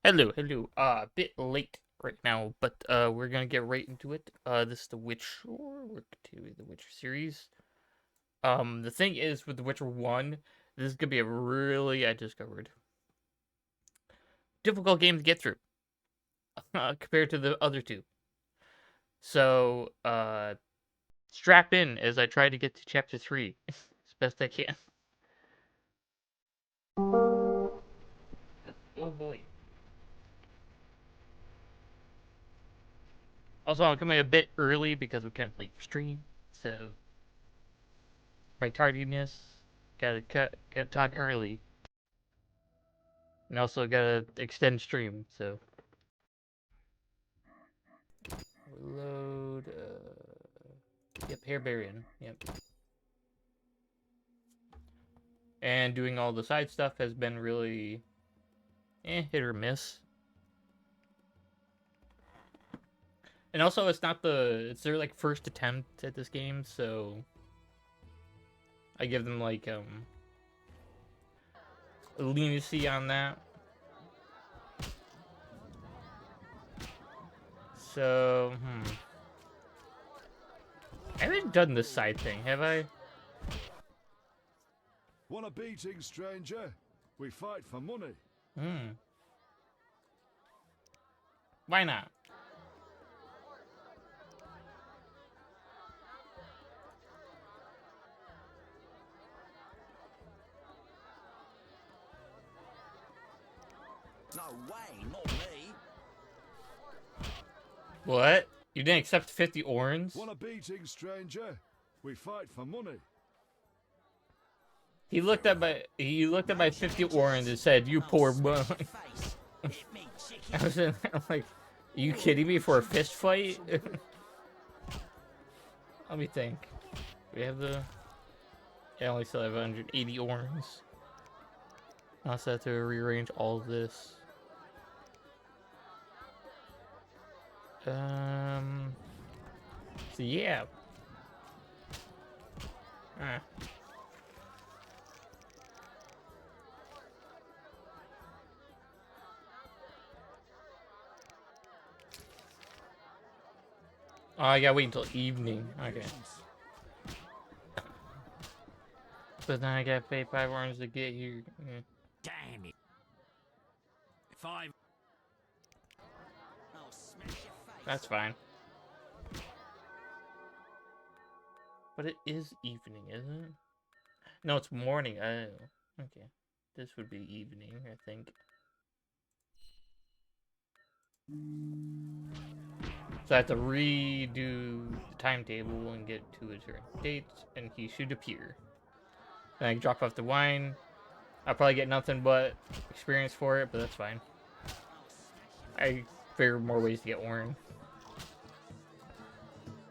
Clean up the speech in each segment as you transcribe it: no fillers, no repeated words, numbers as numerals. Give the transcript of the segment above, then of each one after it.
Hello. A bit late right now, but we're gonna get right into it. This is The Witcher. We're continuing the Witcher series. The thing is with The Witcher 1, this is gonna be a really, I discovered, difficult game to get through compared to the other two. So, strap in as I try to get to chapter 3 as best I can. Oh boy. Also, I'm coming a bit early because we can't late stream, so my tardiness, gotta talk early. And also gotta extend stream, so reload. Yep, Hairbarian. Yep. And doing all the side stuff has been really hit or miss. And also, it's their like first attempt at this game, so I give them like a leniency on that. So I haven't done this side thing, have I? Want a beating, stranger? We fight for money. Hmm. Why not? No way, not me. What? You didn't accept 50 orans? Want a beating, stranger? We fight for money. He looked at my 50 orans and said, "You poor bum." I was I'm like, are you kidding me for a fist fight? Let me think. We have the. I only still have 180 orans. I also have to rearrange all of this. So yeah. Ah. Oh, I gotta wait until evening. Okay. But then I gotta pay 5 orans to get here. Yeah. Damn it. If I... I'll smash your face. That's fine. But it is evening, isn't it? No, it's morning. Oh, okay. This would be evening, I think. So I have to redo the timetable and get to a certain date, and he should appear. Then I can drop off the wine. I'll probably get nothing but experience for it, but that's fine. I figure more ways to get Warren.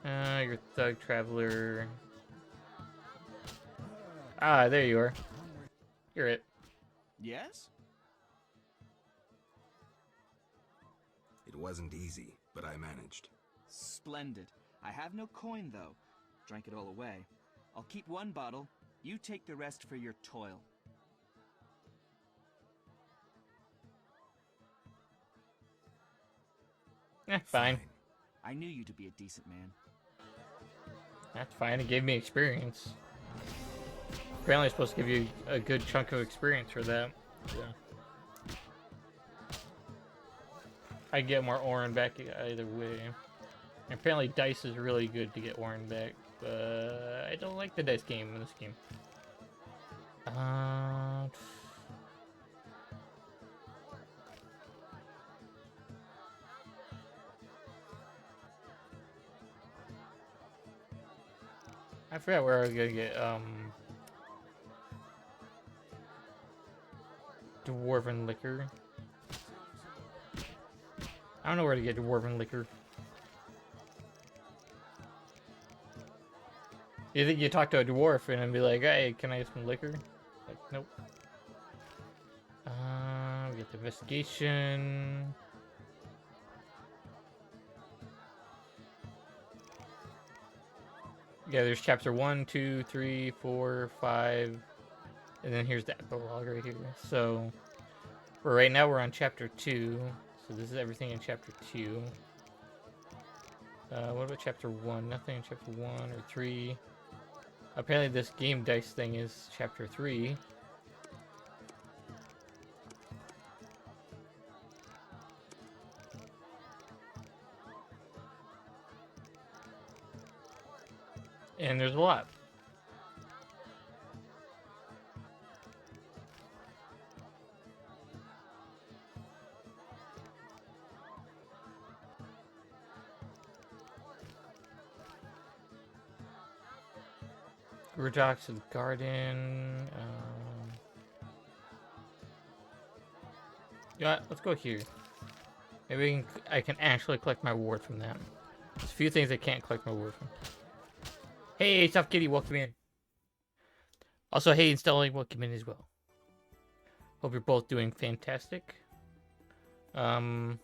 You're Thug Traveler. Ah, there you are. You're it. Yes? It wasn't easy, but I managed. Splendid. I have no coin, though. Drank it all away. I'll keep one bottle. You take the rest for your toil. Fine. I knew you to be a decent man. That's fine. It gave me experience. Apparently, it's supposed to give you a good chunk of experience for that. So. I get more Orin back either way. And apparently, dice is really good to get Orin back. But I don't like the dice game in this game. I forgot where I was gonna get Dwarven liquor. I don't know where to get Dwarven liquor. You think you talk to a dwarf and be like, "Hey, can I get some liquor?" Like, nope. We get the investigation. Yeah, there's chapter 1, 2, 3, 4, 5, and then here's the epilogue right here. So But right now we're on chapter 2, so this is everything in chapter 2. What about chapter 1? Nothing in chapter 1 or 3. Apparently this game dice thing is chapter 3. And there's a lot. Gurdok's garden. Yeah, let's go here. Maybe I can actually collect my reward from that. There's a few things I can't collect my reward from. Hey, Soft Kitty, welcome in. Also, hey, Stelly, welcome in as well. Hope you're both doing fantastic. Been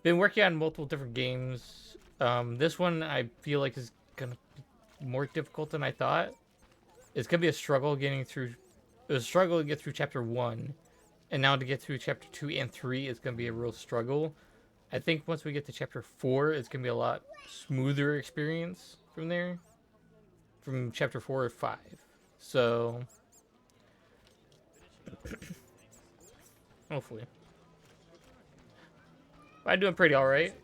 working on multiple different games. This one I feel like is gonna be more difficult than I thought. It's gonna be a struggle getting through. It was a struggle to get through chapter 1, and now to get through chapter 2 and 3 is gonna be a real struggle. I think once we get to chapter 4, it's gonna be a lot smoother experience from there. From chapter 4 or 5. So hopefully. I'm doing pretty alright.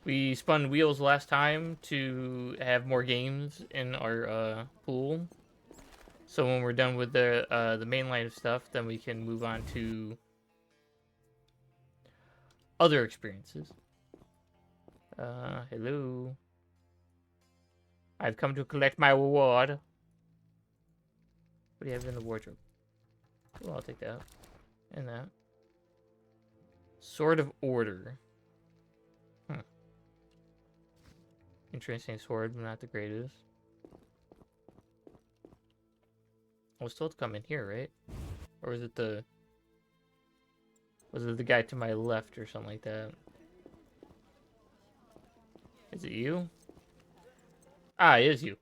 We spun wheels last time to have more games in our pool. So when we're done with the main line of stuff, then we can move on to other experiences. Hello. I've come to collect my reward. What do you have in the wardrobe? Oh, I'll take that. And that. Sword of Order. Interesting sword, but not the greatest. Oh, still to come in here, right? Or was it the... Was it the guy to my left or something like that? Is it you? Ah, it is you.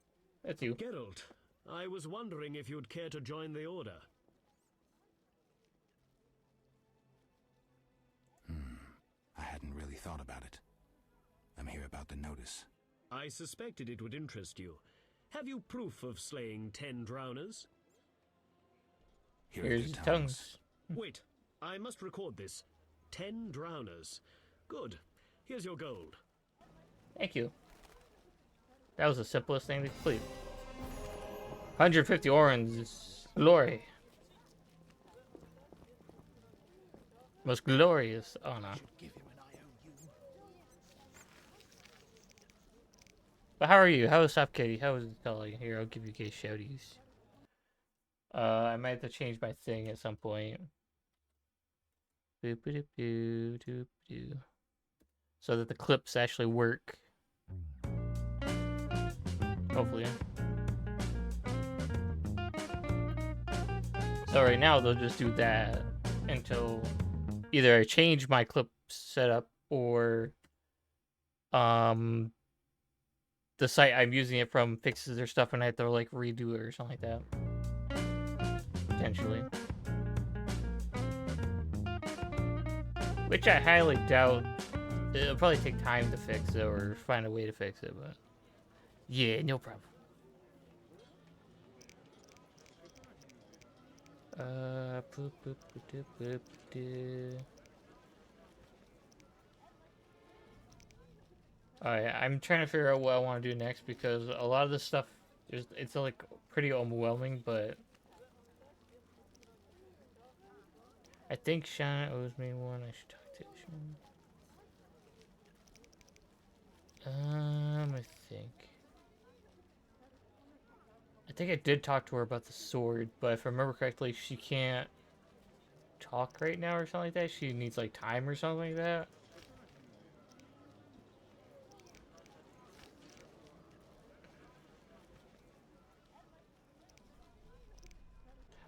That's you. Geralt, I was wondering if you'd care to join the Order. I hadn't really thought about it. I'm here about the notice. I suspected it would interest you. Have you proof of slaying 10 drowners? Here are Here's the his tongues. Wait, I must record this. 10 drowners. Good. Here's your gold. Thank you. That was the simplest thing to complete. 150 oranges. Glory. Most glorious honor. But how are you? How is Soft Kitty? How is it calling? Here, I'll give you guys shouties. I might have to change my thing at some point. Boop-a-doop-doo-doop-doo. So that the clips actually work. Hopefully. So right now they'll just do that until either I change my clip setup or the site I'm using it from fixes their stuff and I have to like redo it or something like that. Potentially. Which I highly doubt. It'll probably take time to fix it or find a way to fix it, but yeah, no problem. Alright, I'm trying to figure out what I want to do next because a lot of this stuff it's like pretty overwhelming, but I think Shauna owes me one. I should talk to Shauna. I think I did talk to her about the sword, but if I remember correctly, she can't talk right now or something like that. She needs like time or something like that.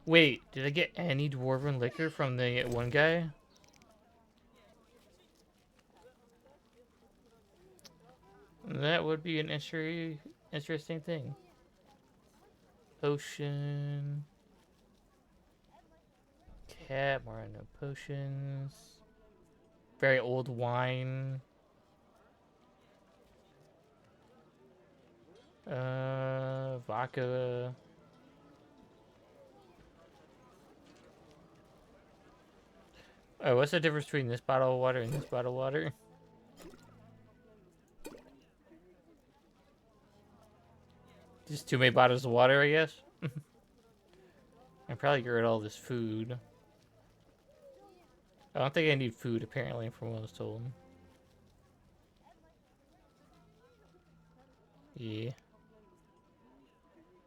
Wait, did I get any dwarven liquor from the one guy? That would be an interesting thing. Potion. cat, more no potions. Very old wine. Vodka. Oh, what's the difference between this bottle of water and this bottle of water? Just too many bottles of water, I guess. I probably get rid of all this food. I don't think I need food, apparently, from what I was told. Yeah.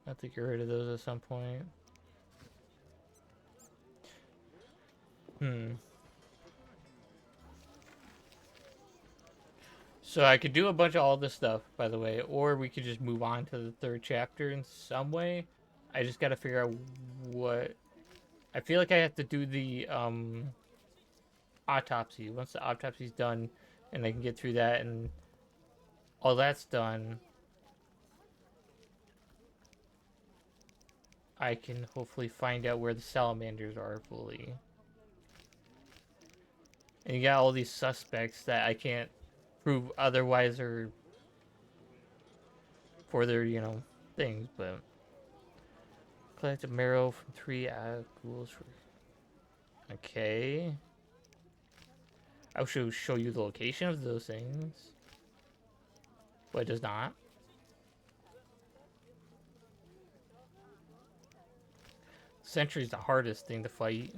I have to get rid of those at some point. So I could do a bunch of all this stuff, by the way, or we could just move on to the third chapter in some way. I just gotta figure out what... I feel like I have to do the, autopsy. Once the autopsy's done, and I can get through that, and all that's done, I can hopefully find out where the salamanders are fully. And you got all these suspects that I can't prove otherwise or for their, you know, things, but collect a marrow from 3 ghouls for... Okay. I should show you the location of those things, but it does not. Sentry's the hardest thing to fight.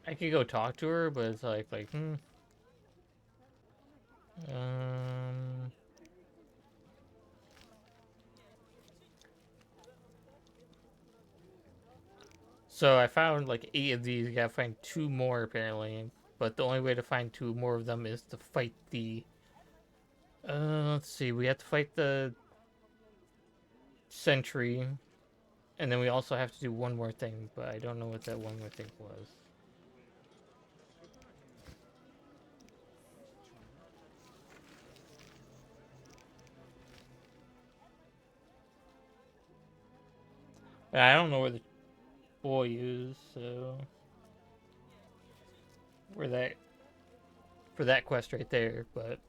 I could go talk to her, but it's like, So I found like 8 of these. You gotta find 2 more apparently, but the only way to find 2 more of them is to fight the. Let's see. We have to fight the sentry, and then we also have to do one more thing, but I don't know what that one more thing was. I don't know where the boy is, so where that for that quest right there, but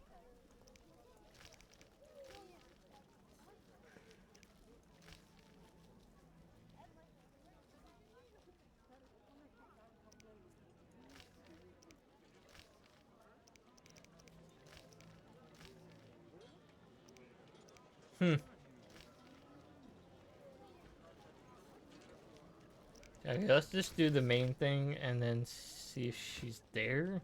okay, let's just do the main thing and then see if she's there.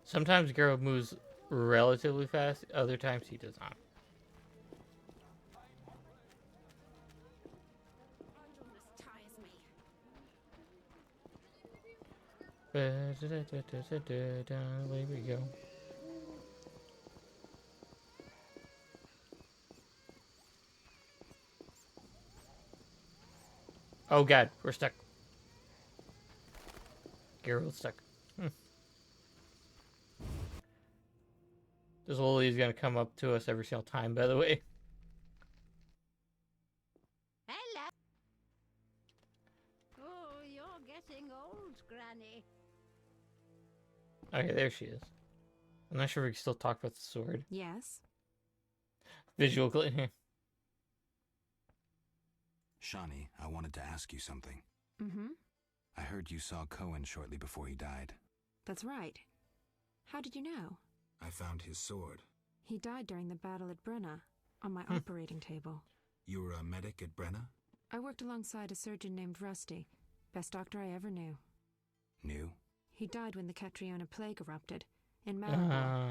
Sometimes Geralt moves relatively fast, other times he does not. There we go. Oh god, we're stuck. Geralt's stuck. This Lily's gonna come up to us every single time, by the way. Hello. Oh, you're getting old, Granny. Okay, there she is. I'm not sure if we can still talk about the sword. Yes. Visual clip. Shani, I wanted to ask you something. Mm-hmm. I heard you saw Cohen shortly before he died. That's right. How did you know? I found his sword. He died during the battle at Brenna, on my operating table. You were a medic at Brenna? I worked alongside a surgeon named Rusty, best doctor I ever knew. Knew? He died when the Catriona plague erupted, in Malabor.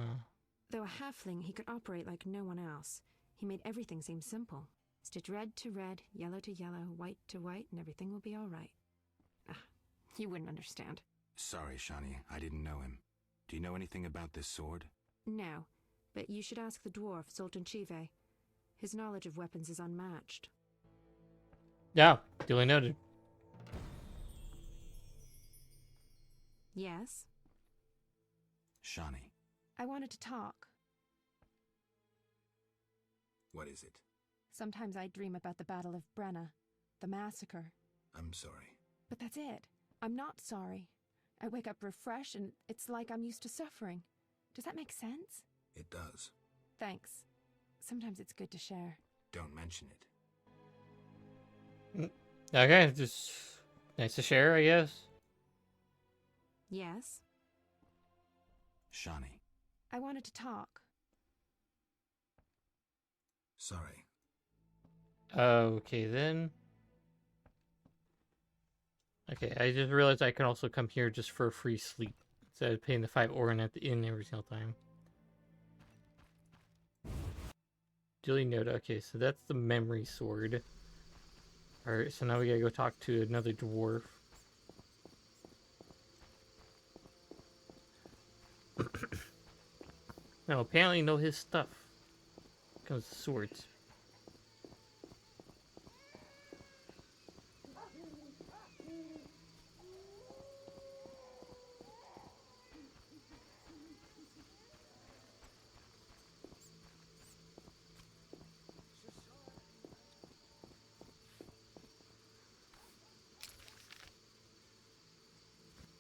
Though a halfling, he could operate like no one else. He made everything seem simple. Stitch red to red, yellow to yellow, white to white, and everything will be all right. Ah, you wouldn't understand. Sorry, Shani, I didn't know him. Do you know anything about this sword? No, but you should ask the dwarf, Sultan Chive. His knowledge of weapons is unmatched. Yeah, duly noted. Yes? Shani, I wanted to talk. what is it? Sometimes I dream about the Battle of Brenna, the massacre. I'm sorry. But that's it. I'm not sorry. I wake up refreshed and it's like I'm used to suffering. Does that make sense? It does. Thanks. Sometimes it's good to share. Don't mention it. Okay, just nice to share, I guess. Yes? Shani, I wanted to talk. sorry. Okay, then. Okay, I just realized I can also come here just for free sleep instead of paying the 5 oren at the inn every single time. Duly noted. Okay, so that's the memory sword. Alright, so now we gotta go talk to another dwarf. Now, apparently know his stuff. Comes to swords.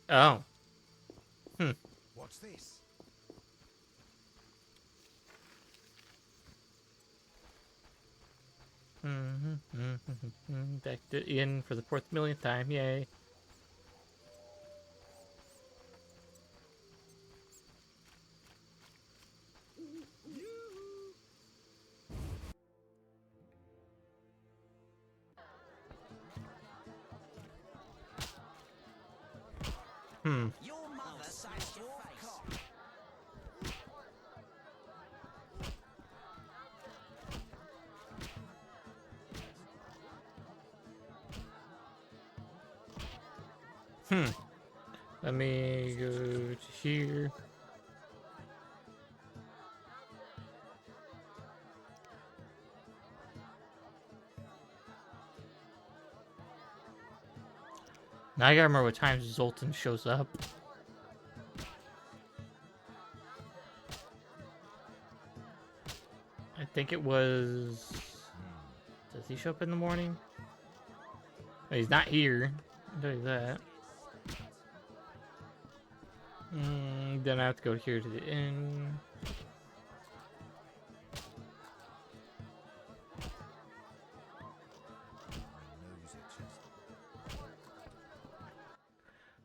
Oh. What's this? Back to inn for the 4th millionth time, yay. Your mother smashed your face. Let me go to here. Now I gotta remember what time Zoltan shows up. I think it was... Does he show up in the morning? Oh, he's not here. I'll tell you that. Then I have to go here to the inn.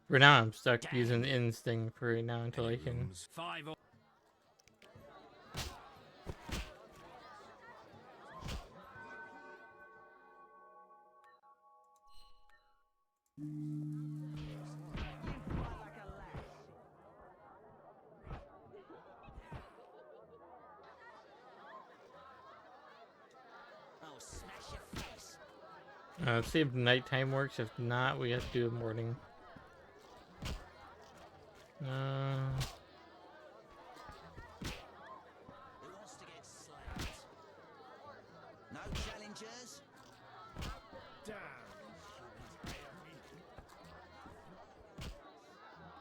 For now, I'm stuck using the inns thing for right now until I can... Rooms? 5 or I'll smash your face. Let's see if nighttime works. If not, we have to do a morning. Who wants to get slapped? No challengers?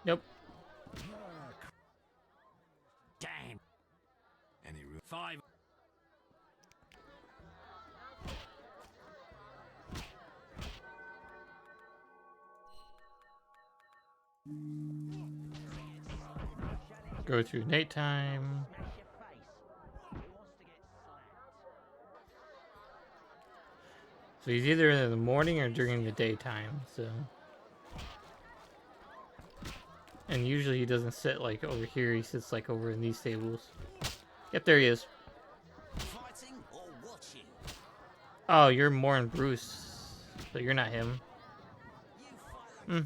Nope. Damn. Any room? 5. Go through nighttime. So he's either in the morning or during the daytime, so... And usually he doesn't sit like over here, he sits like over in these tables. Yep, there he is. Fighting or watching? Oh, you're Morin Bruce. So you're not him. You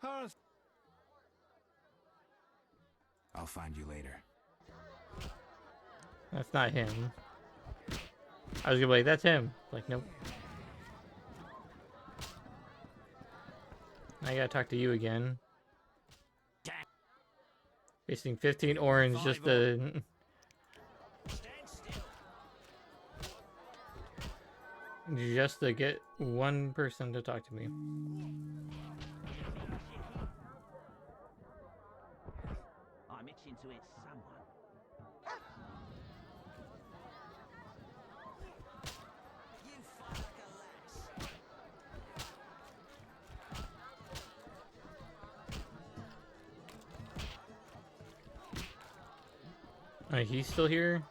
fight like I'll find you later. That's not him. I was gonna be like, that's him. Like, nope. I gotta talk to you again. Wasting 15 orange just to... just to get one person to talk to me. I'm itching to hit someone. You fight like a lass. He's still here?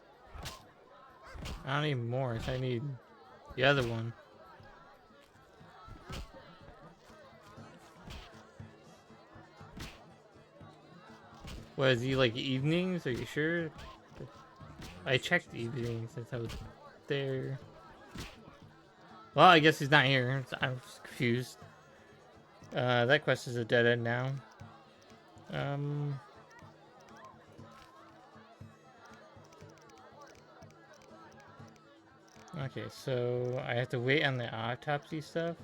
I don't need more, so I need the other one. What, is he like evenings? Are you sure? I checked evenings since I was there. Well, I guess he's not here. I'm confused. That quest is a dead end now. Okay, so I have to wait on the autopsy stuff.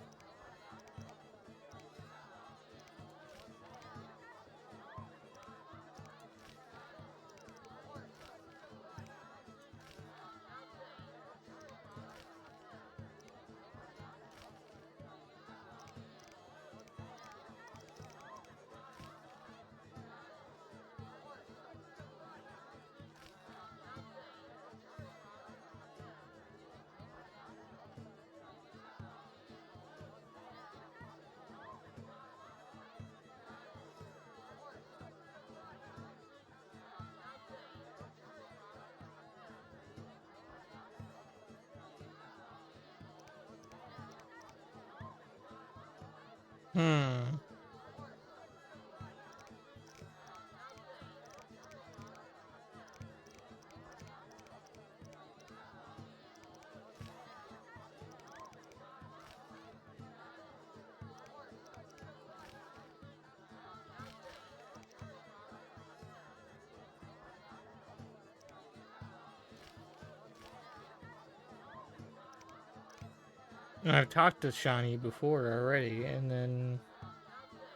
I've talked to Shani before already, and then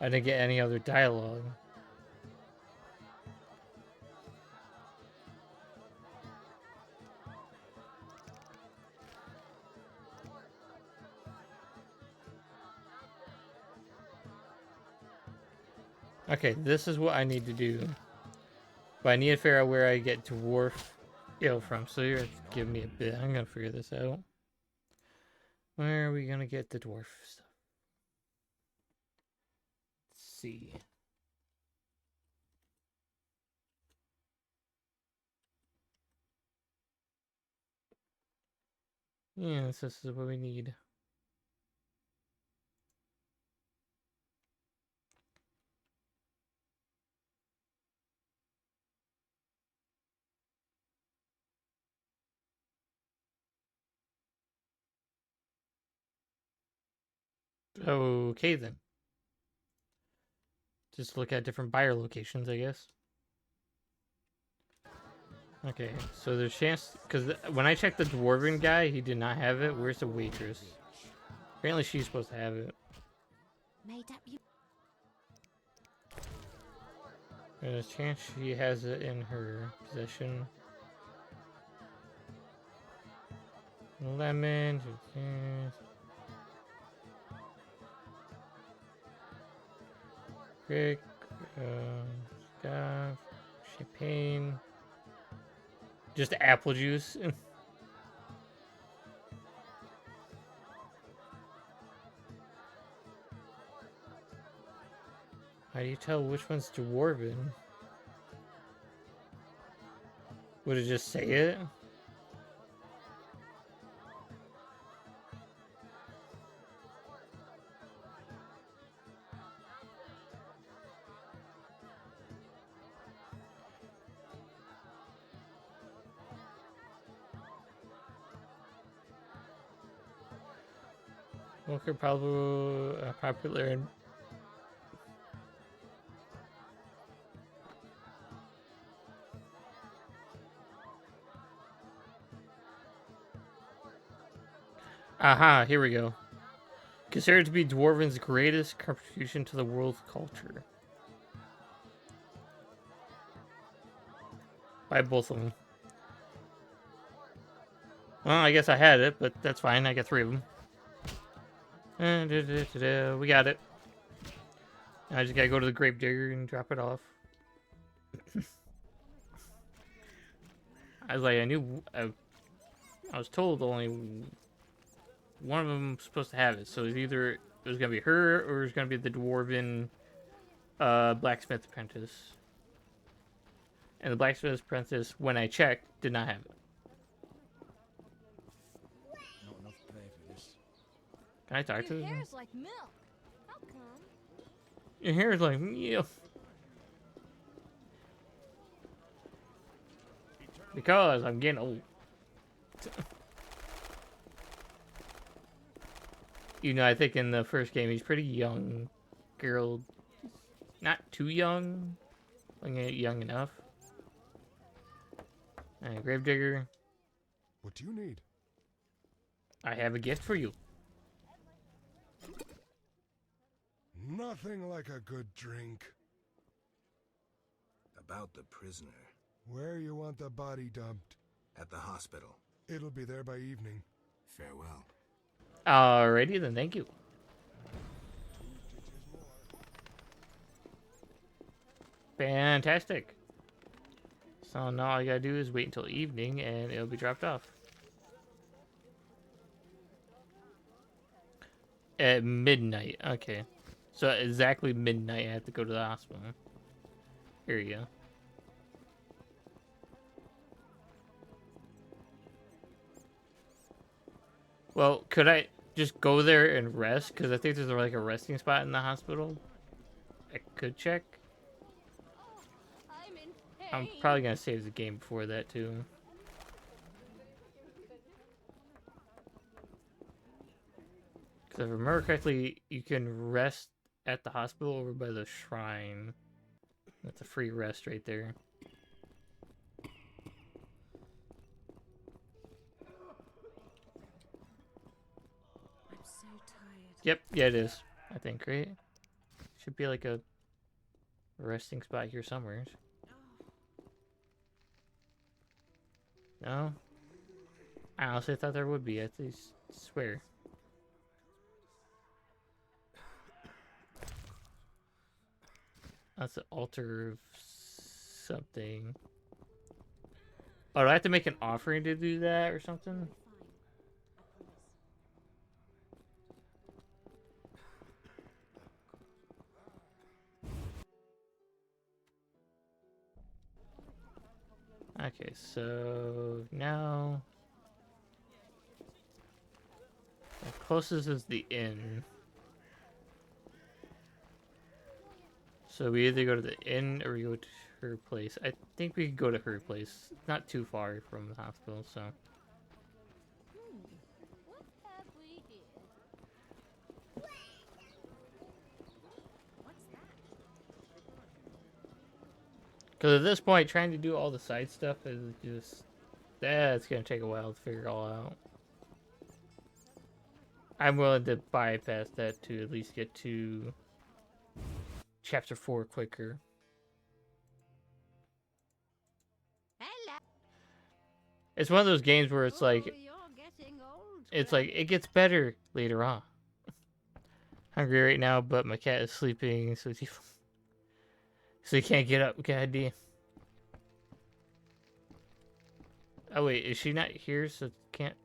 I didn't get any other dialogue. Okay, this is what I need to do. But I need to figure out where I get dwarf ale from. So you're give me a bit. I'm gonna figure this out. Where are we gonna get the dwarf stuff? Let's see. Yes, this is what we need. Okay then. Just look at different buyer locations, I guess. Okay, so there's chance, because when I checked the dwarven guy, he did not have it. Where's the waitress? Apparently she's supposed to have it. Made up you. There's a chance she has it in her possession. Lemon. Brick. Stuff. Champagne. Just apple juice. How do you tell which one's dwarven? Would it just say it? Walker probably popular in aha, here we go. Considered to be Dwarven's greatest contribution to the world's culture. By both of them. Well, I guess I had it, but that's fine. I got 3 of them. We got it. I just gotta go to the Gravedigger and drop it off. I was like, I was told only one of them was supposed to have it, so it was gonna be her or it was gonna be the Dwarven blacksmith apprentice. And the blacksmith apprentice, when I checked, did not have it. Not enough pay for this. Can I talk to Your them? hair's like milk. How come? Your hair is like, yeah. Because I'm getting old. You know, I think in the first game he's pretty young. Girl, not too young. Like young enough. And Gravedigger, What do you need? I have a gift for you. Nothing like a good drink. About the prisoner. Where you want the body dumped? At the hospital. It'll be there by evening. Farewell. Alrighty then, thank you. Fantastic. So now all I gotta do is wait until evening and it'll be dropped off. At midnight, okay. So at exactly midnight I have to go to the hospital. Here you go. Well, could I just go there and rest? Because I think there's like a resting spot in the hospital. I could check. I'm in pain. I'm probably gonna save the game before that too. Because if I remember correctly, you can rest at the hospital over by the shrine. That's a free rest right there. I'm so tired. Yep, yeah it is. I think, right? Should be like a resting spot here somewhere. No? I honestly thought there would be, I least swear. That's the altar of something. Oh, do I have to make an offering to do that or something? Okay, so now the closest is the inn. So we either go to the inn or we go to her place. I think we could go to her place. It's not too far from the hospital, so. What have we here? What's that? Because at this point, trying to do all the side stuff is just... That's going to take a while to figure it all out. I'm willing to bypass that to at least get to Chapter 4 quicker. Hello. It's one of those games where it's like... Oh, you're getting old. It's like, it gets better later on. Hungry right now, but my cat is sleeping, so he can't get up. God damn. Oh wait, is she not here, so can't...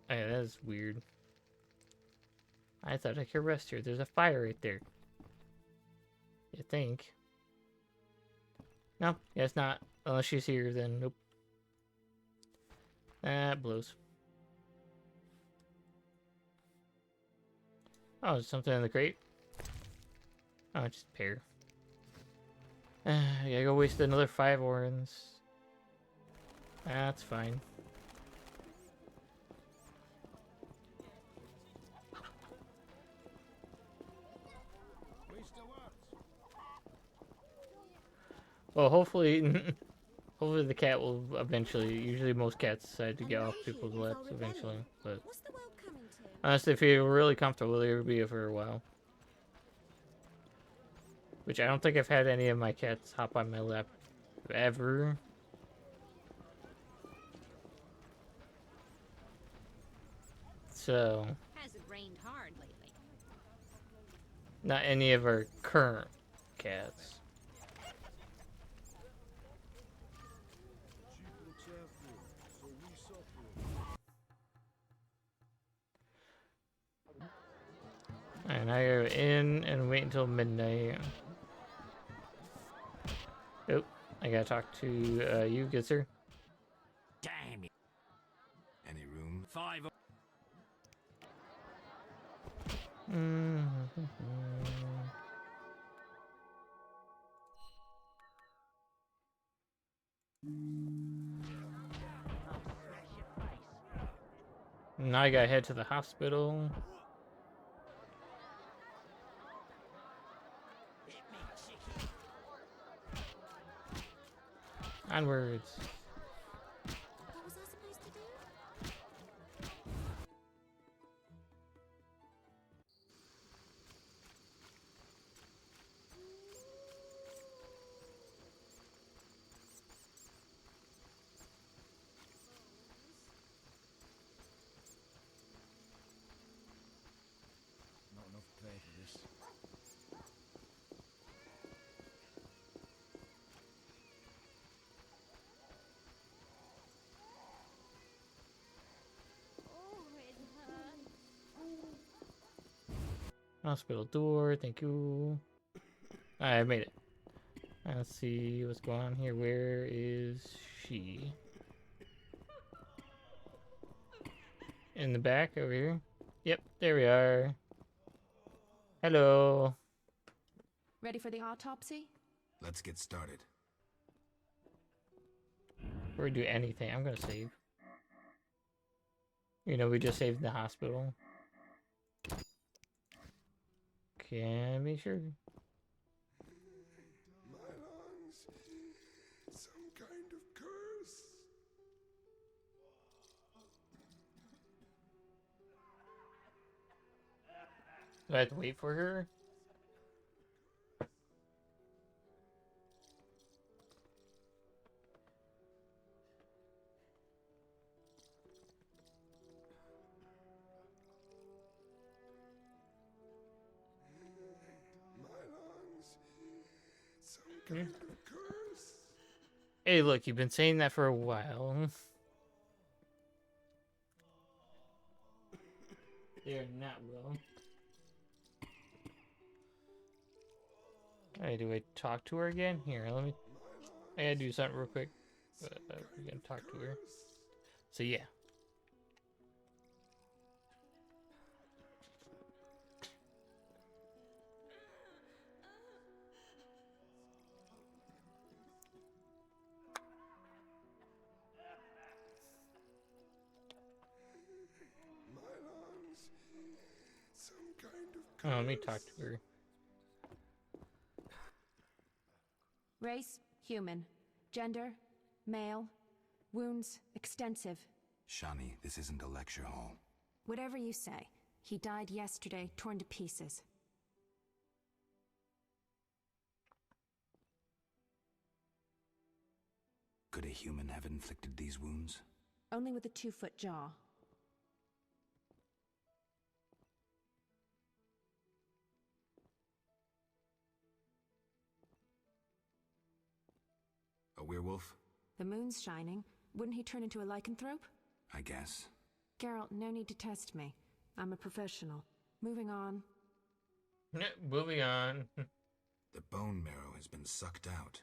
Oh, yeah, that is weird. I thought I could rest here. There's a fire right there. You think? No, guess not. Unless she's here, then nope. That blows. Oh, is something in the crate? Oh, it's just a pear. I gotta go waste another 5 orens. That's fine. Well, hopefully, hopefully the cat will eventually. Usually, most cats decide to get off people's laps eventually, but What's the world coming to? Unless they feel really comfortable, they would be here for a while. Which I don't think I've had any of my cats hop on my lap ever. So, Hasn't rained hard lately. not any of our current cats. And I go in and wait until midnight. Oh, I gotta talk to you, Gitzer. Damn it. Any room? 5. Now I gotta head to the hospital. Onwards. What was I supposed to do? Not enough pay for this. Oh, it hurts. Hospital door, thank you. I made it. Let's see what's going on here. Where is she? In the back over here? Yep, there we are. Hello. Ready for the autopsy? Let's get started. Before we do anything, I'm gonna save. You know, we just saved the hospital. Can be sure. My lungs. Some kind of curse. Do I have to wait for her? My lungs. Some kind of curse. Hey, look, you've been saying that for a while. They're not well. Hey, do I talk to her again? Here, let me. I gotta do something real quick. But we're gonna talk to her. So yeah. My lungs. Some kind of Oh, curse. let me talk to her. Race, human. Gender, male. Wounds, extensive. Shani, this isn't a lecture hall. Whatever you say. He died yesterday, torn to pieces. Could a human have inflicted these wounds? Only with a 2-foot jaw. A werewolf? The moon's shining. Wouldn't he turn into a lycanthrope? I guess. Geralt, no need to test me. I'm a professional. Moving on. Moving on. The bone marrow has been sucked out.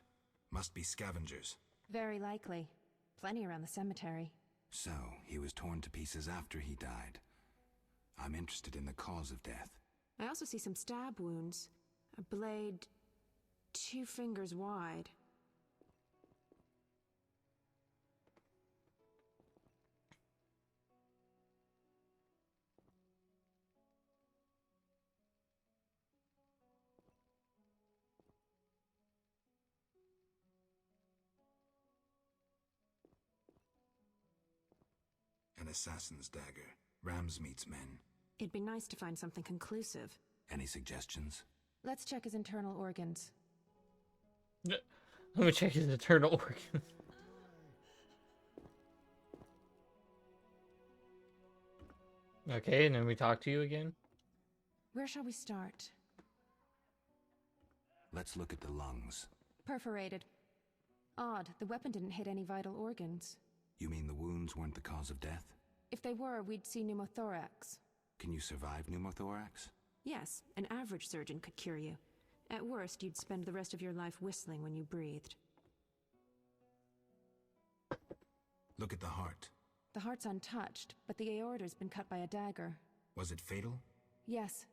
Must be scavengers. Very likely. Plenty around the cemetery. So, he was torn to pieces after he died. I'm interested in the cause of death. I also see some stab wounds. A blade 2 fingers wide. An assassin's dagger. Rams meets men. It'd be nice to find something conclusive. Any suggestions? Let's check his internal organs. Let me check his internal organs. Okay, and then we talk to you again. Where shall we start? Let's look at the lungs. Perforated. Odd, the weapon didn't hit any vital organs. You mean the wounds weren't the cause of death? If they were, we'd see pneumothorax. Can you survive pneumothorax? Yes, an average surgeon could cure you. At worst, you'd spend the rest of your life whistling when you breathed. Look at the heart. The heart's untouched, but the aorta's been cut by a dagger. Was it fatal? Yes.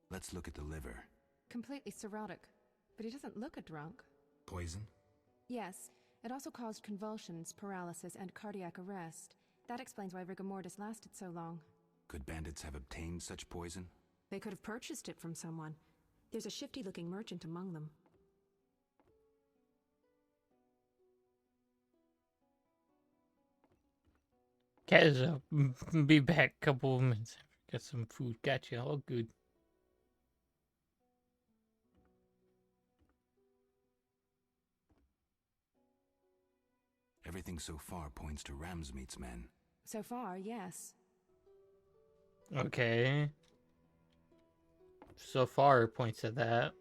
Let's look at the liver. Completely cirrhotic. But he doesn't look a drunk. Poison? Yes. It also caused convulsions, paralysis, and cardiac arrest. That explains why rigor mortis lasted so long. Could bandits have obtained such poison? They could have purchased it from someone. There's a shifty-looking merchant among them. Cat's up. Be back a couple of minutes. Get some food. Gotcha. All good. Everything so far points to Ramsmeat's men. So far, yes. Okay. So far, it points at that.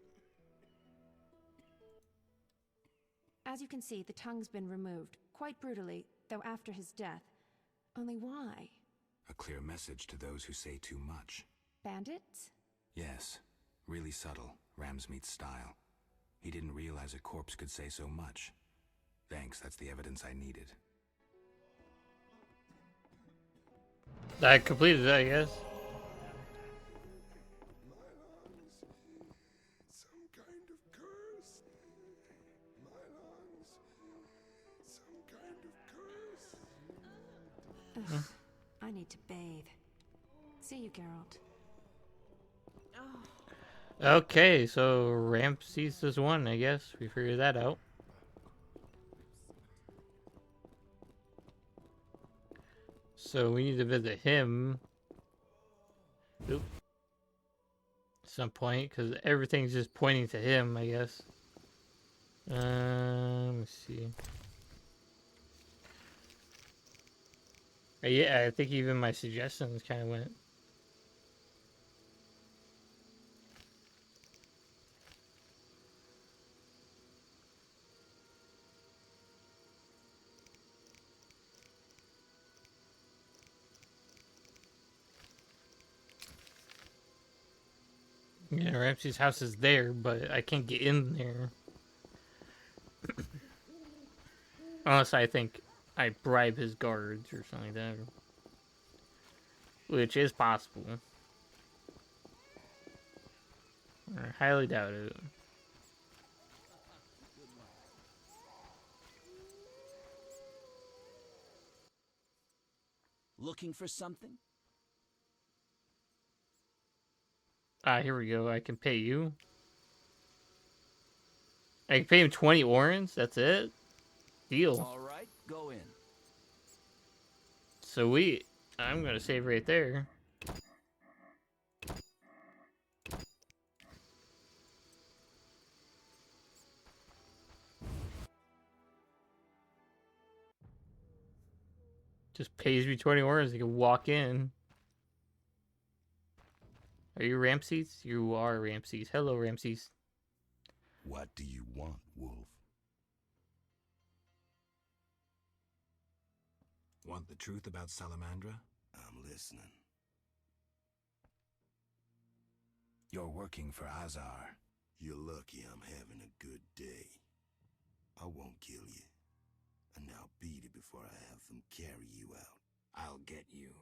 As you can see, the tongue's been removed. Quite brutally, though after his death. Only why? A clear message to those who say too much. Bandits? Yes. Really subtle. Ramsmeat's style. He didn't realize a corpse could say so much. Thanks, that's the evidence I needed. I completed it, I guess. Some kind of curse. My lungs. Some kind of curse. Ugh, I need to bathe. See you, Geralt. Okay, so Ramses is one, I guess. We figured that out. So we need to visit him. Oop. At some point, because everything's just pointing to him, I guess. Let me see. Yeah, I think even my suggestions kind of went. Yeah, Ramsey's house is there, but I can't get in there. Unless I think I bribe his guards or something like that. Which is possible. I highly doubt it. Looking for something? Ah, here we go. I can pay you. I can pay him 20 orens? That's it? Deal. All right, go in. Sweet. I'm gonna save right there. Just pays me 20 orens. You can walk in. Are you Ramses? You are Ramses. Hello, Ramses. What do you want, Wolf? Want the truth about Salamandra? I'm listening. You're working for Azar. You're lucky I'm having a good day. I won't kill you. And I'll beat it before I have them carry you out. I'll get you.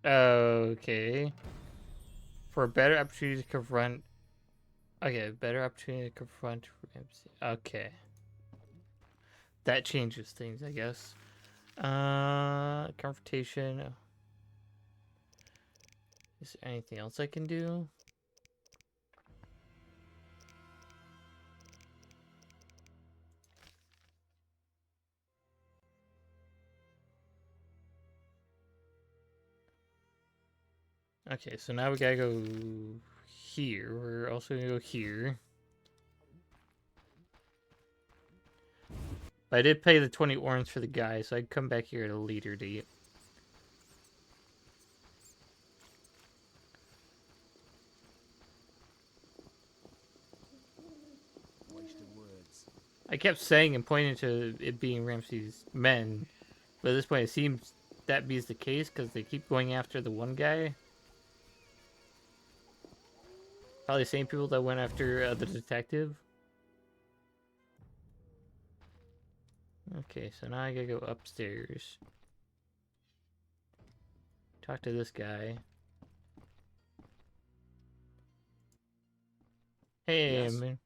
Okay. For a better opportunity to confront... Okay, better opportunity to confront Ramses. Okay. That changes things, I guess. Confrontation. Is there anything else I can do? Okay, so now we gotta go here. We're also gonna go here. But I did pay the 20 orange for the guy, so I'd come back here at a later date. Waste of words. I kept saying and pointing to it being Ramsey's men, but at this point it seems that be the case because they keep going after the one guy. Probably the same people that went after the detective. Okay, so now I gotta go upstairs. Talk to this guy. Hey, Yes? man.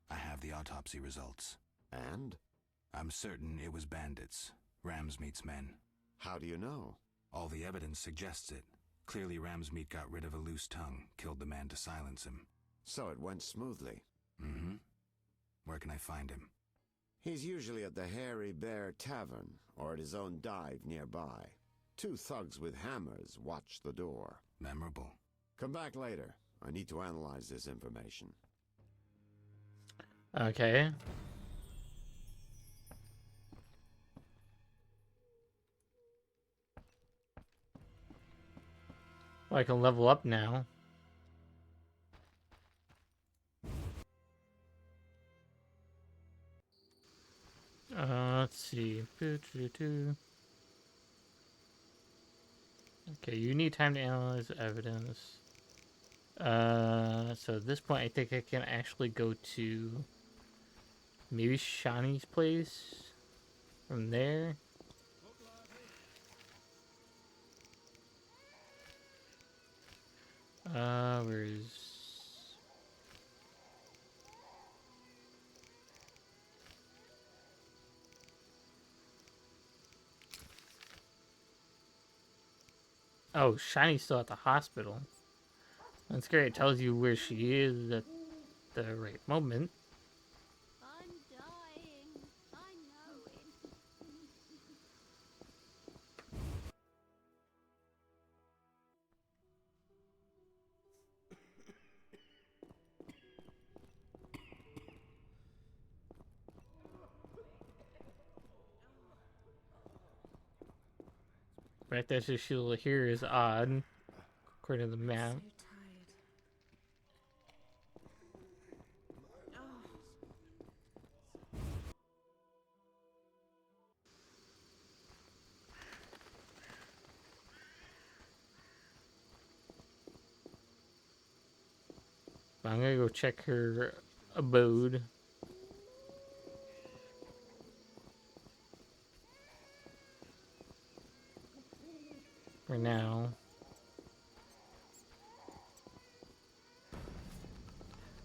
I have the autopsy results. And? I'm certain it was bandits. Ramsmeet's men. How do you know? All the evidence suggests it. Clearly Ramsmeet got rid of a loose tongue, killed the man to silence him. So it went smoothly. Mm-hmm. Where can I find him? He's usually at the Hairy Bear Tavern, or at his own dive nearby. 2 thugs with hammers watch the door. Memorable. Come back later. I need to analyze this information. Okay. Well, I can level up now. Let's see. Okay, you need time to analyze evidence. So at this point, I think I can actually go to maybe Shani's place from there. Where's... Oh, Shiny's still at the hospital. That's great. It tells you where she is at the right moment. I'm dying. I know it. Right there, so she'll here is odd, according to the map. But I'm gonna go check her abode. For now.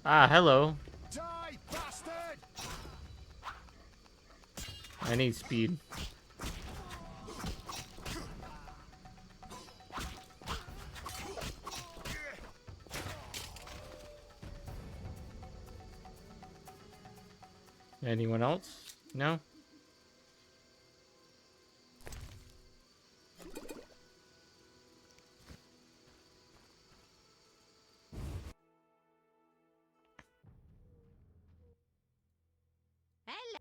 Ah, hello. Die, bastard! I need speed. Anyone else? No? Hello.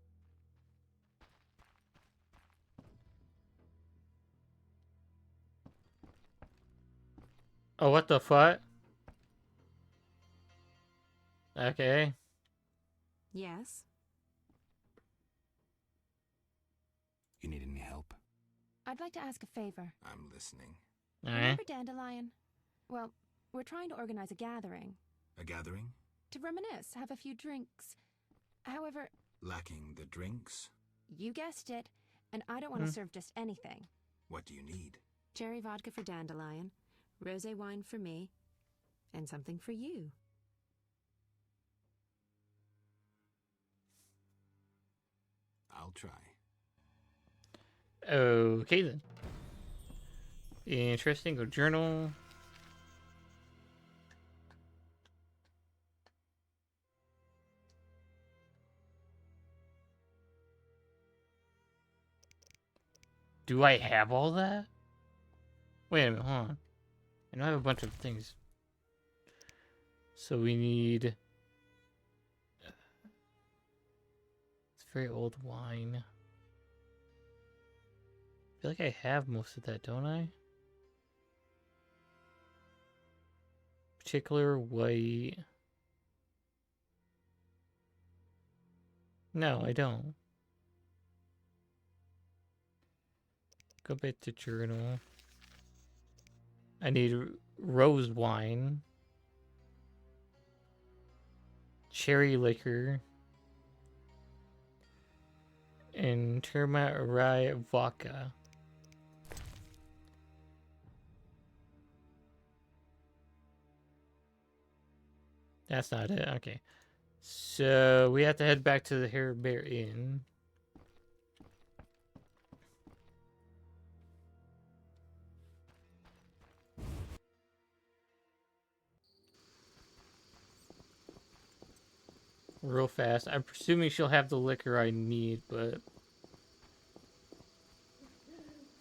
Oh, what the fuck? Okay. Yes? You need any help? I'd like to ask a favor. I'm listening. Alright. Remember Dandelion? Well, we're trying to organize a gathering. A gathering? To reminisce, have a few drinks. However, Lacking the drinks? you guessed it, and I don't want to serve just anything. What do you need? Cherry vodka for Dandelion, rosé wine for me, and something for you. I'll try. Okay then. Interesting. Go journal. Do I have all that? Wait a minute, hold on. I know I have a bunch of things. So we need... It's very old wine. I feel like I have most of that, don't I? Particular white... No, I don't. Go back to journal. I need rose wine. Cherry liquor. And Terma rye vodka. That's not it. Okay. So we have to head back to the Hare Bear Inn. Real fast. I'm presuming she'll have the liquor I need, but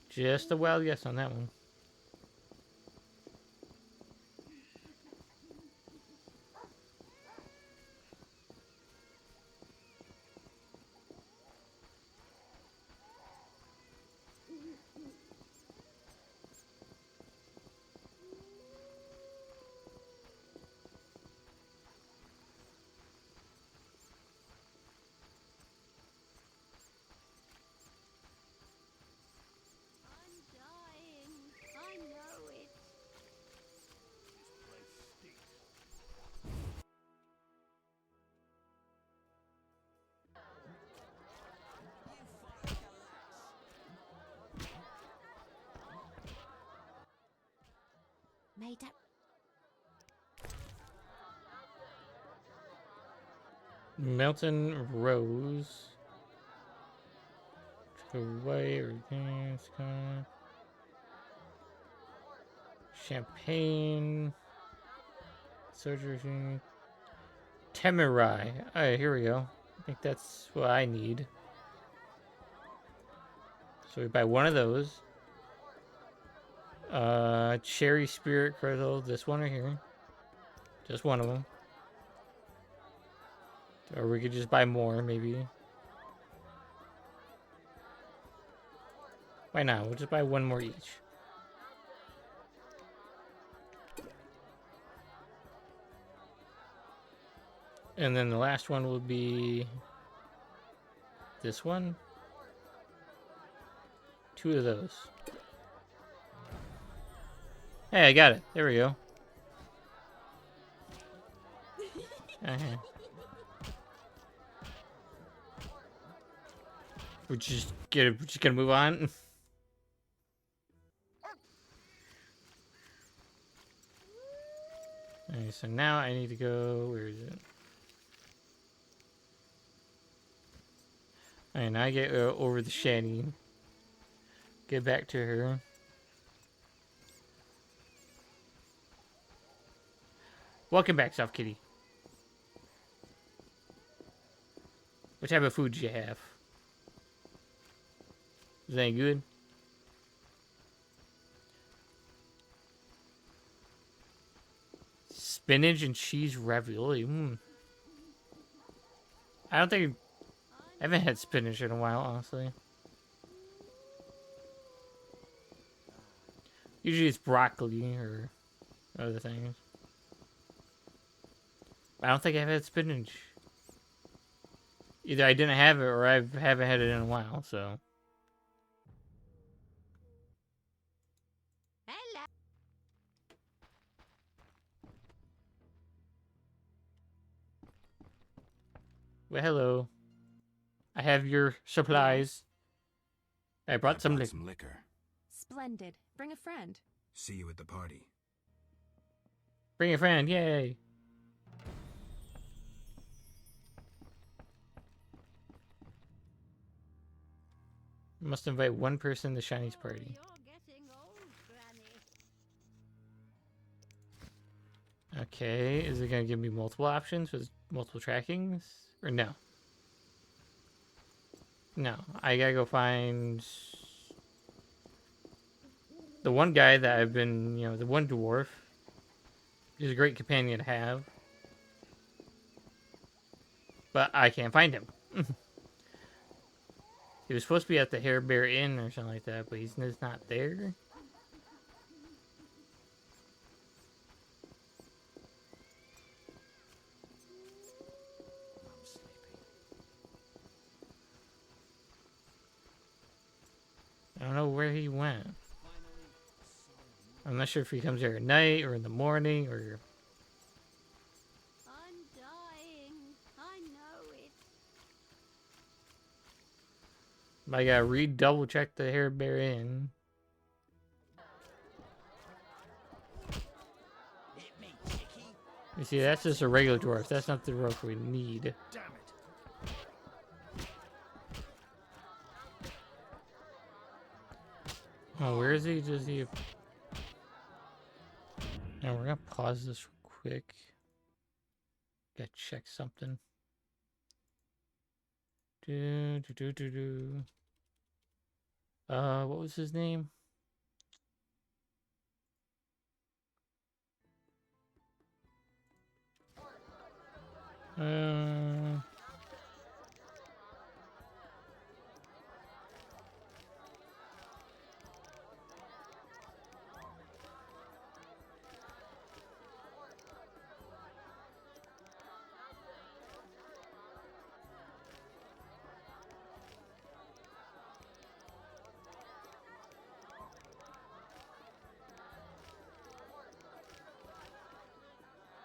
just a wild guess on that one. I'm dying. I know it. Made up. Mountain Rose. Away, everything's gone. Champagne. Surgery. Temerai. Alright, here we go. I think that's what I need. So we buy one of those. Cherry Spirit Crystal. This one right here. Just one of them. Or we could just buy more, maybe. Why not? We'll just buy one more each. And then the last one will be this one. 2 of those. Hey, I got it. There we go. We're just gonna move on. Okay, so now I need to go. Where is it? Alright, now I get over the shanty. Get back to her. Welcome back, Soft Kitty. What type of food do you have? Is that good? Spinach and cheese ravioli. I don't think... I haven't had spinach in a while, honestly. Usually it's broccoli or other things. I don't think I've had spinach. Either I didn't have it or I haven't had it in a while, so... Hello. Well, hello. I have your supplies. I brought some liquor. Splendid. Bring a friend. See you at the party. Bring a friend, yay! Must invite one person to Shiny's party. You're getting old, Granny. Okay, is it gonna give me multiple options with multiple trackings? Or no? No, I gotta go find the one guy that I've been, the one dwarf, is a great companion to have. But I can't find him. He was supposed to be at the Hare Bear Inn or something like that, but he's just not there. I'm sleepy. I don't know where he went. I'm not sure if he comes here at night or in the morning or... I'm dying. I know it. I gotta double check the Hare Bear Inn. Hit me, chickie. You see, that's just a regular dwarf. That's not the dwarf we need. Damn it. Oh, where is he? Does he... Now we're gonna pause this real quick. Gotta check something. What was his name?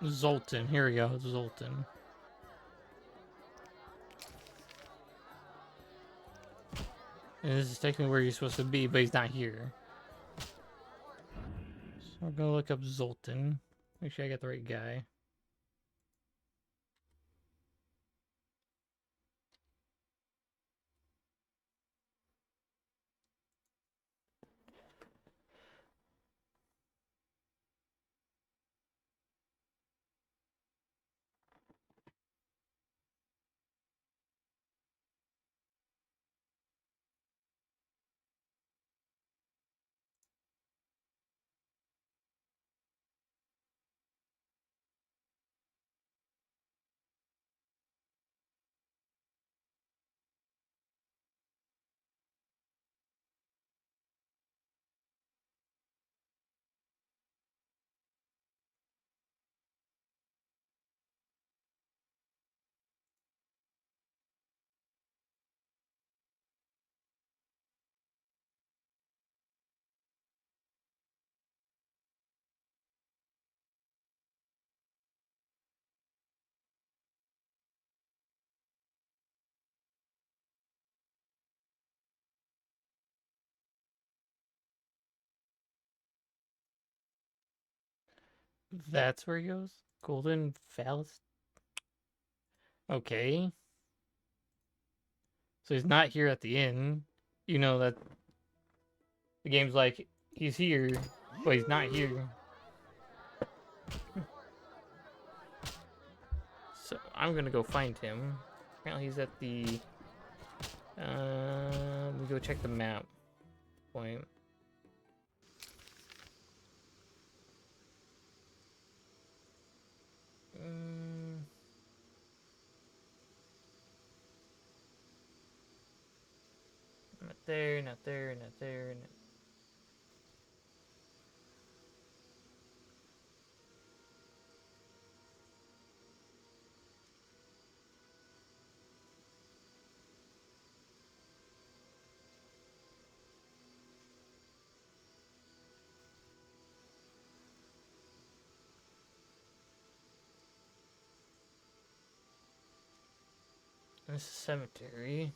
Zoltan. Here we go. Zoltan. And this is taking me where he's supposed to be, but he's not here. So we're gonna look up Zoltan. Make sure I got the right guy. That's where he goes? Golden Phallus? Okay. So he's not here at the inn. You know that the game's like, he's here, but he's not here. So I'm gonna go find him. Apparently he's at the... we go check the map point. Not there, not there, not there. This is a cemetery.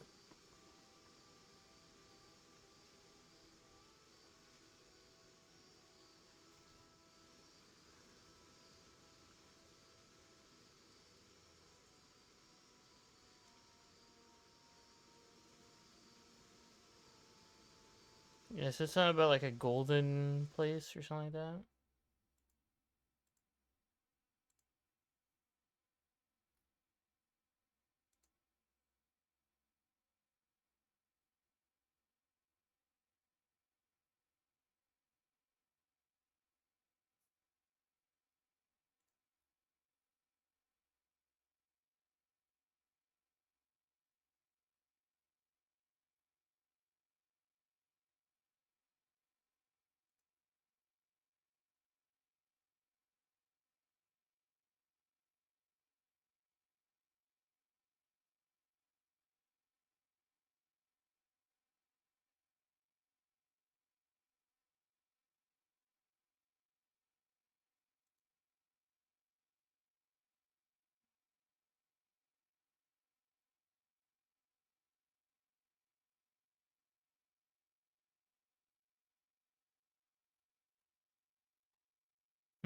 Yes, it's not about like a golden place or something like that.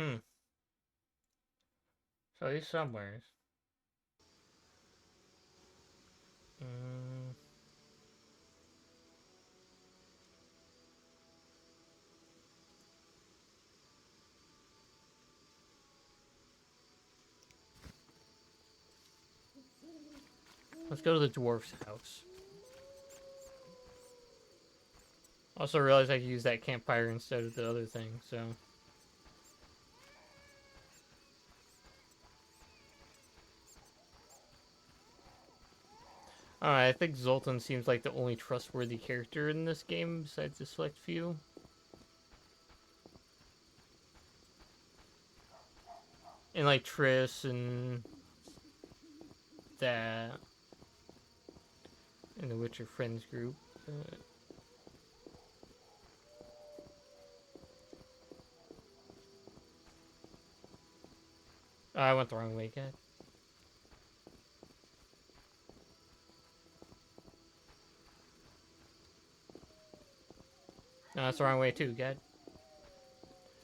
Hmm. So he's somewhere. Mm. Let's go to the dwarf's house. Also realized I could use that campfire instead of the other thing, so... Alright, I think Zoltan seems like the only trustworthy character in this game besides the select few. And like Triss and that in the Witcher Friends group. Oh, I went the wrong way, God. No, that's the wrong way too, God.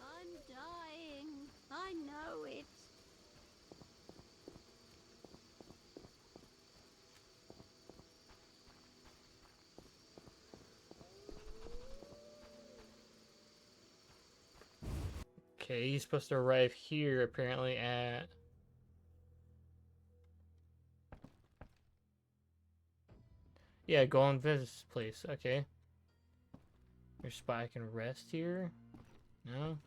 I'm dying. I know it. Okay, he's supposed to arrive here apparently at... Yeah, Golem Viz's place. Okay. There's a spot I can rest here. No.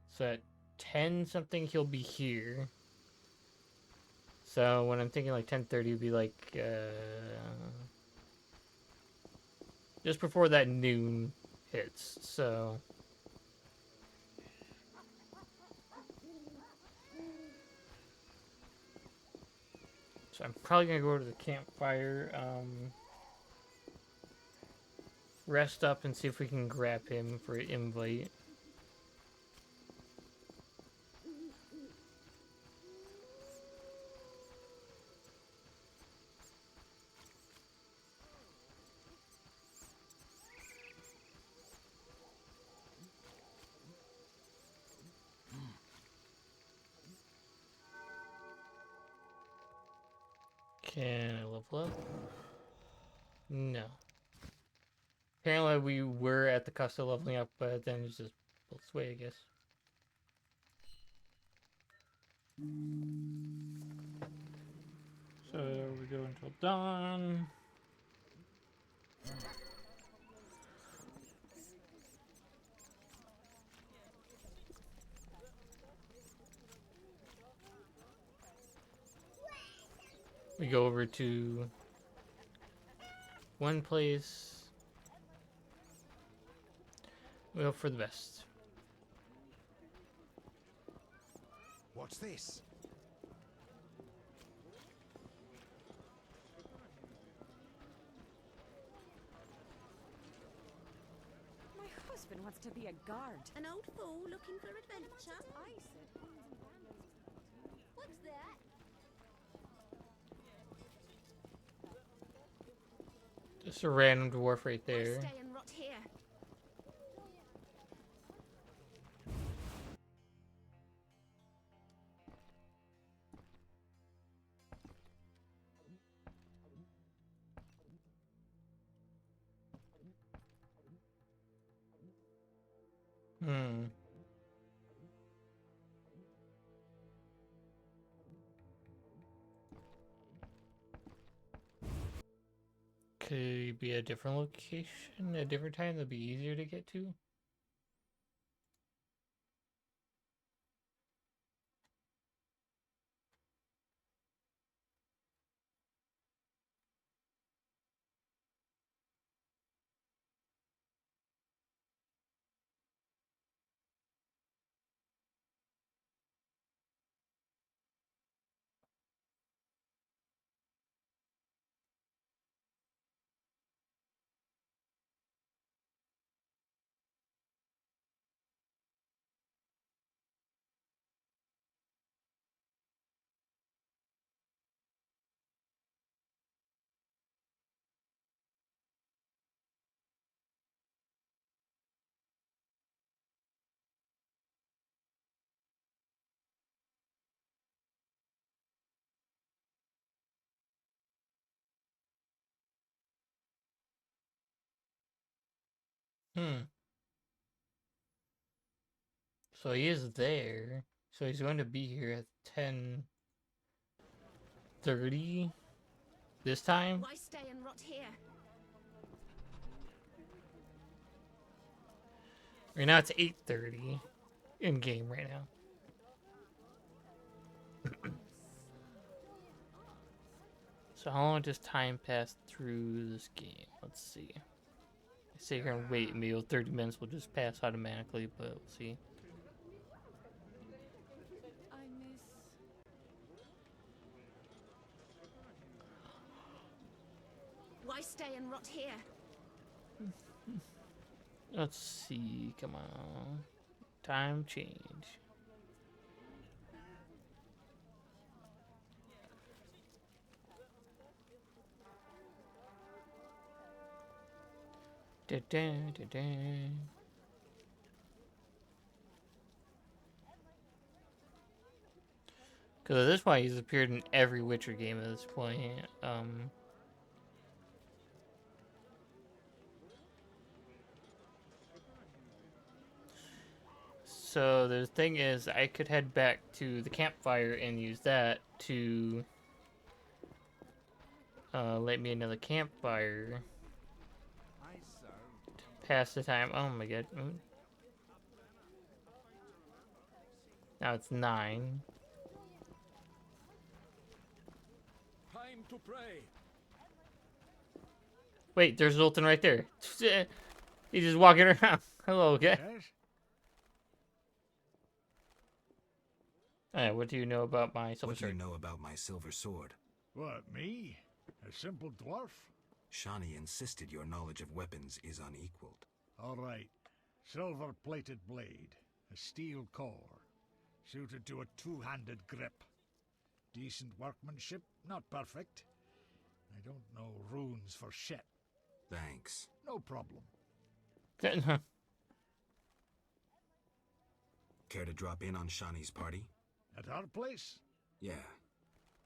So at 10 something he'll be here. So when I'm thinking like 10:30 would be like just before that noon hits. So I'm probably gonna go to the campfire, rest up and see if we can grab him for an invite. Can I level up? No. Apparently we were at the cost of leveling up, but then it's just both way, I guess. So we go until dawn. We go over to one place. We hope for the best. What's this? My husband wants to be a guard. An old fool looking for adventure. I said. What's that? Just a random dwarf right I'll there. stay and rot here. Hmm. Could it be a different location, a different time that'd be easier to get to? Hmm. So he is there. So he's going to be here at 10:30 this time. Why stay and rot here? Right now it's 8:30 in game right now. So how long does time pass through this game? Let's see. I say you're gonna wait, maybe 30 minutes will just pass automatically, but we'll see. I miss. Why stay and rot here? Let's see, come on. Time change. Da-da. Because at this point, he's appeared in every Witcher game at this point. So the thing is, I could head back to the campfire and use that to light me another campfire to pass the time. Oh my god. Now it's 9. Time to pray. Wait, there's Zoltan right there. He's just walking around. Hello, okay? Yes? What do you know about my silver What do you sword? know about my silver sword? What, me? A simple dwarf? Shani insisted your knowledge of weapons is unequaled. All right. Silver-plated blade. A steel core. Suited to a two-handed grip. Decent workmanship, not perfect. I don't know runes for shit. Thanks. No problem. Care to drop in on Shani's party? At our place? Yeah.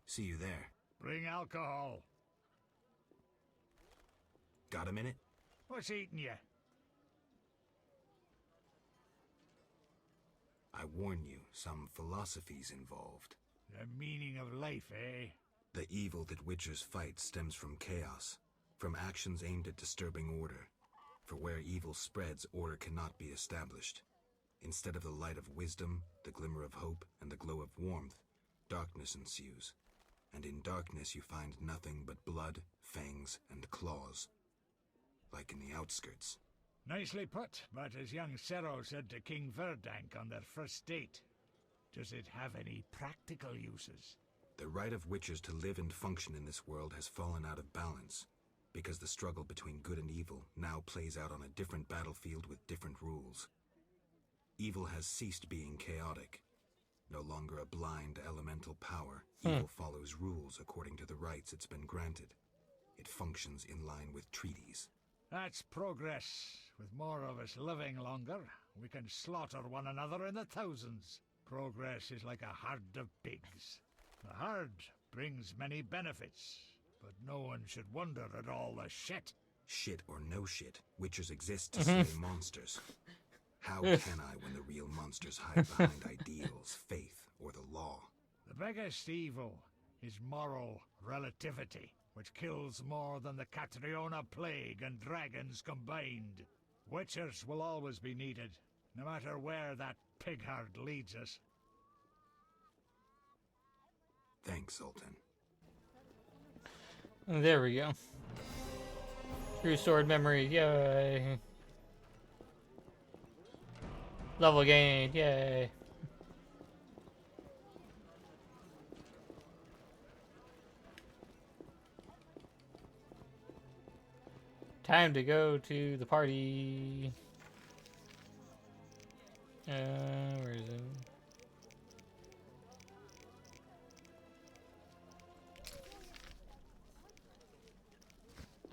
See you there. Bring alcohol. Got a minute? What's eating you? I warn you, some philosophy's involved. The meaning of life, eh? The evil that Witchers fight stems from chaos, from actions aimed at disturbing order. For where evil spreads, order cannot be established. Instead of the light of wisdom, the glimmer of hope, and the glow of warmth, darkness ensues. And in darkness you find nothing but blood, fangs, and claws. Like in the outskirts. Nicely put, but as young Cero said to King Verdank on their first date, does it have any practical uses? The right of Witchers to live and function in this world has fallen out of balance, because the struggle between good and evil now plays out on a different battlefield with different rules. Evil has ceased being chaotic. No longer a blind elemental power, evil follows rules according to the rights it's been granted. It functions in line with treaties. That's progress. With more of us living longer, we can slaughter one another in the thousands. Progress is like a herd of pigs. The herd brings many benefits, but no one should wonder at all the shit. Shit or no shit, Witchers exist to slay monsters. How can I when the real monsters hide behind ideals, faith, or the law? The biggest evil is moral relativity, which kills more than the Catriona plague and dragons combined. Witchers will always be needed, no matter where that pig herd leads us. Thanks, Sultan. There we go. True sword memory, yay. Level gained, yay. Time to go to the party. Where is it?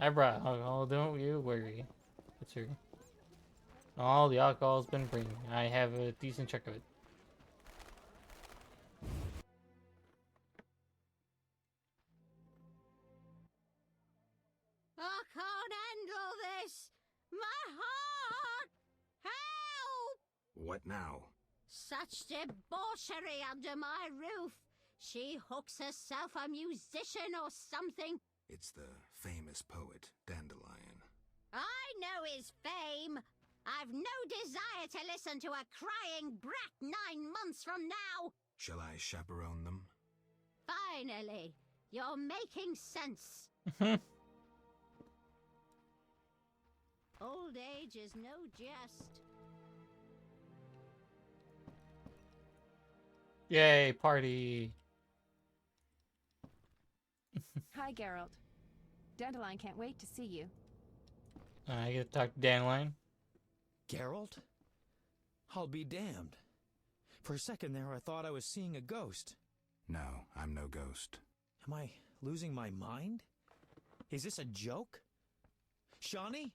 I brought alcohol, don't you worry. It's her. All the alcohol's been bringing. I have a decent check of it. I can't handle this. My heart! Help! What now? Such debauchery under my roof. She hooks herself a musician or something. It's the famous poet, Dandelion. I know his fame. I've no desire to listen to a crying brat 9 months from now. Shall I chaperone them? Finally, you're making sense. Old age is no jest. Yay, party. Hi, Geralt. Dandelion can't wait to see you. I get to talk to Dandelion. Geralt? I'll be damned. For a second there, I thought I was seeing a ghost. No, I'm no ghost. Am I losing my mind? Is this a joke? Shawnee?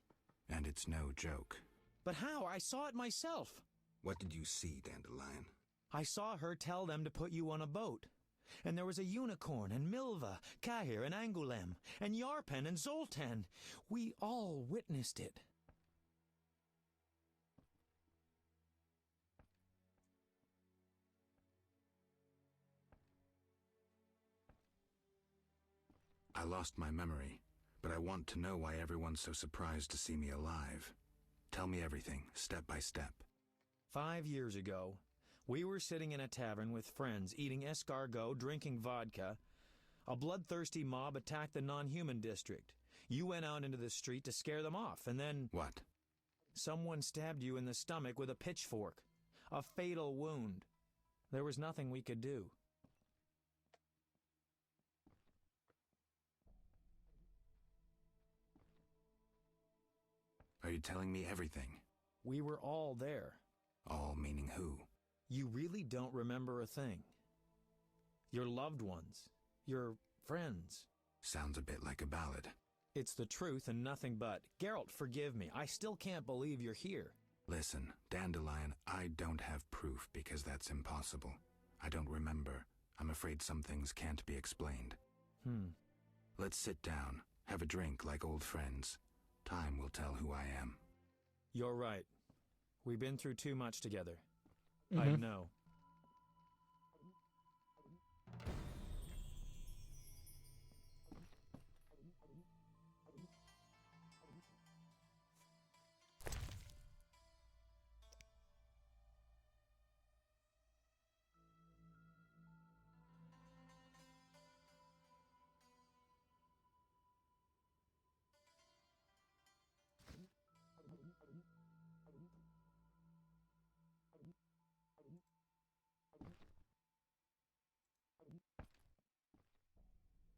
And it's no joke. But how? I saw it myself. What did you see, Dandelion? I saw her tell them to put you on a boat. And there was a unicorn, and Milva, Cahir, and Angulem, and Yarpen, and Zoltan. We all witnessed it. I lost my memory, but I want to know why everyone's so surprised to see me alive. Tell me everything, step by step. 5 years ago, we were sitting in a tavern with friends, eating escargot, drinking vodka. A bloodthirsty mob attacked the non-human district. You went out into the street to scare them off, and then... What? Someone stabbed you in the stomach with a pitchfork. A fatal wound. There was nothing we could do. Are you telling me everything? We were all there. All meaning who? You really don't remember a thing. Your loved ones. Your friends. Sounds a bit like a ballad. It's the truth and nothing but. Geralt, forgive me. I still can't believe you're here. Listen, Dandelion, I don't have proof because that's impossible. I don't remember. I'm afraid some things can't be explained. Let's sit down, have a drink like old friends. Time will tell who I am. You're right. We've been through too much together. I know.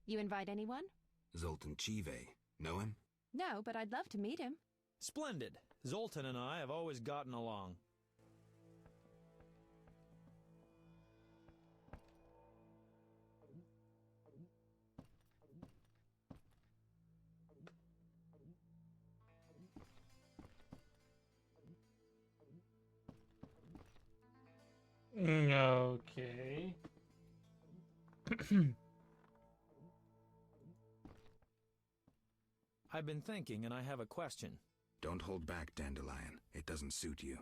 You invite anyone? Zoltan Chive. Know him? No, but I'd love to meet him. Splendid. Zoltan and I have always gotten along. Okay. I've been thinking, and I have a question. Don't hold back, Dandelion. It doesn't suit you.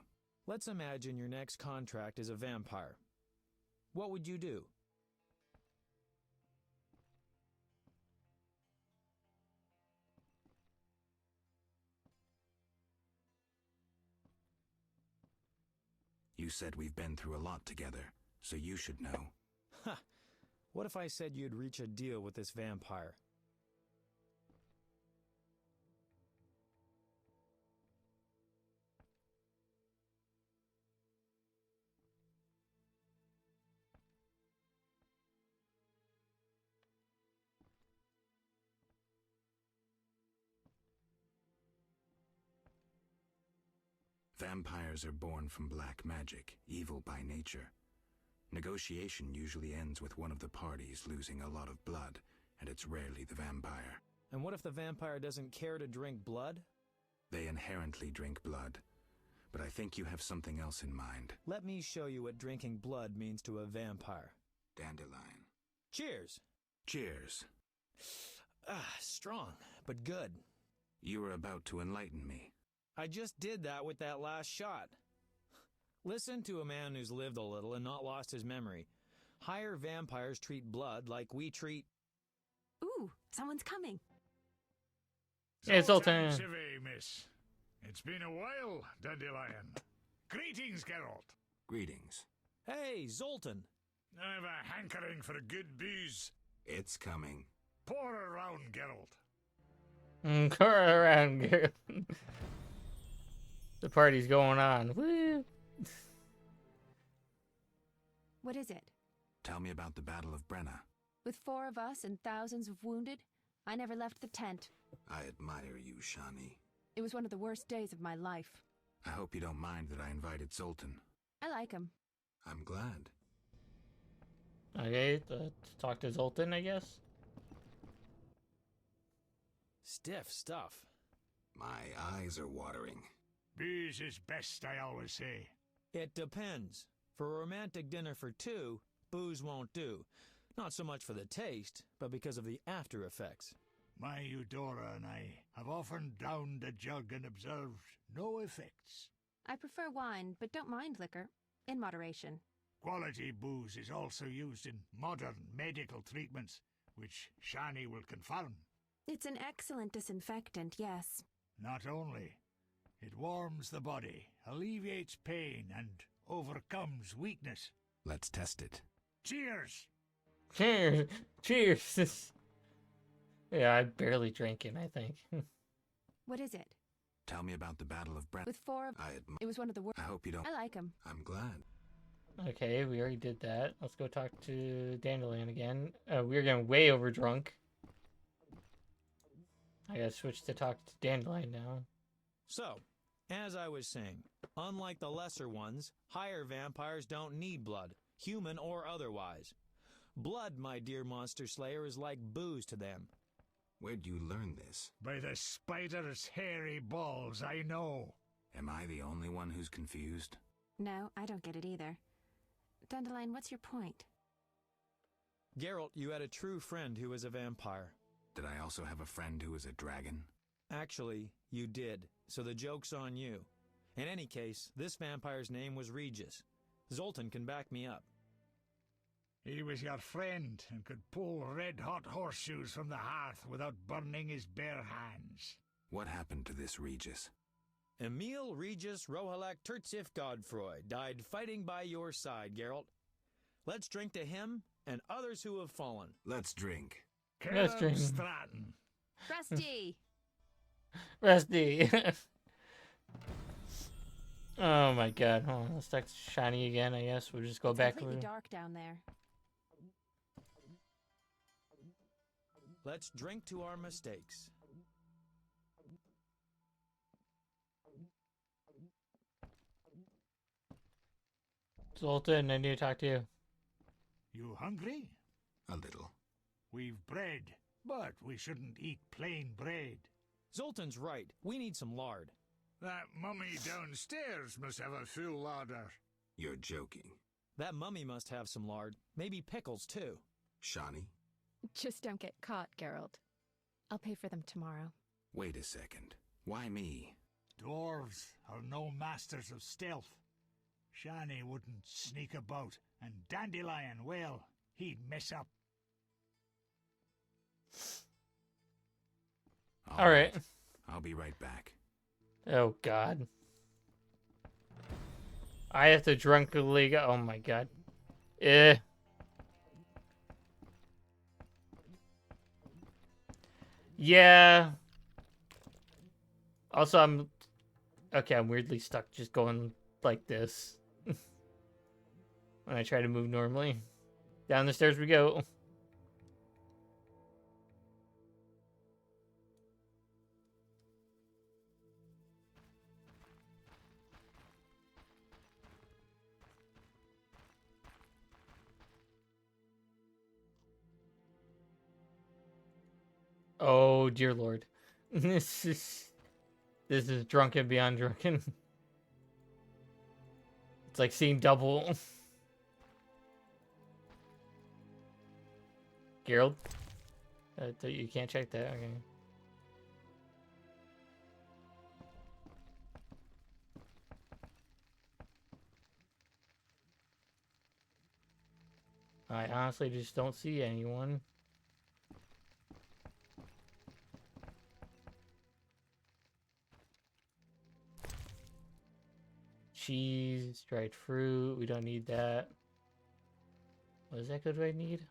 Let's imagine your next contract is a vampire. What would you do? You said we've been through a lot together, so you should know. Ha! What if I said you'd reach a deal with this vampire? Vampires are born from black magic, evil by nature. Negotiation usually ends with one of the parties losing a lot of blood, and it's rarely the vampire. And what if the vampire doesn't care to drink blood? They inherently drink blood, but I think you have something else in mind. Let me show you what drinking blood means to a vampire. Dandelion. Cheers! Cheers. Ah, strong, but good. You were about to enlighten me. I just did that with that last shot. Listen to a man who's lived a little and not lost his memory. Higher vampires treat blood like we treat... Ooh, someone's coming. Hey, Zoltan. Civi, miss. It's been a while, Dandelion. Greetings, Geralt. Greetings. Hey, Zoltan. I've a hankering for a good booze. It's coming. Pour around, Geralt. Go around, Geralt. The party's going on. Woo! What is it? Tell me about the Battle of Brenna. With 4 of us and thousands of wounded, I never left the tent. I admire you, Shani. It was one of the worst days of my life. I hope you don't mind that I invited Zoltan. I like him. I'm glad. Okay, let's talk to Zoltan, I guess. Stiff stuff. My eyes are watering. Booze is best, I always say. It depends. For a romantic dinner for 2, booze won't do. Not so much for the taste, but because of the after effects. My Eudora and I have often downed a jug and observed no effects. I prefer wine, but don't mind liquor. In moderation. Quality booze is also used in modern medical treatments, which Shani will confirm. It's an excellent disinfectant, yes. Not only, it warms the body, alleviates pain, and overcomes weakness. Let's test it. Cheers! Cheers! Cheers! Yeah, I barely drank it, I think. What is it? Tell me about the Battle of Brenna. With 4 of... It was one of the worst... I hope you don't... I like him. I'm glad. Okay, we already did that. Let's go talk to Dandelion again. We're getting way over drunk. I gotta switch to talk to Dandelion now. So, as I was saying, unlike the lesser ones, higher vampires don't need blood, human or otherwise. Blood, my dear monster slayer, is like booze to them. Where'd you learn this? By the spider's hairy balls, I know. Am I the only one who's confused? No, I don't get it either. Dandelion, what's your point? Geralt, you had a true friend who was a vampire. Did I also have a friend who was a dragon? Actually, you did, so the joke's on you. In any case, this vampire's name was Regis. Zoltan can back me up. He was your friend and could pull red-hot horseshoes from the hearth without burning his bare hands. What happened to this Regis? Emil Regis Rohalak Tertsif Godfroy died fighting by your side, Geralt. Let's drink to him and others who have fallen. Let's drink. Let's drink. Stratton. Rusty! Rusty! Oh my god, hold on, let's talk to Shani again, I guess. We'll just go It's back. completely dark down there. Let's drink to our mistakes. Zoltan, I need to talk to you. You hungry? A little. We've bread, but we shouldn't eat plain bread. Zoltan's right. We need some lard. That mummy downstairs must have a full larder. You're joking. That mummy must have some lard. Maybe pickles, too. Shani? Just don't get caught, Geralt. I'll pay for them tomorrow. Wait a second. Why me? Dwarves are no masters of stealth. Shani wouldn't sneak about, and Dandelion, well, he'd mess up. All right. I'll be right back. Oh god. I have to drunkenly go. Oh my god. Yeah. Also, I'm weirdly stuck just going like this when I try to move normally. Down the stairs we go. Oh dear lord. This is drunken beyond drunken. It's like seeing double. Geralt? You can't check that, okay. I honestly just don't see anyone. Cheese, dried fruit, we don't need that. What is that good I need?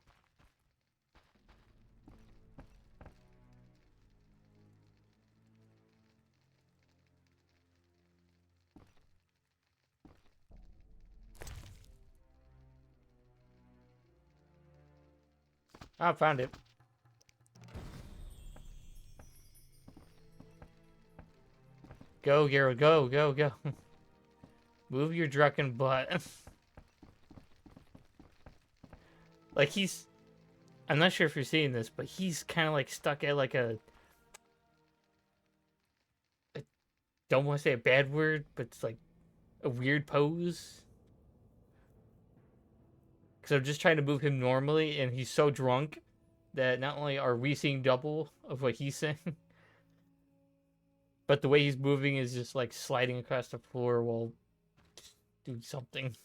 I found it. Go, Geralt, go, go, go. Move your drunken butt. Like, he's... I'm not sure if you're seeing this, but he's kind of, like, stuck at, like, a... I don't want to say a bad word, but it's, like, a weird pose. Because I'm just trying to move him normally, and he's so drunk that not only are we seeing double of what he's saying, but the way he's moving is just, like, sliding across the floor while doing something.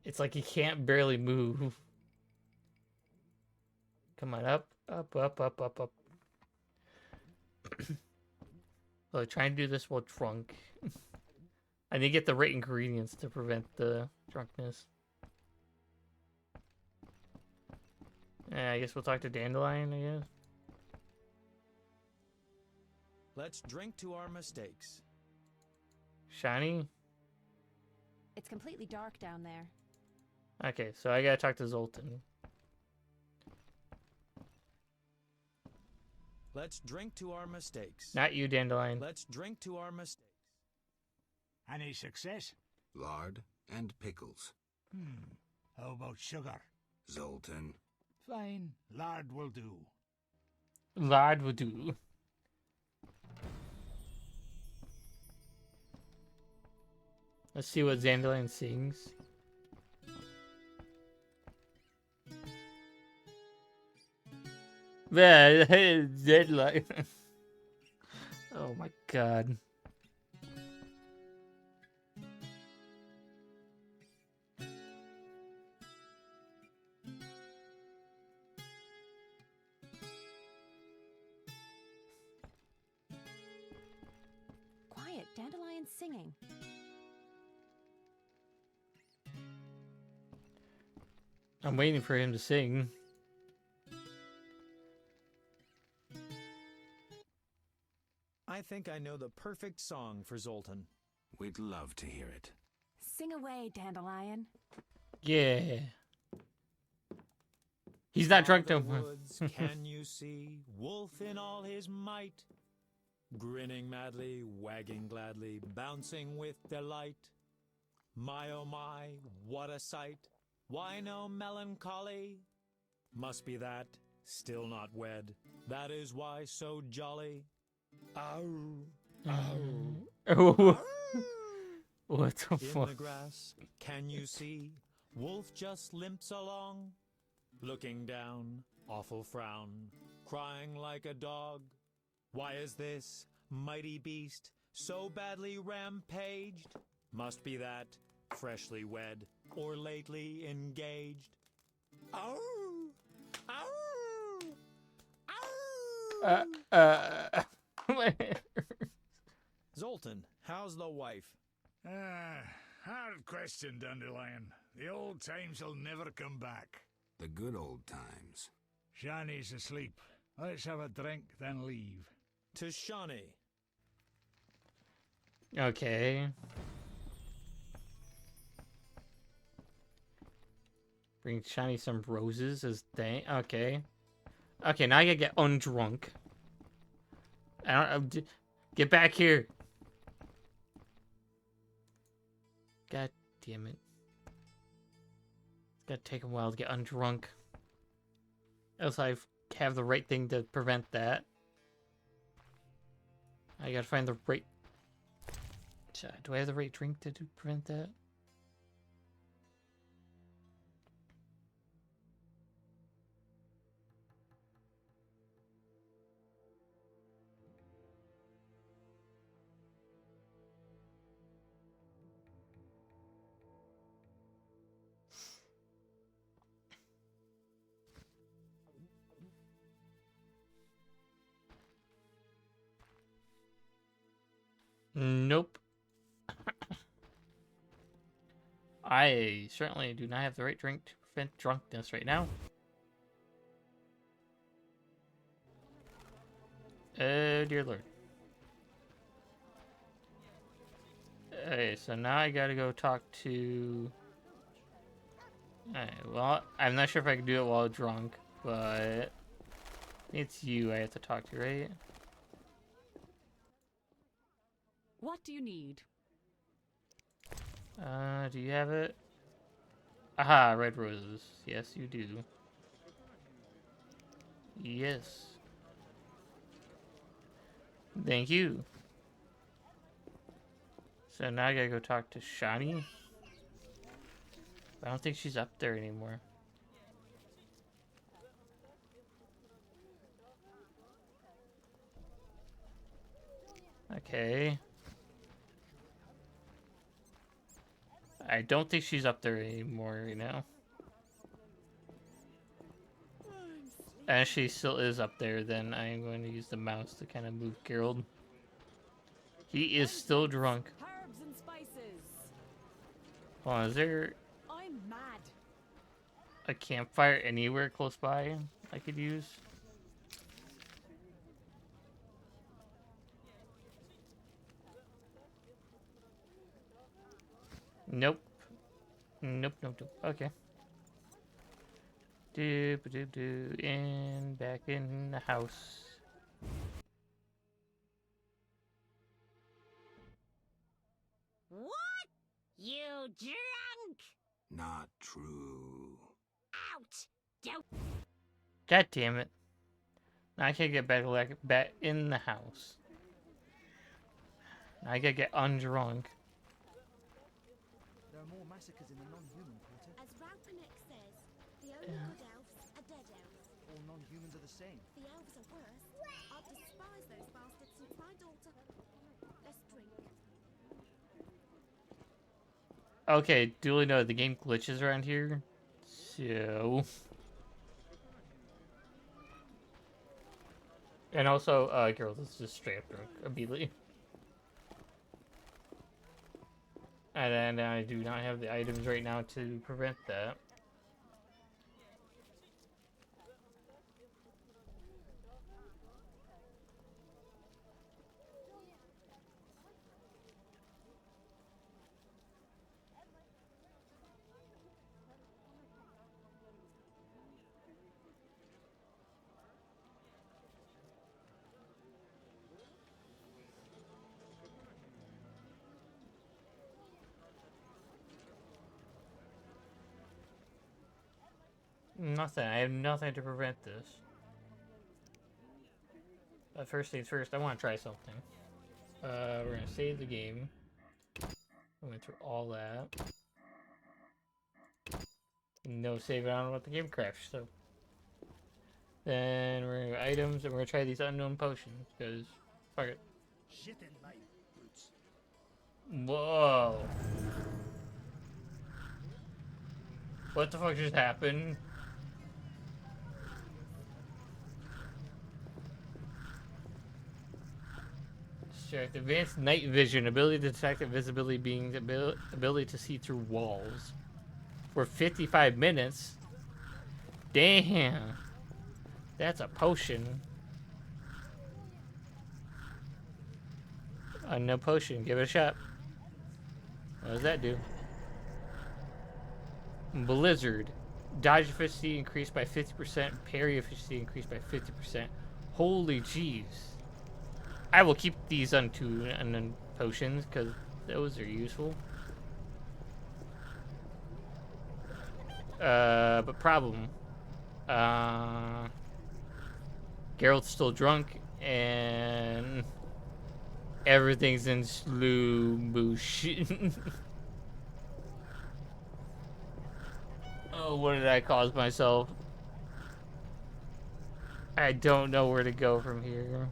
It's like he can't barely move. Come on, up, up, up, up, up, up. So try and do this while drunk. I need to get the right ingredients to prevent the drunkenness. Yeah, I guess we'll talk to Dandelion, I guess. Let's drink to our mistakes. Shiny? It's completely dark down there. Okay, so I gotta talk to Zoltan. Let's drink to our mistakes. Not you, Dandelion. Let's drink to our mistakes. Any success? Lard and pickles. How about sugar? Zoltan. Fine, lard will do. Lard will do. Let's see what Dandelion sings. Dandelion. Oh my god. Quiet, Dandelion's singing. I'm waiting for him to sing. I think I know the perfect song for Zoltan. We'd love to hear it. Sing away, Dandelion. Yeah. He's not drunk no the more. Woods, can you see Wolf in all his might? Grinning madly, wagging gladly, bouncing with delight. My oh my, what a sight! Why no melancholy? Must be that, still not wed. That is why so jolly. Ow, Oh. What the In fuck? the grass, can you see? Wolf just limps along, looking down, awful frown, crying like a dog. Why is this mighty beast so badly rampaged? Must be that, freshly wed, or lately engaged. Ow! Ow! Ow! Zoltan, how's the wife? Hard question, Dandelion. The old times will never come back. The good old times. Shani's asleep. Let's have a drink, then leave. To Shawnee. Okay. Bring Shiny some roses as they. Okay. Okay, now I gotta get undrunk. Get back here. God damn it. It's gonna take a while to get undrunk. Else I have the right thing to prevent that. I gotta find the right... Do I have the right drink to prevent that? Nope. I certainly do not have the right drink to prevent drunkenness right now. Dear Lord. Okay, so now I gotta go talk to... Alright, well, I'm not sure if I can do it while drunk, but... It's you I have to talk to, right? What do you need? Do you have it? Aha, red roses. Yes, you do. Yes. Thank you. So now I gotta go talk to Shani. I don't think she's up there anymore. Okay. I don't think she's up there anymore right now. And she still is up there, then I am going to use the mouse to kind of move Geralt. He is still drunk. Herbs and spices. Hold on, is there I'm mad. a campfire anywhere close by I could use? Nope. Nope, nope, nope. Okay. Doop doop doop. And back in the house. What? You drunk? Not true. Out! Don't. God damn it. Now I can't get back in the house. Now I gotta get undrunk. There are more massacres in the non-human quarter. As Raupanek says, the only good elves are dead elves. All non-humans are the same. The elves are worse. I despise those bastards since my daughter... Let's drink. Okay, duly noted, the game glitches around here. So... And also, Geralt is just straight up drunk immediately. And then I do not have the items right now to prevent that. Nothing. I have nothing to prevent this. But first things first, I want to try something. We're going to save the game. I went through all that. No saving on what the game crashed, so. Then we're going to go items, and we're going to try these unknown potions, because, fuck it. Shit in light, Boots. Whoa. What the fuck just happened? Distract. Advanced night vision. Ability to detect invisibility being the ability to see through walls. For 55 minutes. Damn. That's a potion. No potion. Give it a shot. What does that do? Blizzard. Dodge efficiency increased by 50%. Parry efficiency increased by 50%. Holy jeez. I will keep these unknown potions because those are useful. But problem. Geralt's still drunk and everything's in slow motion. Oh, what did I cause myself? I don't know where to go from here.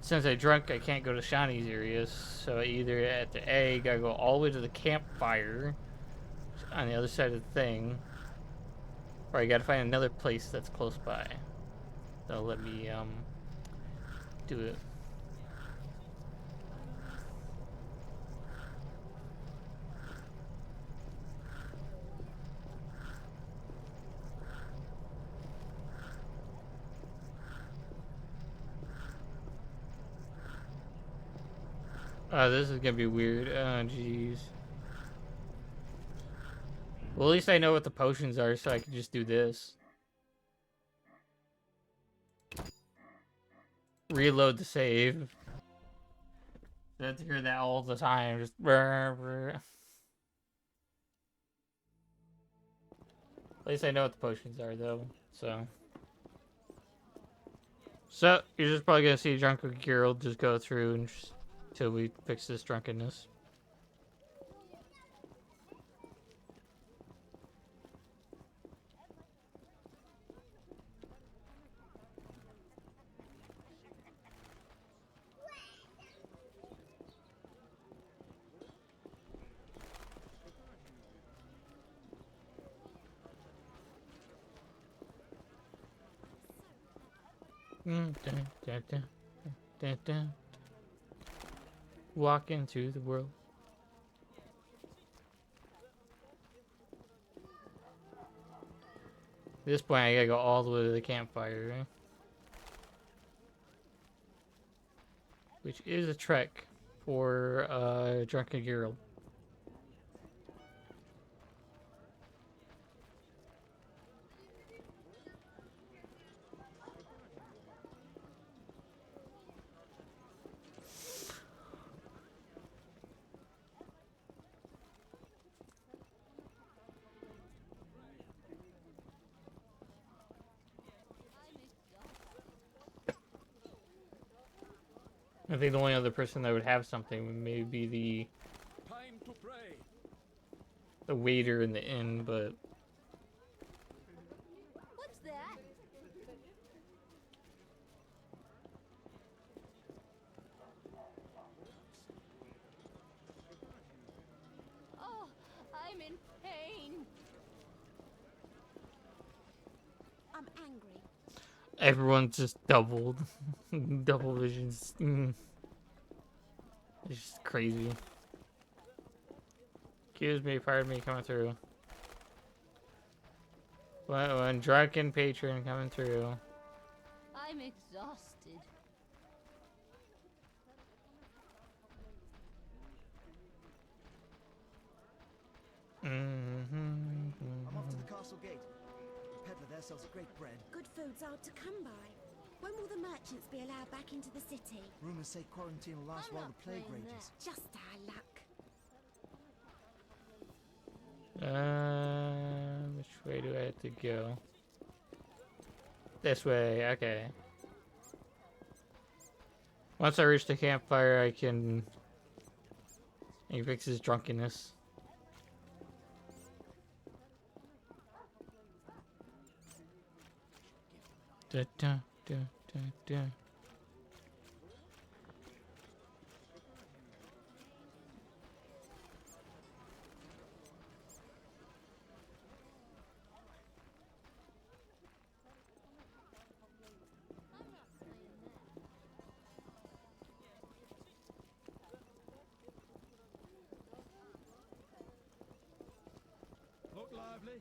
Since I drunk, I can't go to Shani's areas, so either at the A, gotta go all the way to the campfire on the other side of the thing, or I gotta find another place that's close by. they'll let me do it. Oh, this is gonna be weird. Oh, jeez. Well, at least I know what the potions are, so I can just do this. Reload the save. I have to hear that all the time. Just brr, brr. At least I know what the potions are, though. So you're just probably gonna see Drunken Geralt just go through and just, till we fix this drunkenness. Dun, dun, dun, dun, dun. Walk into the world. At this point, I gotta go all the way to the campfire, right? Which is a trek for Drunken Geralt. I think the only other person that would have something would maybe be the waiter in the inn, but What's that? Oh, I'm in pain. I'm angry. everyone's just doubled. Double visions. It's just crazy. Excuse me, pardon me, coming through. One drunken patron coming through. I'm exhausted. I'm off to the castle gate. The peddler there sells great bread. Good food's hard to come by. When will the merchants be allowed back into the city? Rumors say quarantine will last I'm while not the plague playing rages. Just our luck. Which way do I have to go? This way, okay. Once I reach the campfire, I can fix his drunkenness. Da, da, da, da, da. Look lively.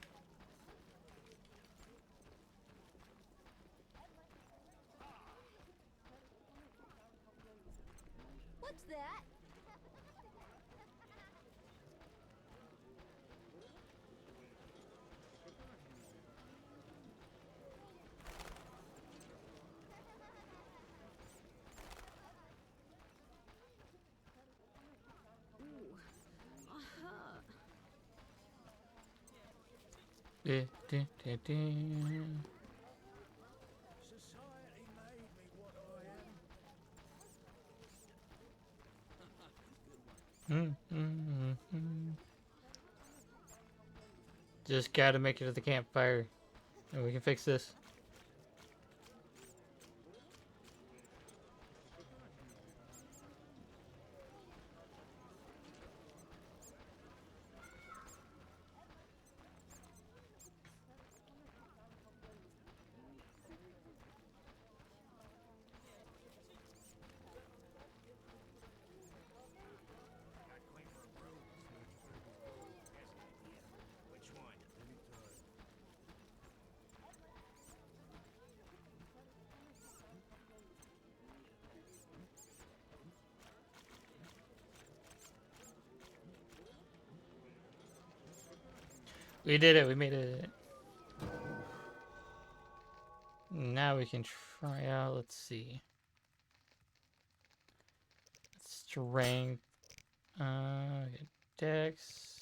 What's that? Ooh, I hurt. Da, da, da, da. Society made me what I am. Just gotta make it to the campfire, and we can fix this. We did it. We made it. Now we can try out. Let's see. Strength. Dex.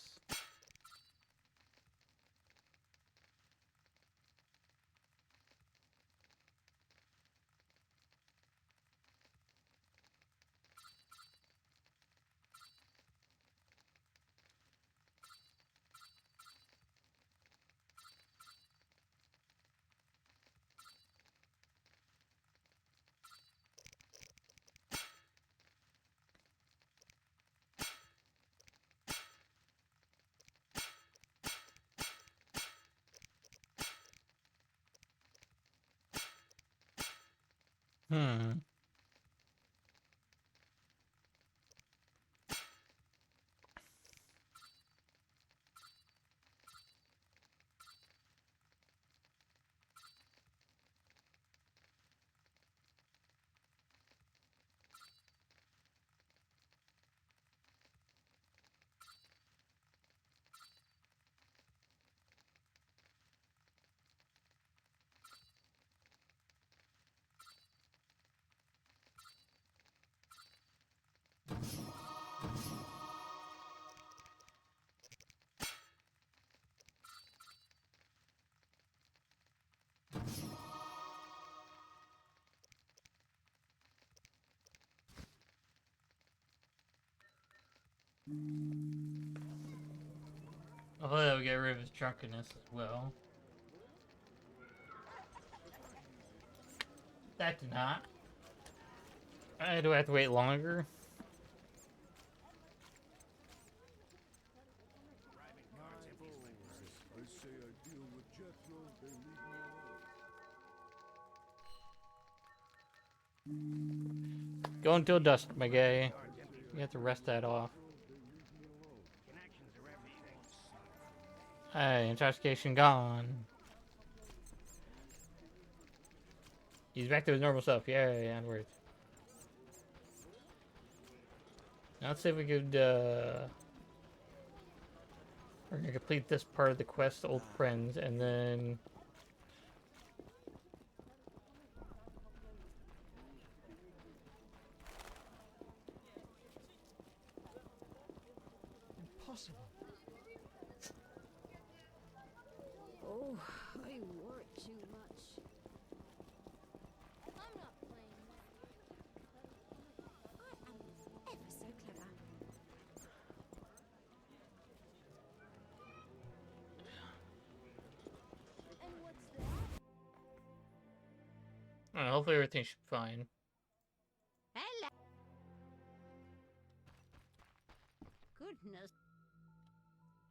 Hmm. Hopefully that will get rid of his drunkenness as well. That did not. Do I have to wait longer? Go until dusk, my guy. You have to rest that off. Hey, intoxication gone. He's back to his normal self. Yay, onwards. Now let's see if we could, we're gonna complete this part of the quest, Old Friends, and then... Impossible. Oh, I work too much. I'm not playing. I am ever so clever. And what's that? hopefully everything should be fine. Hello. Goodness.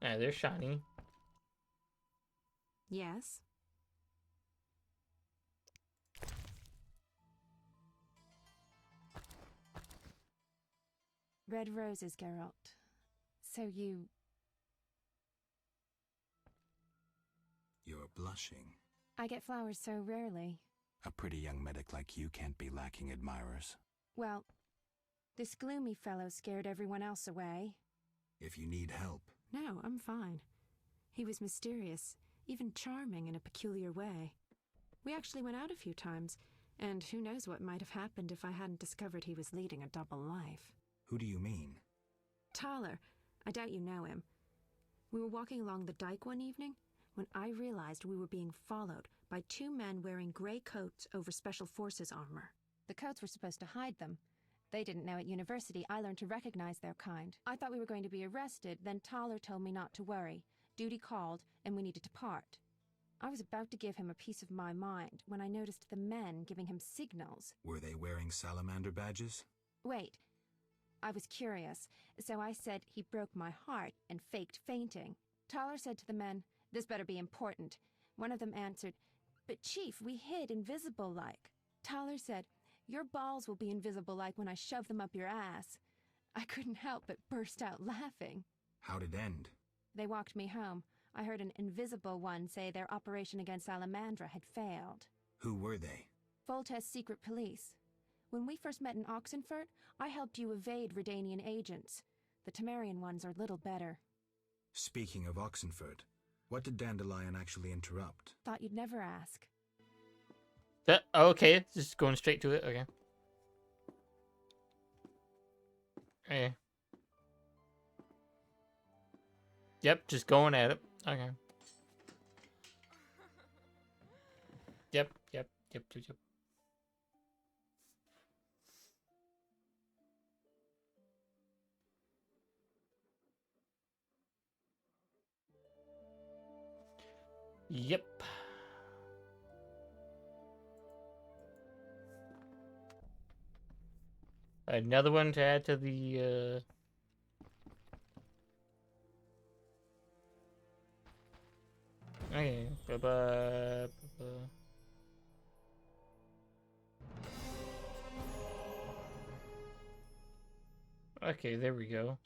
Yeah, they're shiny. Yes? Red roses, Geralt. So you... You're blushing. I get flowers so rarely. A pretty young medic like you can't be lacking admirers. Well, this gloomy fellow scared everyone else away. If you need help... No, I'm fine. He was mysterious, even charming in a peculiar way. We actually went out a few times, and who knows what might have happened if I hadn't discovered he was leading a double life. Who do you mean? Thaler. I doubt you know him. We were walking along the dike one evening when I realized we were being followed by two men wearing gray coats over Special Forces armor. The coats were supposed to hide them. They didn't know at university I learned to recognize their kind. I thought we were going to be arrested, then Thaler told me not to worry. Duty called, and we needed to part. I was about to give him a piece of my mind when I noticed the men giving him signals. Were they wearing salamander badges? Wait. I was curious, so I said he broke my heart and faked fainting. Thaler said to the men, "This better be important." One of them answered, "But Chief, we hid invisible-like." Thaler said, "Your balls will be invisible-like when I shove them up your ass." I couldn't help but burst out laughing. How'd it end? They walked me home. I heard an invisible one say their operation against Salamandra had failed. Who were they? Foltest's secret police. When we first met in Oxenfurt, I helped you evade Redanian agents. The Temerian ones are little better. Speaking of Oxenfurt, What did Dandelion actually interrupt? Thought you'd never ask. Okay, just going straight to it. Okay. Okay. Yep, just going at it. Okay. Yep. Yep. Another one to add to the, Okay. Okay, there we go.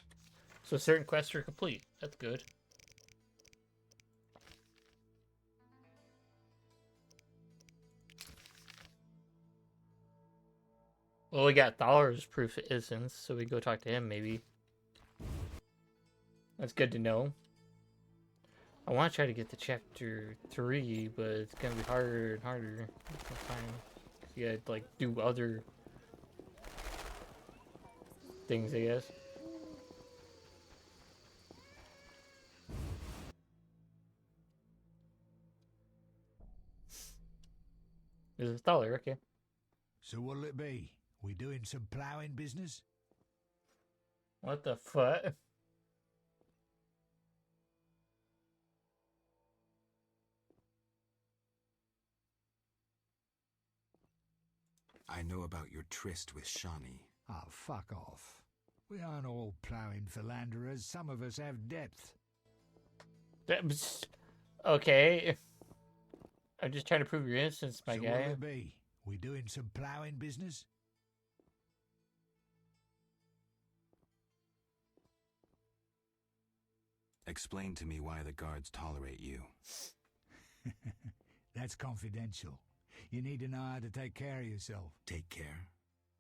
So certain quests are complete. That's good. Well, we got Thaler's proof of innocence, so we go talk to him, maybe. That's good to know. I want to try to get to chapter 3, but it's gonna be harder and harder. You gotta, like, do other things, I guess. This is Thaler, okay. So what'll it be? We doing some ploughing business? What the fuck? I know about your tryst with Shani. Oh, fuck off. We aren't all ploughing philanderers. Some of us have depth. Okay. I'm just trying to prove your innocence, my guy. What'll it be? We doing some ploughing business? Explain to me why the guards tolerate you. That's confidential. You need to know how to take care of yourself. Take care?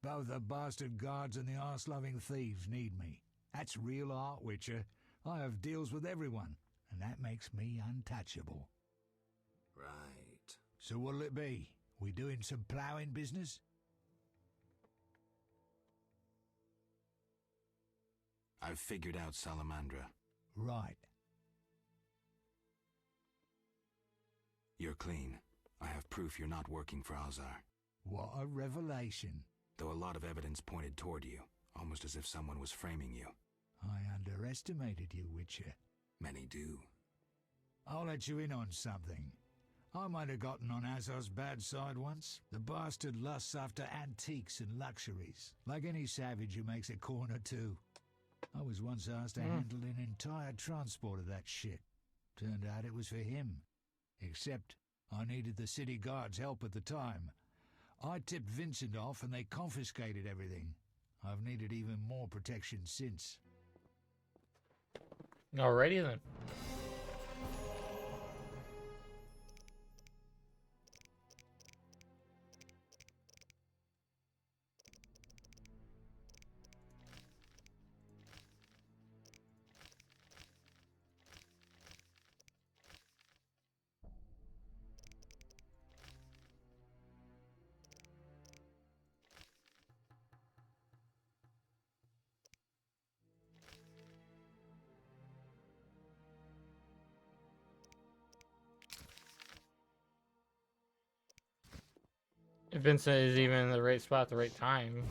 Both the bastard guards and the arse-loving thieves need me. That's real art, Witcher. I have deals with everyone, and that makes me untouchable. Right. So what'll it be? We doing some ploughing business? I've figured out Salamandra. Right. You're clean. I have proof you're not working for Alzar. What a revelation. Though a lot of evidence pointed toward you, almost as if someone was framing you. I underestimated you, Witcher. Many do. I'll let you in on something. I might have gotten on Azar's bad side once. The bastard lusts after antiques and luxuries, like any savage who makes a corner too. I was once asked to handle an entire transport of that shit. Turned out it was for him. Except I needed the city guard's help at the time. I tipped Vincent off and they confiscated everything. I've needed even more protection since. Alrighty then. If Vincent is even in the right spot at the right time.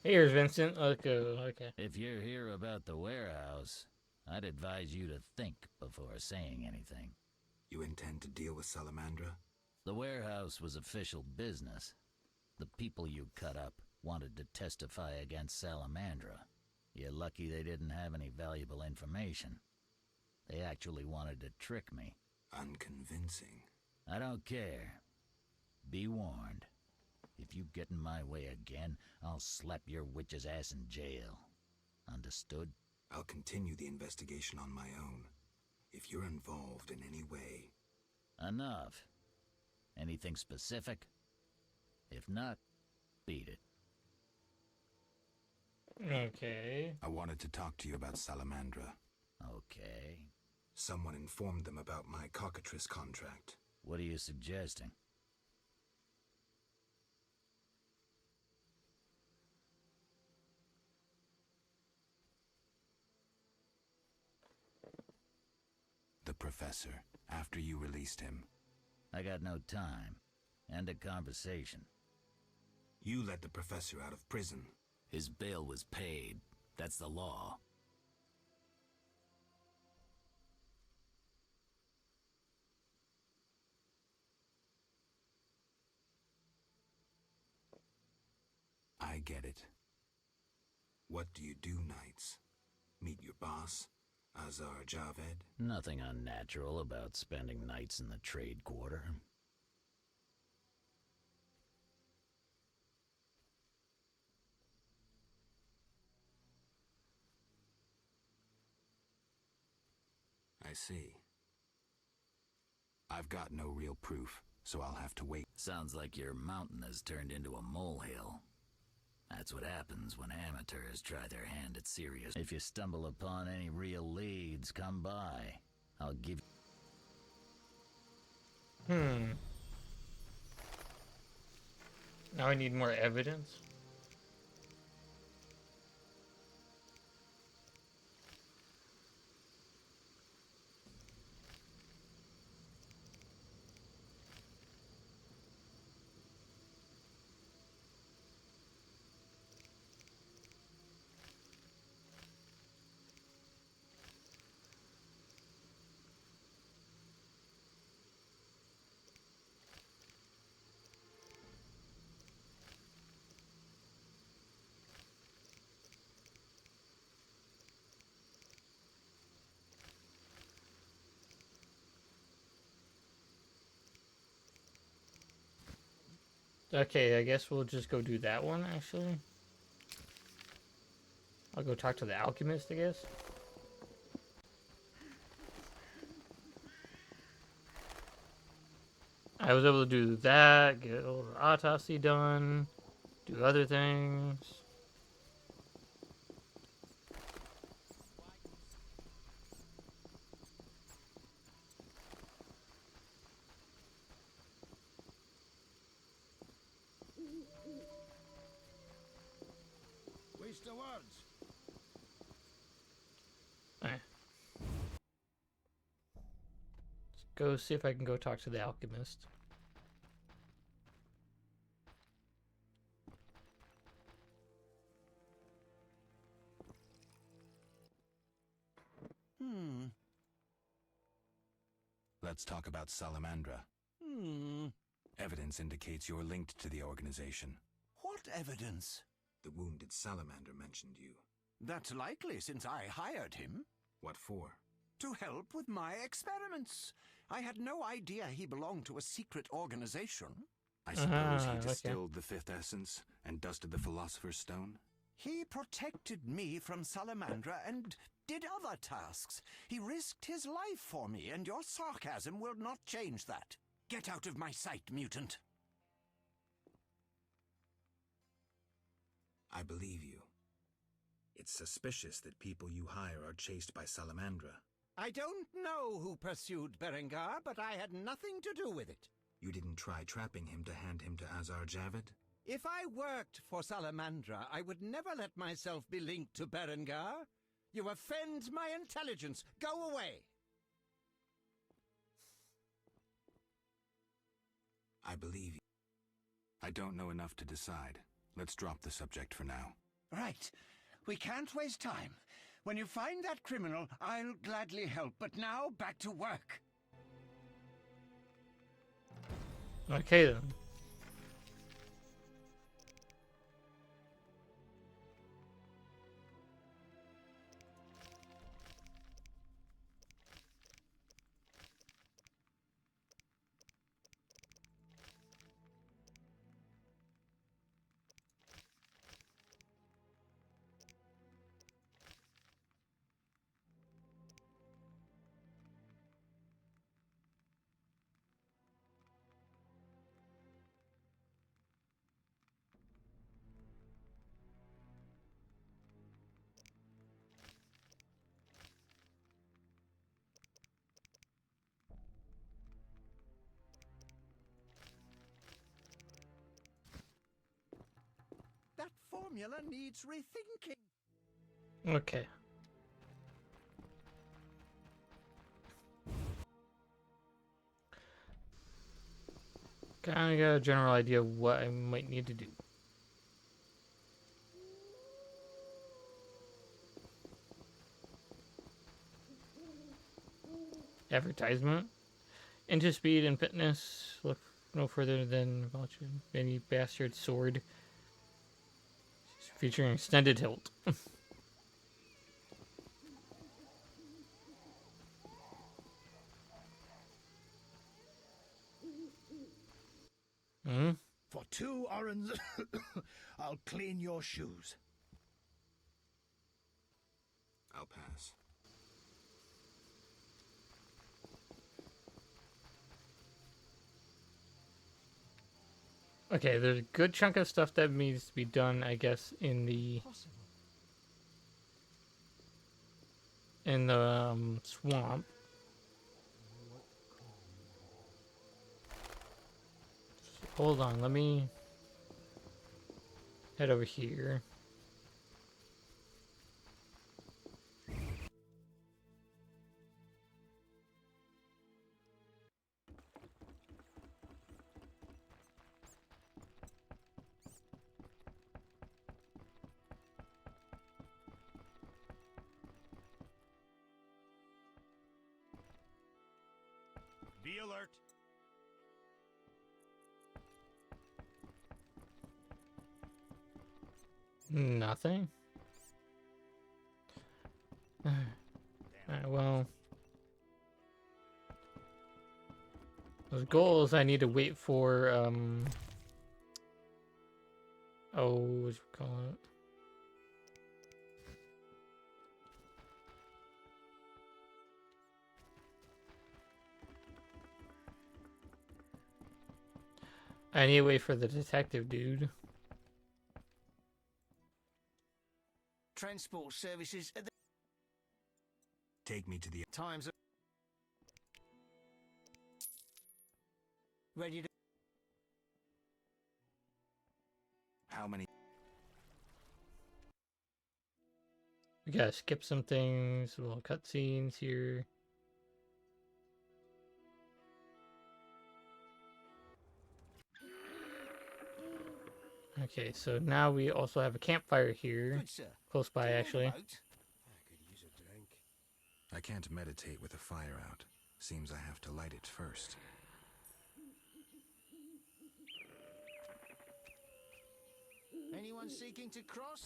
Here's Vincent. Okay. If you're here about the warehouse, I'd advise you to think before saying anything. You intend to deal with Salamandra? The warehouse was official business. The people you cut up wanted to testify against Salamandra. You're lucky they didn't have any valuable information. They actually wanted to trick me. Unconvincing. I don't care. Be warned. If you get in my way again, I'll slap your witch's ass in jail. Understood? I'll continue the investigation on my own. If you're involved in any way... Enough. Anything specific? If not, beat it. Okay. I wanted to talk to you about Salamandra. Okay. Someone informed them about my cockatrice contract. What are you suggesting? The professor, after you released him. I got no time. End of conversation. You let the professor out of prison. His bail was paid. That's the law. I get it. What do you do nights? Meet your boss, Azar Javed? Nothing unnatural about spending nights in the trade quarter. I see. I've got no real proof, so I'll have to wait. Sounds like your mountain has turned into a molehill. That's what happens when amateurs try their hand at serious. If you stumble upon any real leads, come by. I'll give... Now I need more evidence. Okay, I guess we'll just go do that one, actually. I'll go talk to the alchemist, I guess. I was able to do that, get a little autopsy done, do other things. Waste of words. Alright. Let's go see if I can go talk to the alchemist. Let's talk about Salamandra. Evidence indicates you're linked to the organization. What evidence? The wounded salamander mentioned you. That's likely since I hired him. What for? To help with my experiments. I had no idea he belonged to a secret organization. I suppose he distilled the fifth essence and dusted the Philosopher's Stone? He protected me from Salamandra and did other tasks. He risked his life for me, and your sarcasm will not change that. Get out of my sight, mutant. I believe you. It's suspicious that people you hire are chased by Salamandra. I don't know who pursued Berengar, but I had nothing to do with it. You didn't try trapping him to hand him to Azar Javed? If I worked for Salamandra, I would never let myself be linked to Berengar. You offend my intelligence. Go away! I believe you. I don't know enough to decide. Let's drop the subject for now. Right. We can't waste time. When you find that criminal, I'll gladly help. But now, back to work. Okay, then. formula needs rethinking. Okay. Kinda got a general idea of what I might need to do. Advertisement. Into speed and fitness. Look no further than any bastard sword. Featuring extended hilt. Hmm? For 2 orens, I'll clean your shoes. I'll pass. Okay, there's a good chunk of stuff that needs to be done, I guess, in the swamp. Hold on, let me head over here. Be alert. Nothing? Alright, well. Those goals I need to wait for, oh, what you call it? I need to wait for the detective dude. Transport services at the Take me to the times are ready to. How many? We gotta skip some things, little cutscenes here. Okay, so now we also have a campfire here, Good, sir. close by actually. I could use a drink. I can't meditate with a fire out. Seems I have to light it first. Anyone seeking to cross?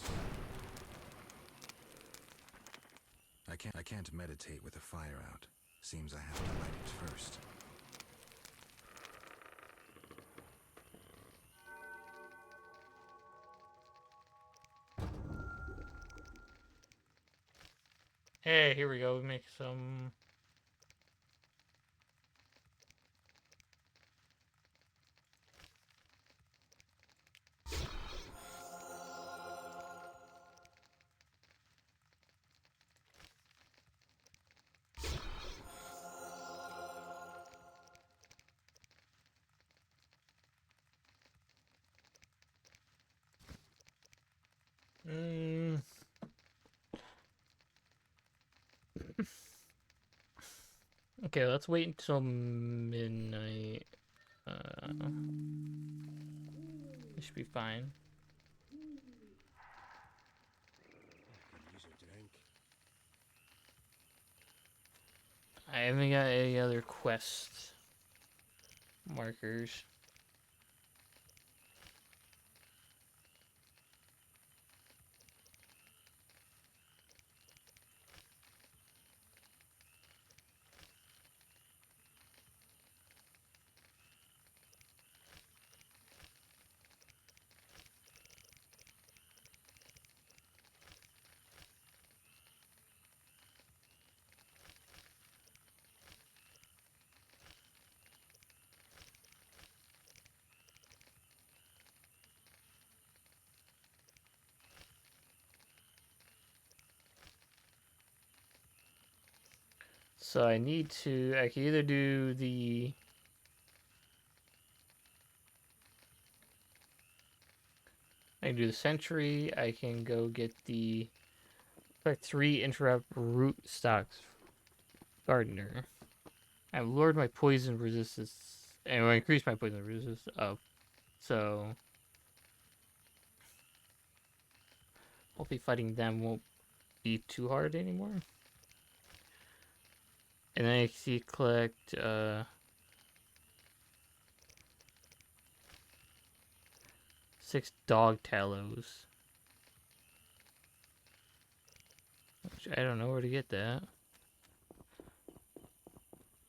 I can't meditate with a fire out. Seems I have to light it first. Hey, here we go. We make some. Okay, let's wait until midnight. This should be fine. I haven't got any other quest markers. So I need to, I can either do the I can do the sentry. I can go get the like 3 interrupt root stocks gardener. I've lowered my poison resistance and I increased my poison resistance up. So hopefully fighting them won't be too hard anymore. And then I see collect 6 dog tallows. Which I don't know where to get that.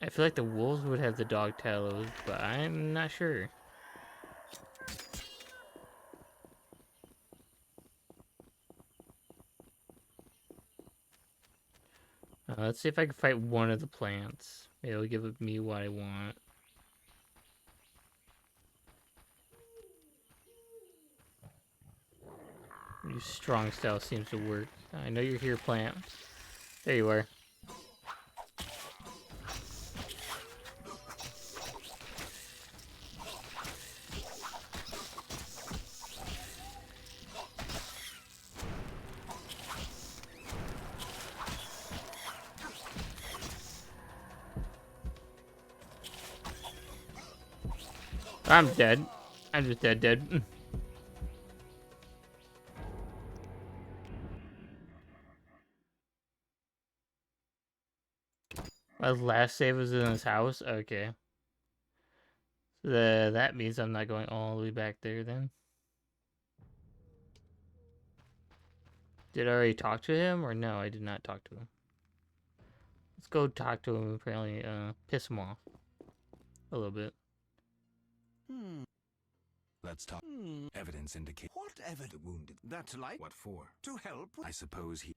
I feel like the wolves would have the dog tallows, but I'm not sure. Let's see if I can fight one of the plants. Maybe it'll give me what I want. Use strong style seems to work. I know you're here, plant. There you are. I'm dead. I'm just dead. My last save was in his house? Okay. So that means I'm not going all the way back there then. Did I already talk to him or no? I did not talk to him. Let's go talk to him, apparently piss him off a little bit. Let's talk. Evidence indicate. What evidence? The wounded. That's like. What for? To help. I suppose he.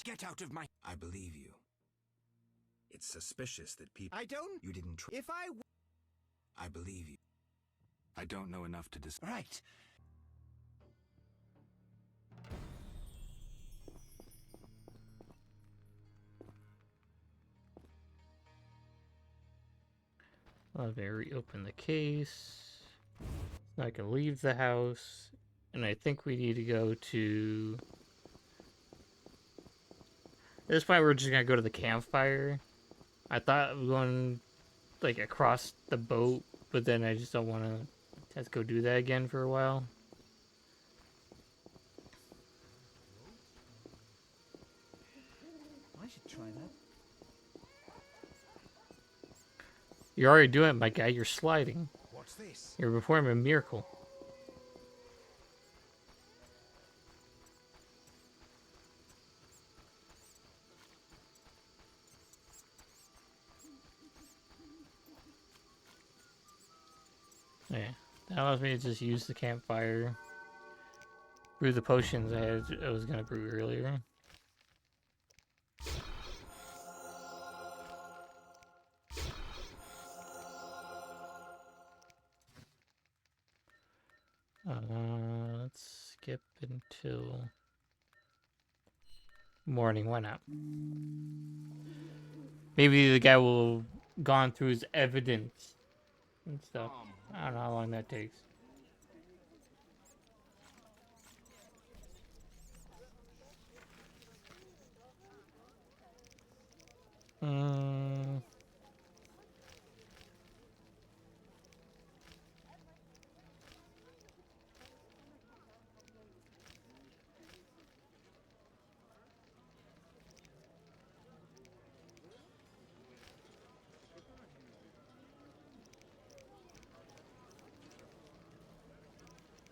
Get out of my. I believe you. It's suspicious that people. I don't. You didn't. If I. I believe you. I don't know enough to decide. Right. I'll reopen the case. Now I can leave the house. And I think we need to go to... At this point, we're just going to go to the campfire. I thought we were going, like, across the boat. But then I just don't want to have to go do that again for a while. I should try that. You're already doing it, my guy. You're sliding. What's this? You're performing a miracle. Yeah, that allows me to just use the campfire. Brew the potions I was gonna brew earlier. Let's skip until morning. Why not? Maybe the guy will have gone through his evidence and stuff. I don't know how long that takes.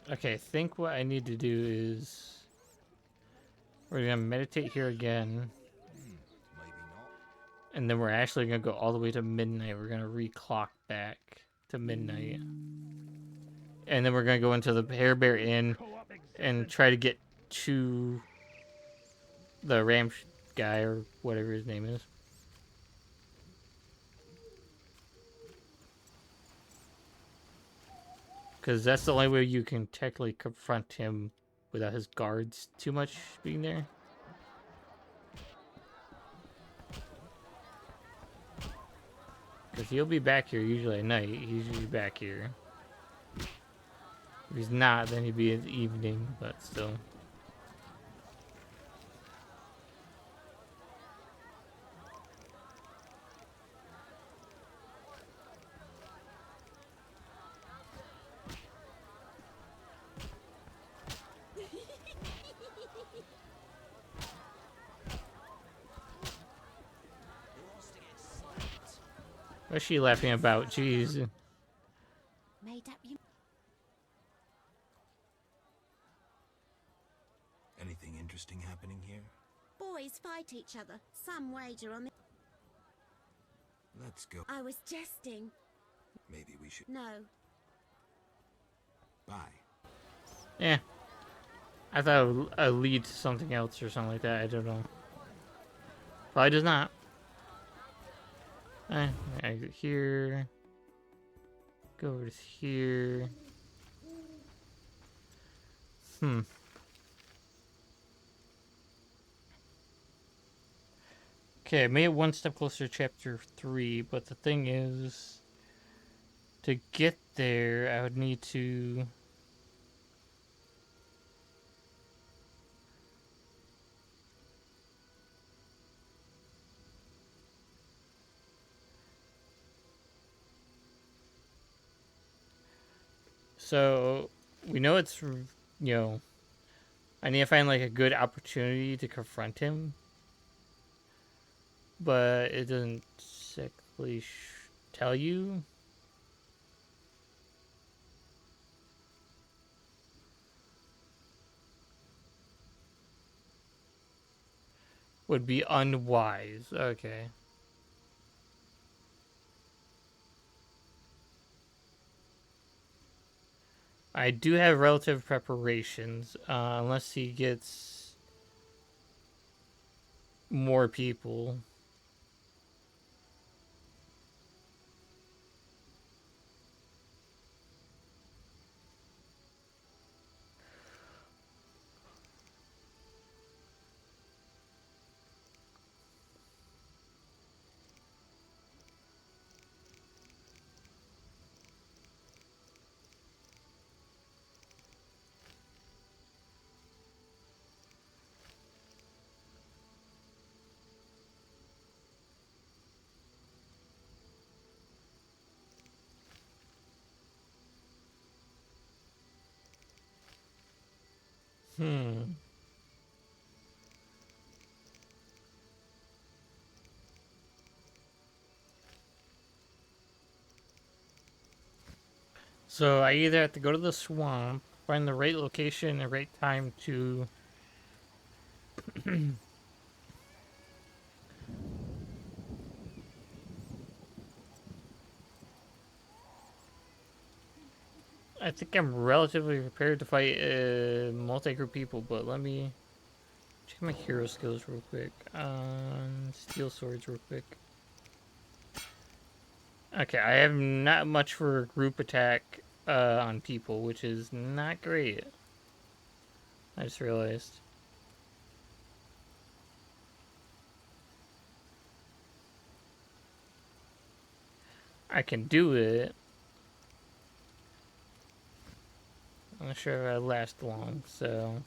Okay, I think what I need to do is we're gonna meditate here again. And then we're actually gonna go all the way to midnight. We're gonna reclock back to midnight. And then we're gonna go into the Hair Bear Inn and try to get to the Ram guy or whatever his name is. Because that's the only way you can technically confront him without his guards too much being there. Because he'll be back here usually at night. He's usually back here. If he's not, then he'd be in the evening, but still. What's she laughing about? Jeez. Made up you. Anything interesting happening here? Boys fight each other. Some wager on the. Let's go. I was jesting. Maybe we should. No. Bye. Yeah. I thought it would lead to something else or something like that. I don't know. Probably does not. Exit here. Go over to here. Okay, I made it one step closer to chapter 3, but the thing is, to get there, I would need to... So, we know it's, I need to find, like, a good opportunity to confront him. But it doesn't exactly tell you. Would be unwise. Okay. I do have relative preparations, unless he gets more people. So I either have to go to the swamp, find the right location and the right time to I think I'm relatively prepared to fight multi-group people, but let me check my hero skills real quick. Steel swords real quick. Okay, I have not much for group attack on people, which is not great. I just realized. I can do it. I'm not sure if I last long, so...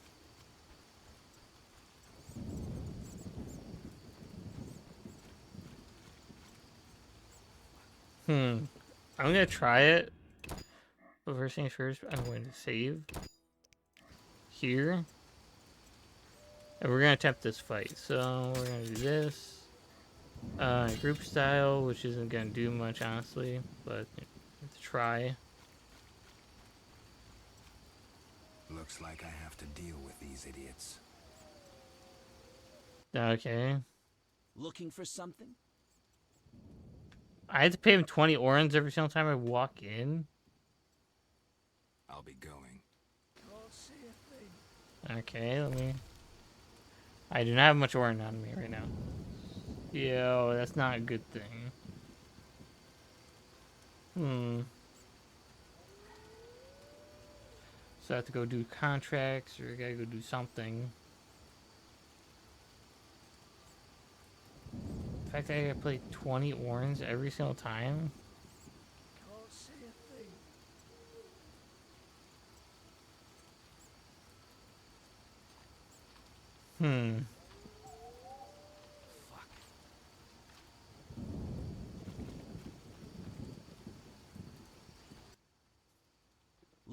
I'm gonna try it. But first things first, I'm going to save. Here. And we're gonna attempt this fight. So, we're gonna do this. Group style, which isn't gonna do much, honestly. But, let's try. Looks like I have to deal with these idiots. Okay. Looking for something? I had to pay him 20 orans every single time I walk in. I'll be going. Okay, let me... I do not have much oran on me right now. Yo, that's not a good thing. So I have to go do contracts, or I gotta go do something. The fact that I gotta play 20 orans every single time.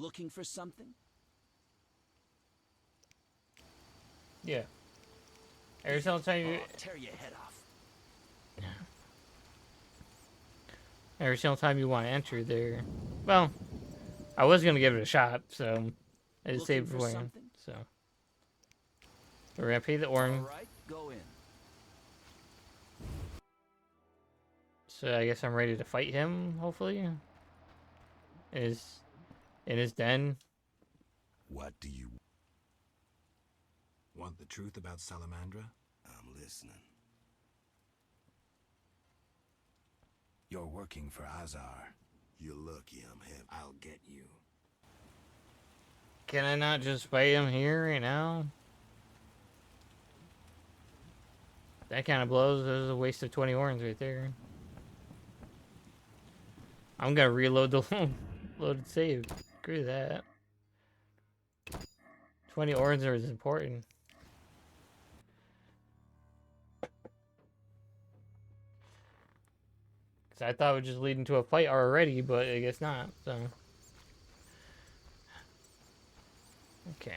Looking for something? Yeah. Every single time you... Tear your head off. Every single time you want to enter there... Well, I was going to give it a shot, so... I just saved for when, so... We're going to pay the orange. Alright, go in. So I guess I'm ready to fight him, hopefully. In his den. What do you... Want the truth about Salamandra? I'm listening. You're working for Azar. You're lucky I'm having... I'll get you. Can I not just fight him here right now? That kind of blows. That was a waste of 20 orange right there. I'm gonna reload the loaded save. Screw that. 20 orange is important. Cause I thought it would just lead into a fight already, but I guess not, so. Okay.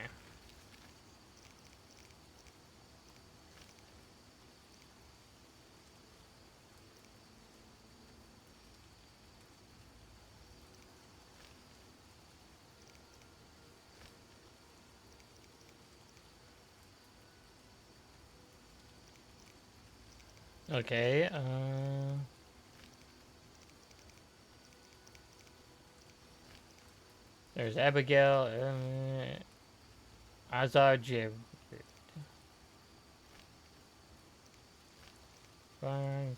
Okay, there's Abigail, Azar Jib. Fine,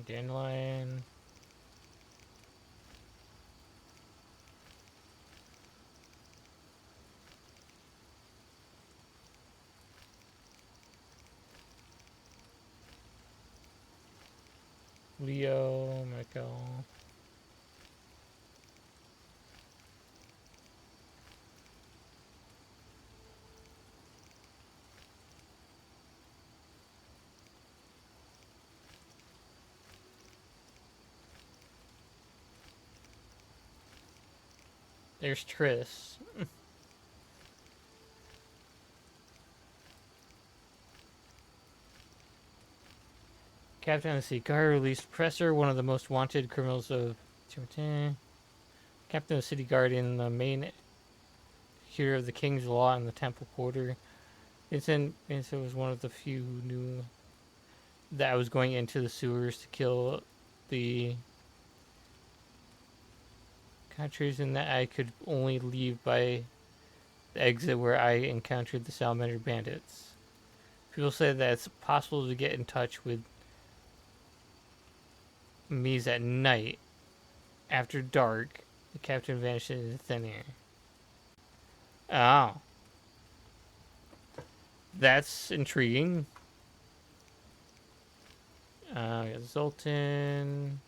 Dandelion. Leo, Michael. There's Triss. Captain of the City Guard released Presser, one of the most wanted criminals of Captain of the City Guard in the main hero of the King's Law in the Temple Quarter. Vincent was one of the few who knew that I was going into the sewers to kill the countries and that I could only leave by the exit where I encountered the Salamander bandits. People say that it's possible to get in touch with Mies at night. After dark, the captain vanishes into thin air. Oh. That's intriguing. We got Zoltan.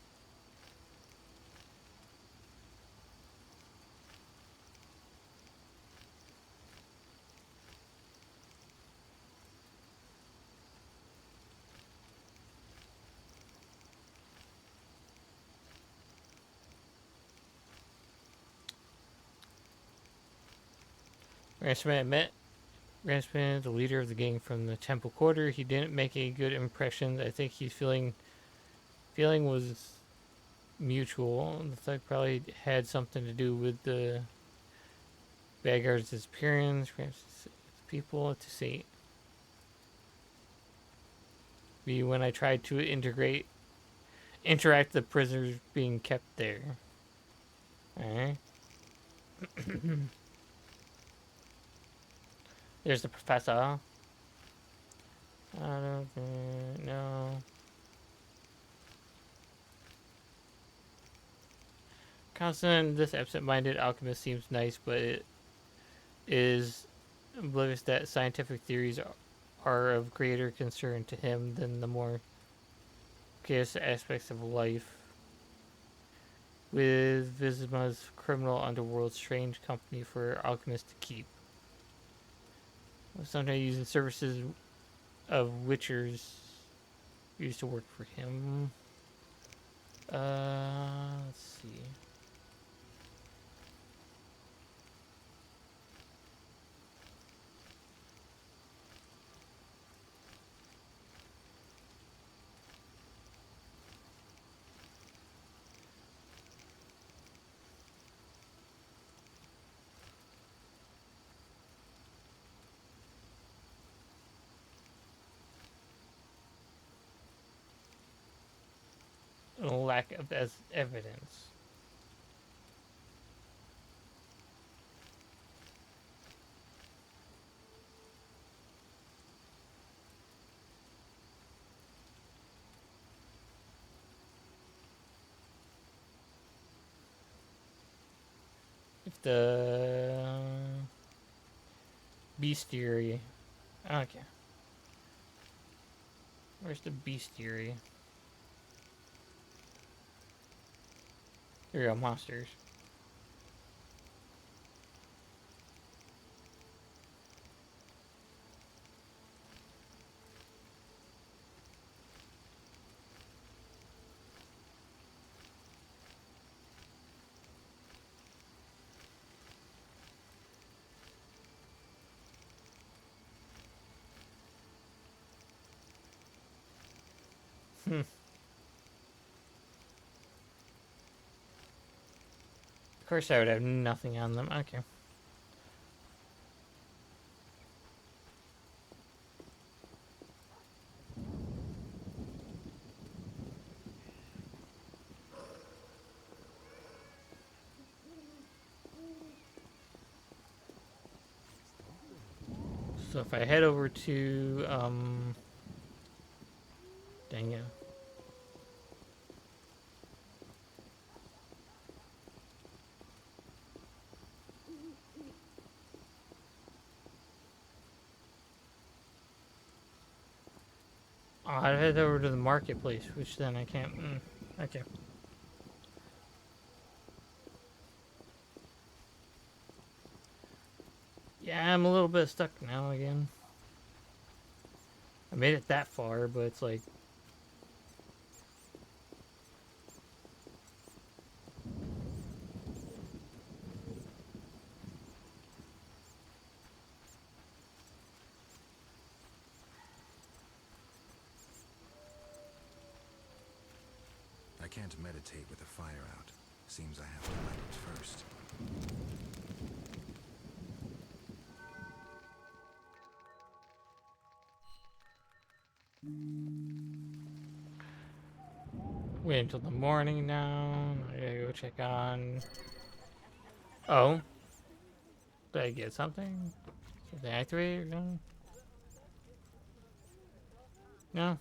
Ransman met Ransman, the leader of the gang from the Temple Quarter. He didn't make a good impression. I think he's feeling was mutual. The thug probably had something to do with the bad guard's disappearance. People to see. Be when I tried to interact the prisoners being kept there. Alright. There's the professor. I don't know. Constant, this absent-minded alchemist seems nice, but it is oblivious that scientific theories are of greater concern to him than the more chaos aspects of life. With Vizma's criminal underworld strange company for alchemists to keep. Sometimes using services of witchers used to work for him. Let's see. lack of evidence. If the bestiary, okay. Where's the bestiary? Here we go, monsters. Of course I would have nothing on them. Okay. So if I head over to, dang it. Oh, I'd head over to the marketplace, which then I can't, okay. Yeah, I'm a little bit stuck now again. I made it that far, but it's like... I can't meditate with the fire out. Seems I have to light it first. Wait until the morning now. I gotta go check on... Oh. Did I get something? Something activated? No? No?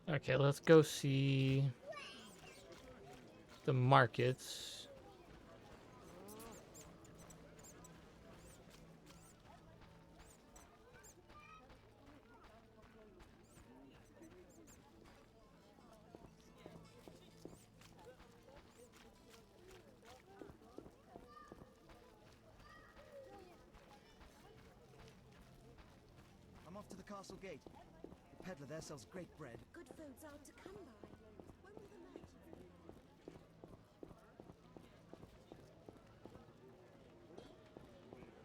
Okay, let's go see the markets. I'm off to the castle gate. The peddler there sells great bread. Good food's hard to come by. When will the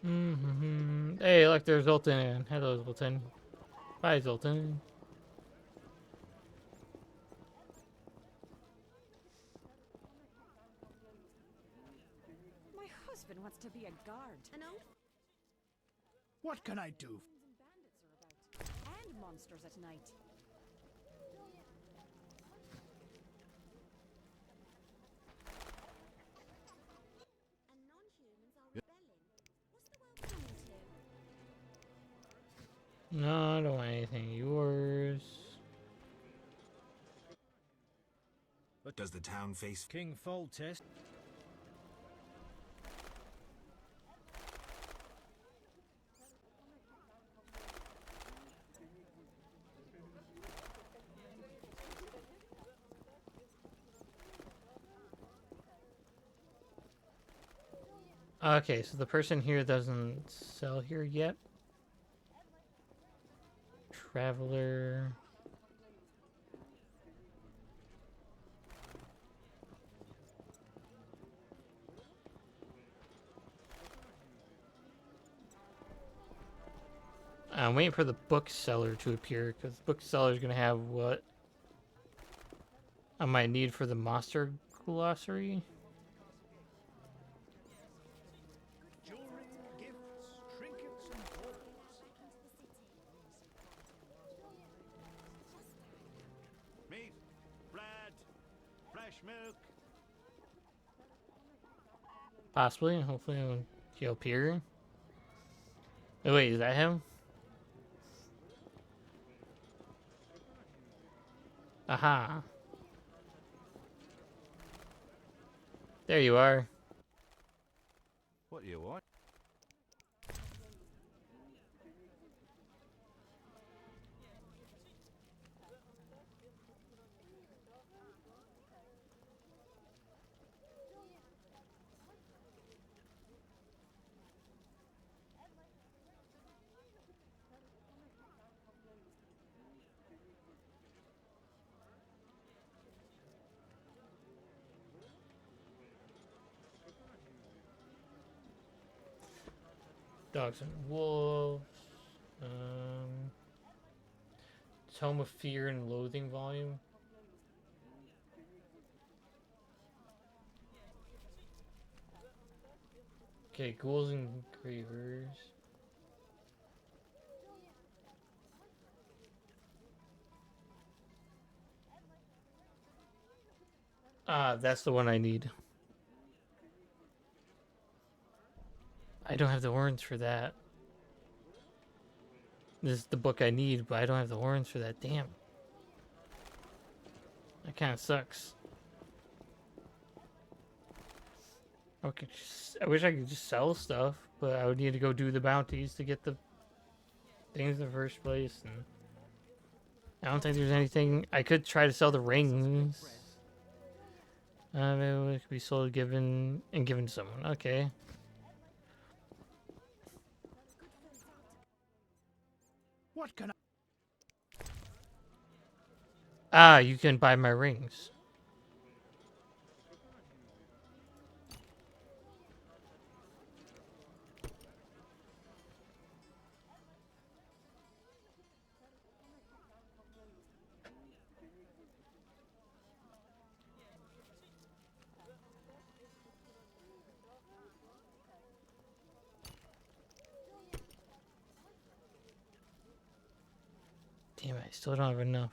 merchants... Hey, look, there's Zoltan. Hello, Zoltan. Bye, Zoltan. My husband wants to be a guard. An old What can I do? And monsters at night. and non-humans are rebelling. What's the world coming to? No, I don't want anything. Yours. Does the town face King Foltest? Okay, so the person here doesn't sell here yet. Traveler. I'm waiting for the bookseller to appear because the bookseller is going to have what? I might need for the monster glossary. Jewelry, gifts, trinkets, and baubles. Meat, bread, fresh milk. Possibly. Hopefully he'll appear. Oh, wait, is that him? Aha. There you are. What do you want? Dogs and Wolves. Tome of Fear and Loathing volume. Okay, Ghouls and Gravers. Ah, that's the one I need. I don't have the horns for that. This is the book I need, but I don't have the horns for that. Damn. That kind of sucks. Okay, I wish I could just sell stuff, but I would need to go do the bounties to get the things in the first place. And I don't think there's anything. I could try to sell the rings. Maybe it could be sold, given to someone. Okay. What can I... Ah, you can buy my rings. Damn it, I still don't have enough.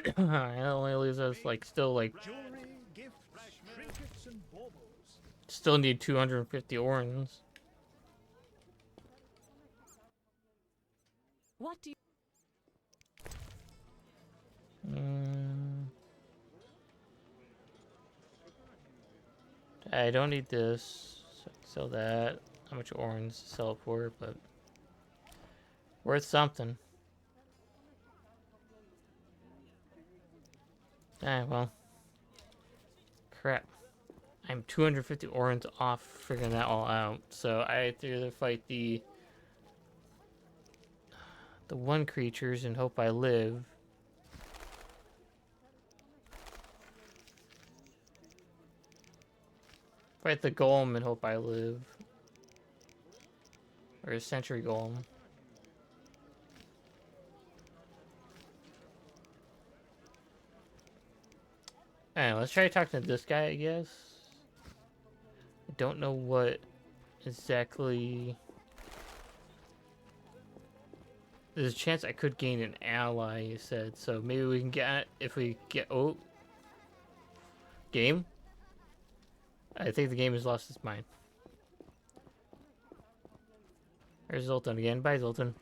It only leaves us like still Jewelry, gifts, trinkets, and baubles. still need 250 orens. What do you... I don't need this. So I can sell that. How much orens to sell it for, but worth something. Ah, well. Crap. I'm 250 orens off figuring that all out. So I have to either fight the one creatures and hope I live. Fight the golem and hope I live. Or a sentry golem. Alright, let's try talking to this guy, I guess. I don't know what exactly... There's a chance I could gain an ally, you said. So maybe we can get... If we get... Oh. Game? I think the game has lost its mind. There's Zoltan again. Bye, Zoltan.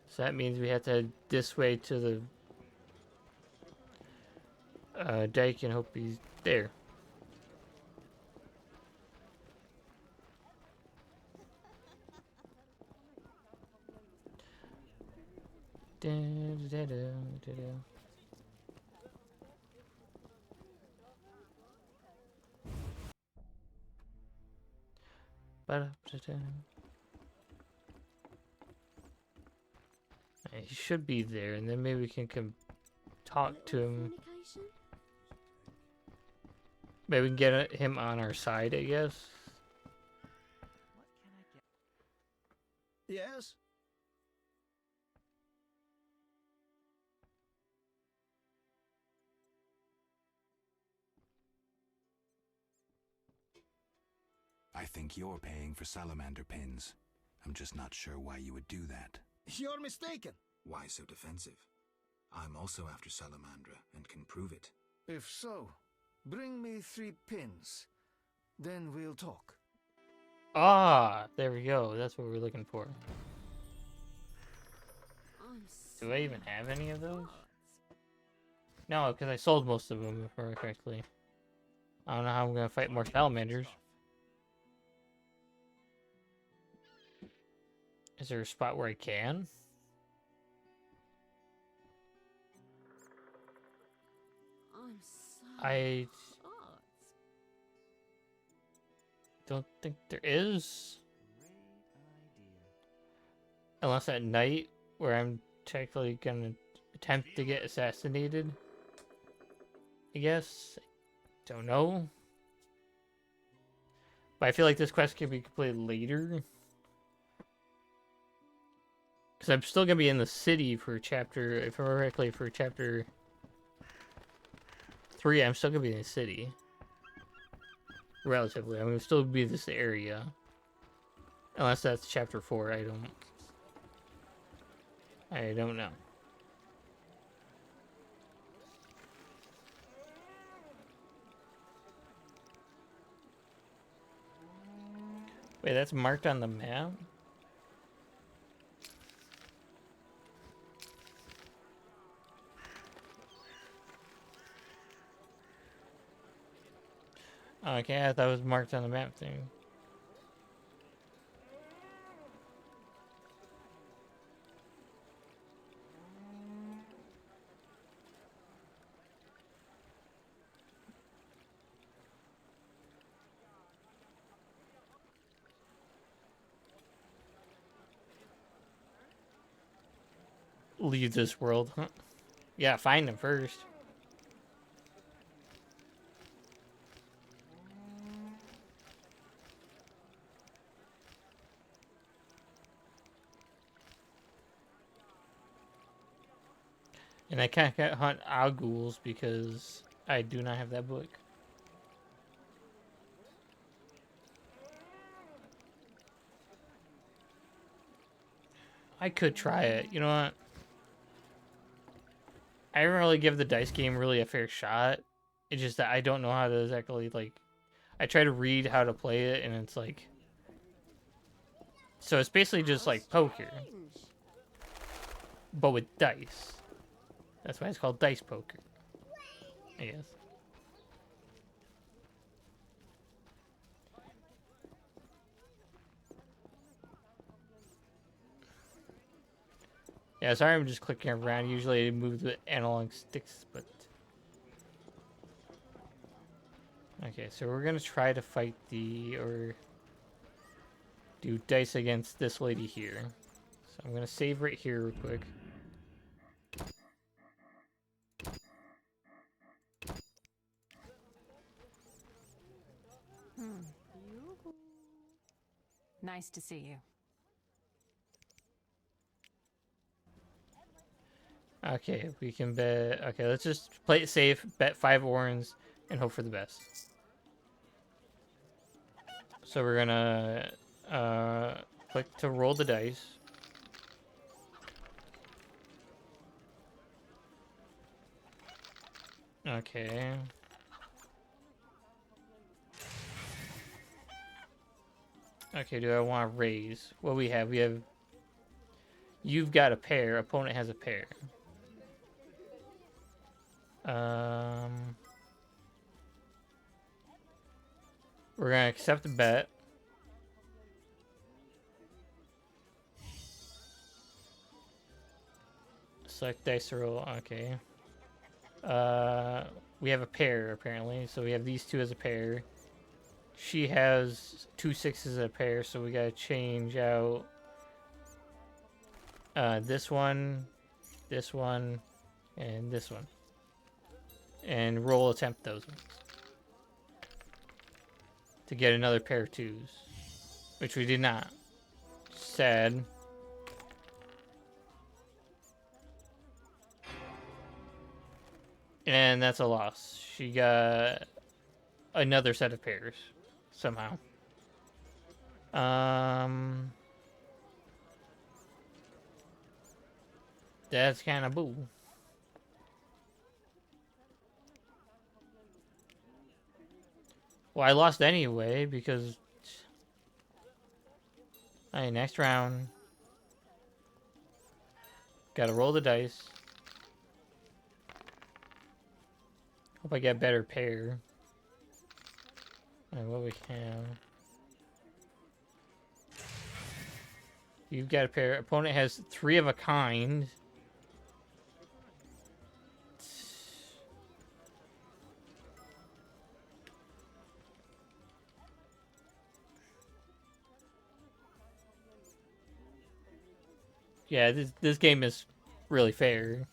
So that means we have to head this way to the... dike and hope he's there. He should be there, and then maybe we can talk to him. Maybe we can get him on our side, I guess. Yes? I think you're paying for salamander pins. I'm just not sure why you would do that. You're mistaken. Why so defensive? I'm also after Salamandra and can prove it. If so, bring me 3 pins. Then we'll talk. Ah, there we go. That's what we're looking for. Do I even have any of those? No, because I sold most of them, if I remember correctly. I don't know how I'm going to fight more salamanders. Is there a spot where I can? I don't think there is. Unless at night, where I'm technically gonna attempt to get assassinated. I guess. Don't know. But I feel like this quest can be completed later. Because I'm still gonna be in the city for chapter, if I remember correctly, for chapter 3, I'm still gonna be in the city. Relatively. I'm gonna still be in this area. Unless that's chapter 4, I don't know. Wait, that's marked on the map? Okay, I thought it was marked on the map thing. Leave this world, huh? Yeah, find him first. And I can't hunt Alguls because I do not have that book. I could try it. You know what? I didn't really give the dice game really a fair shot. It's just that I don't know how to exactly, like... I try to read how to play it, and it's like... So it's basically just like poker. But with dice. That's why it's called dice poker, I guess. Yeah, sorry I'm just clicking around. Usually I move with analog sticks, but... Okay, so we're gonna try to fight or do dice against this lady here. So I'm gonna save right here real quick. Nice to see you. Okay, we can bet. Okay, let's just play it safe, bet 5 orange, and hope for the best. So we're gonna click to roll the dice. Okay. Okay, do I want to raise? What we have? We have... You've got a pair. Opponent has a pair. We're gonna accept the bet. Select dice to roll. Okay. We have a pair apparently, so we have these two as a pair. She has 2 6s a pair, so we gotta change out this one, and this one. And roll attempt those ones. To get another pair of 2s. Which we did not. Sad. And that's a loss. She got another set of pairs. Somehow. That's kind of boo. Well, I lost anyway because... Alright, next round. Gotta roll the dice. Hope I get a better pair. Alright, what we have. You've got a pair. Opponent has 3 of a kind. Yeah, this game is really fair.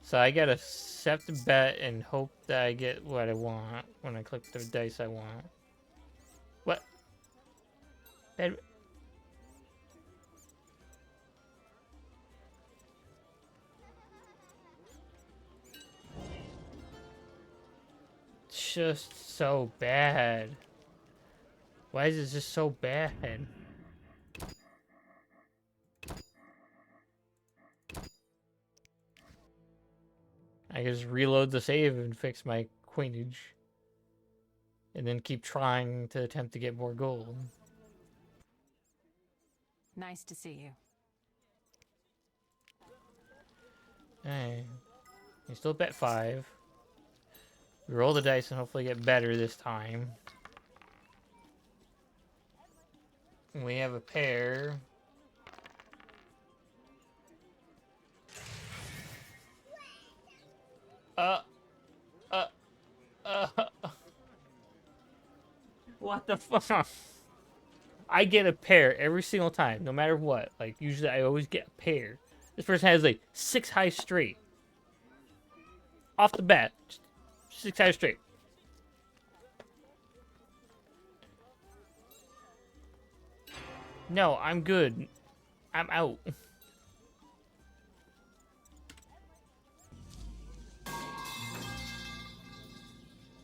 So I gotta accept the bet and hope that I get what I want when I click the dice I want. What? Bad. It's just so bad. Why is it just so bad? I just reload the save and fix my coinage. And then keep trying to attempt to get more gold. Nice to see you. Hey, you still bet 5. We roll the dice and hopefully get better this time. We have a pair. What the fuck? I get a pair every single time, no matter what. Like, usually I always get a pair. This person has like 6 high straight. Off the bat. 6 high straight. No, I'm good. I'm out.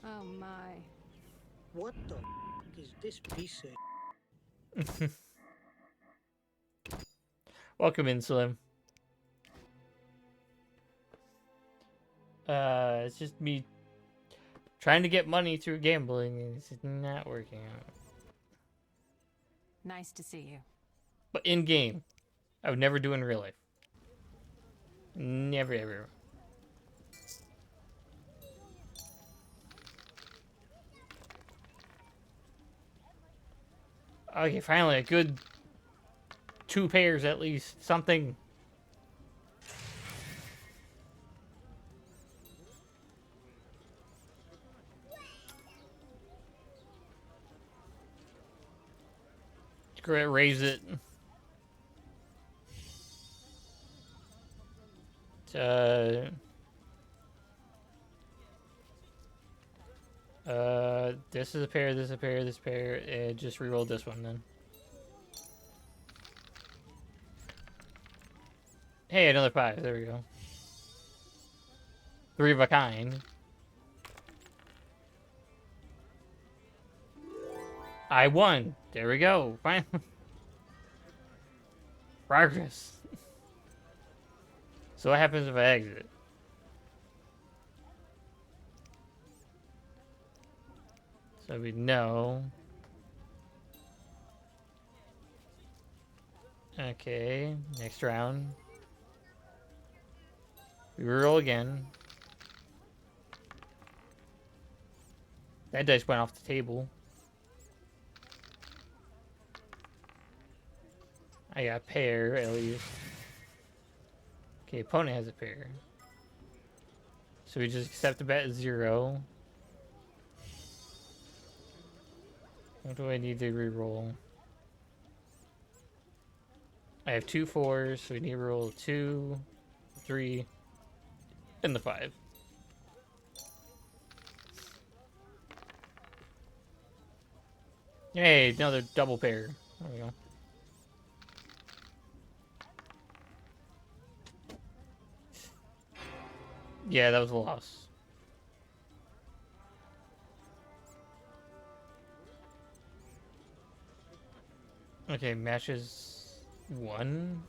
Oh my. What the is this piece of... Welcome in, Slim. It's just me trying to get money through gambling, and it's just not working out. Nice to see you. But in game, I would never do in real life. Never, ever. Okay, finally, a good 2 pairs at least. Something. Screw it, raise it. This is a pair, this is a pair, this pair, and just reroll this one then. Hey, another 5. There we go. 3 of a kind. I won. There we go. Fine. Progress. So what happens if I exit? So we know. Okay, next round. We roll again. That dice went off the table. I got a pair, at least. Okay, opponent has a pair. So we just accept the bet at 0. What do I need to reroll? I have 2 4s, so we need to roll 2, 3, and the 5. Hey, another double pair. There we go. Yeah, that was a loss. Okay, matches 1.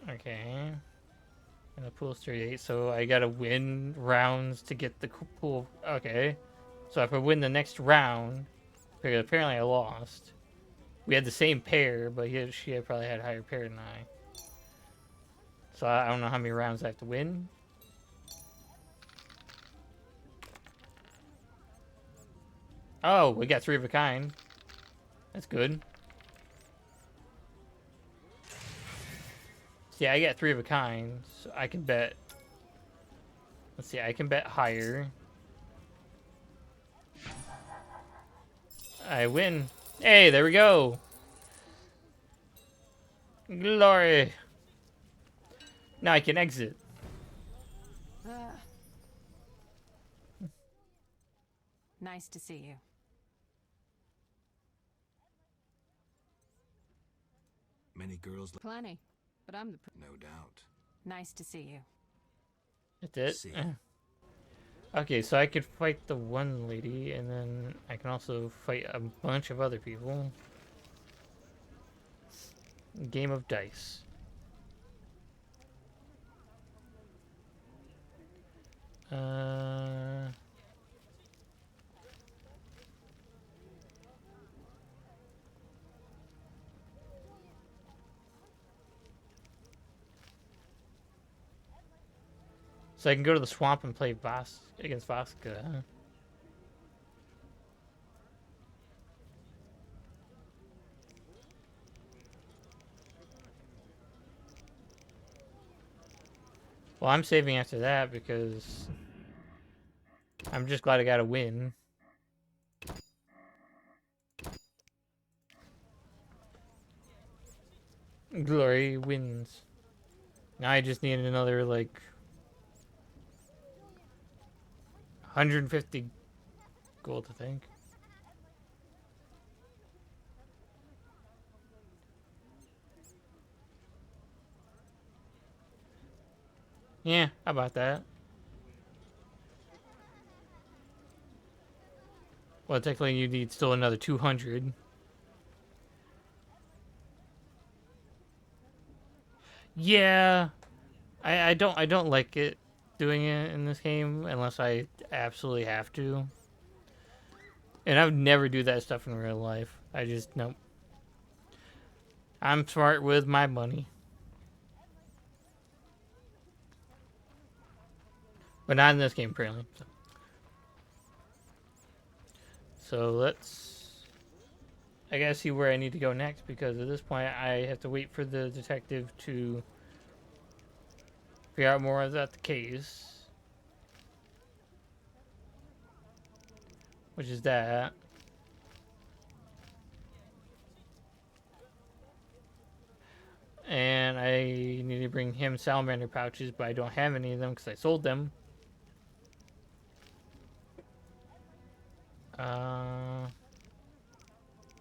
Okay. And the pool's 38, so I gotta win rounds to get the pool. Okay. So if I win the next round, because apparently I lost. We had the same pair, but she probably had a higher pair than I. So I don't know how many rounds I have to win. Oh, we got 3 of a kind. That's good. Yeah, I got 3 of a kind, so I can bet. Let's see, I can bet higher. I win. Hey, there we go. Glory. Now I can exit. Nice to see you. Many girls. Plenty, but I'm the. No doubt. Nice to see you. That's it. See. Okay, so I could fight the one lady, and then I can also fight a bunch of other people. Game of dice. So I can go to the swamp and play against Vasca. Well, I'm saving after that because I'm just glad I got a win. Glory wins. Now I just need another, like, 150 gold, I think. Yeah, how about that? Well, technically you need still another 200. Yeah, I don't like it doing it in this game unless I absolutely have to. And I would never do that stuff in real life. I just nope. I'm smart with my money. But not in this game, apparently. So let's, I gotta see where I need to go next, because at this point I have to wait for the detective to figure out more about the case. Which is that. And I need to bring him salamander pouches, but I don't have any of them because I sold them.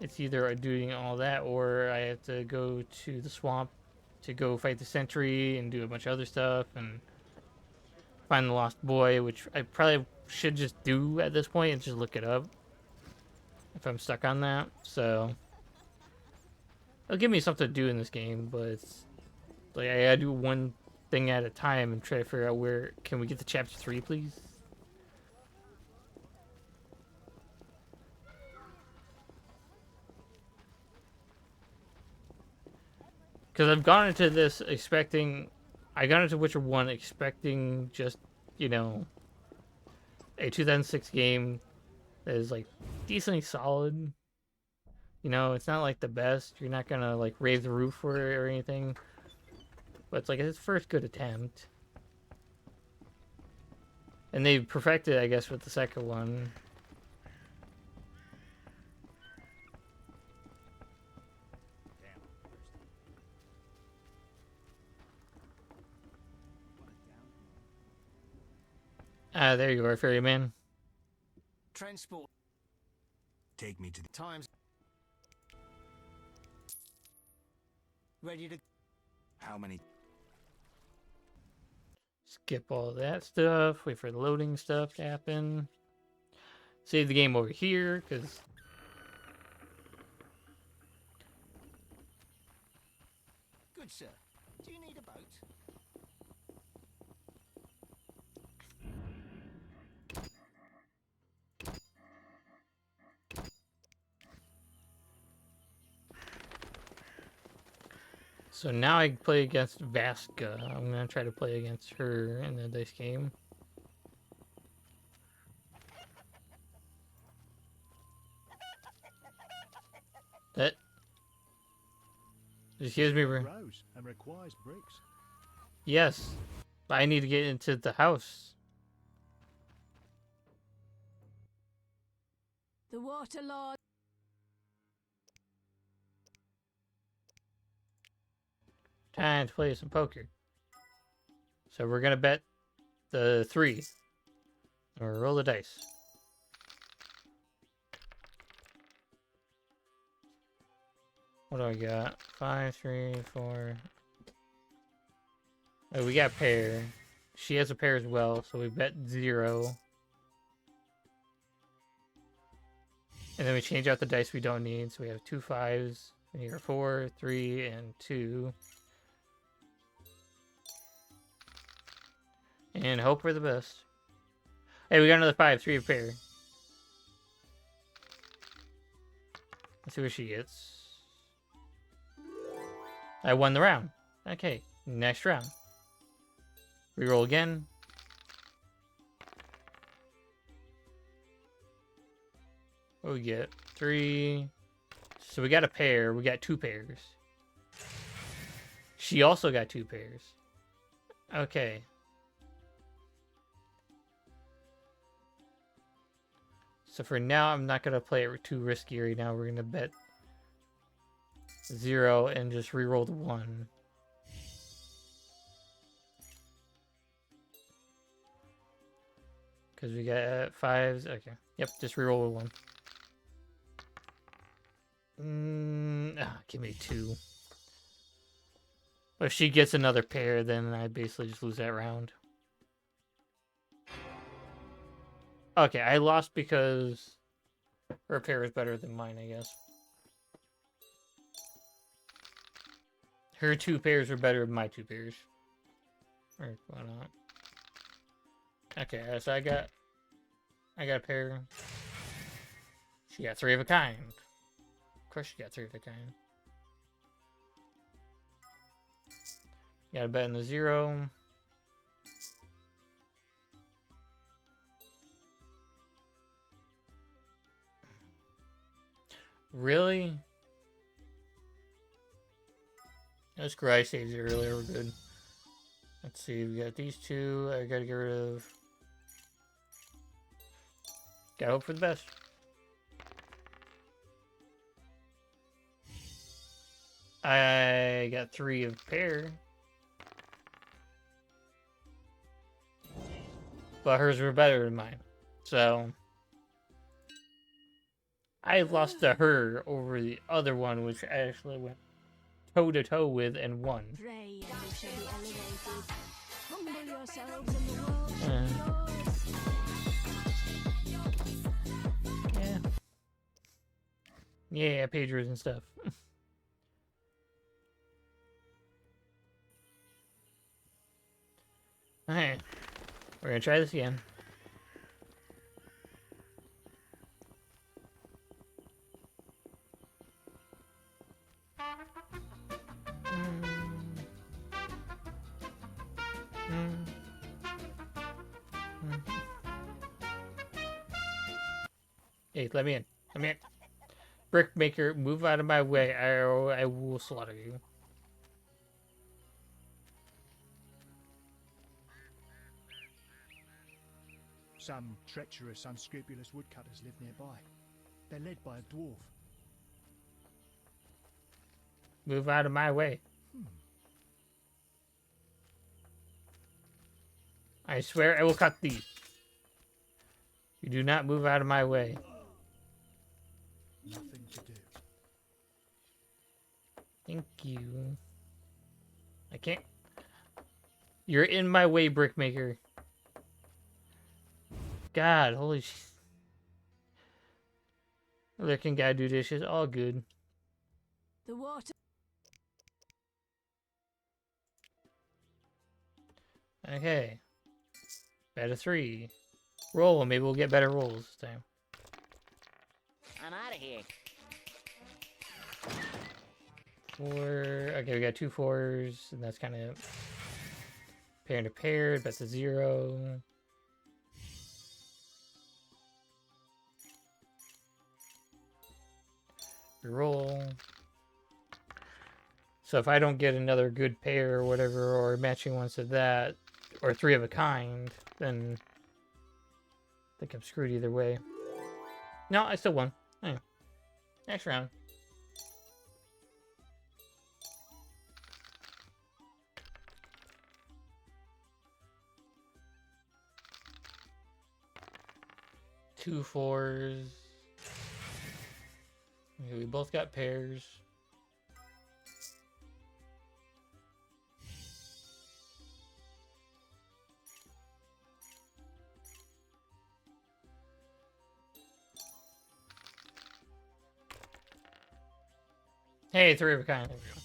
It's either doing all that or I have to go to the swamp to go fight the sentry and do a bunch of other stuff and find the lost boy, which I probably should just do at this point and just look it up if I'm stuck on that. So it'll give me something to do in this game, but it's like I gotta do one thing at a time and try to figure out where can we get to chapter 3, please. Because I've gone into this expecting, I got into Witcher 1 expecting just, you know, a 2006 game that is like decently solid. You know, it's not like the best. You're not gonna like raise the roof for it or anything. But it's like his first good attempt. And they perfected, I guess, with the second one. Ah, there you are, ferryman. Transport. Take me to the Times. Ready to. How many? Skip all that stuff. Wait for the loading stuff to happen. Save the game over here, because... Good sir. Do you need a boat? So now I play against Vaska. I'm going to try to play against her in the dice game. That... Excuse me. Rouse and requires bricks. Yes. But I need to get into the house. The Waterlord. Time to play some poker. So we're gonna bet the 3. Or roll the dice. What do I got? 5, 3, 4. Oh, we got a pair. She has a pair as well, so we bet 0. And then we change out the dice we don't need, so we have 2 5s. And here are 4, 3, and 2. And hope for the best. Hey, we got another 5, 3 of pair. Let's see what she gets. I won the round. Okay, next round. Reroll again. What do we get? 3. So we got a pair. We got 2 pairs. She also got 2 pairs. Okay. So for now, I'm not going to play it too risky right now. We're going to bet 0 and just reroll the 1. Because we got 5s. Okay. Yep, just reroll the 1. Give me 2. If she gets another pair, then I basically just lose that round. Okay, I lost because her pair is better than mine, I guess. Her 2 pairs are better than my 2 pairs. Or why not? Okay, so I got a pair. She got 3 of a kind. Of course she got 3 of a kind. Got a bet in the 0. Really? That's great. I saved it earlier. We're good. Let's see. We got these 2. I gotta get rid of. Gotta hope for the best. I got 3 of pair. But hers were better than mine. So I lost to her over the other one, which I actually went toe-to-toe with and won. Pray and you shall be elevated. Humble yourselves in the world. Yeah, pagers and stuff. Alright. We're gonna try this again. Hey, let me in. Let me in. Brickmaker, move out of my way. I will slaughter you. Some treacherous, unscrupulous woodcutters live nearby. They're led by a dwarf. Move out of my way. I swear I will cut thee. You do not move out of my way. Nothing to do. Thank you. I can't. You're in my way, Brickmaker. God, holy sh... Lurking guy do dishes, all good. The water. Okay. Better 3. Roll, maybe we'll get better rolls this time. I'm out of here. 4. Okay, we got 2 4s, and that's kind of pair to pair. That's a 0. Roll. So if I don't get another good pair or whatever, or matching ones to that, or 3 of a kind, then I think I'm screwed either way. No, I still won. Oh, next round. Two 4s. Okay, we both got pairs. Hey, 3 of a kind. There we go.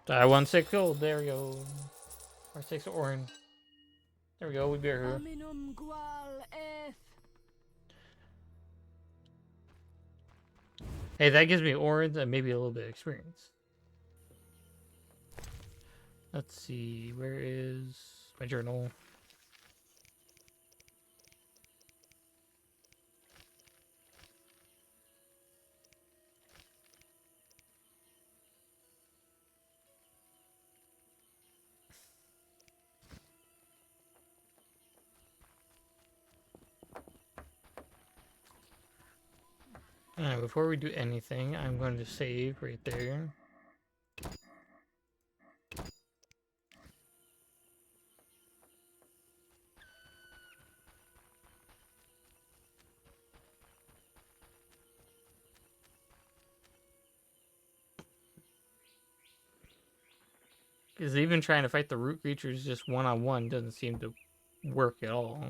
So I won 6 gold. There we go. Or 6 orange. There we go. We beat her. Aminum gual eth. Hey, that gives me orange and maybe a little bit of experience. Let's see. Where is my journal? Alright, before we do anything, I'm going to save right there. Because even trying to fight the root creatures just one-on-one doesn't seem to work at all.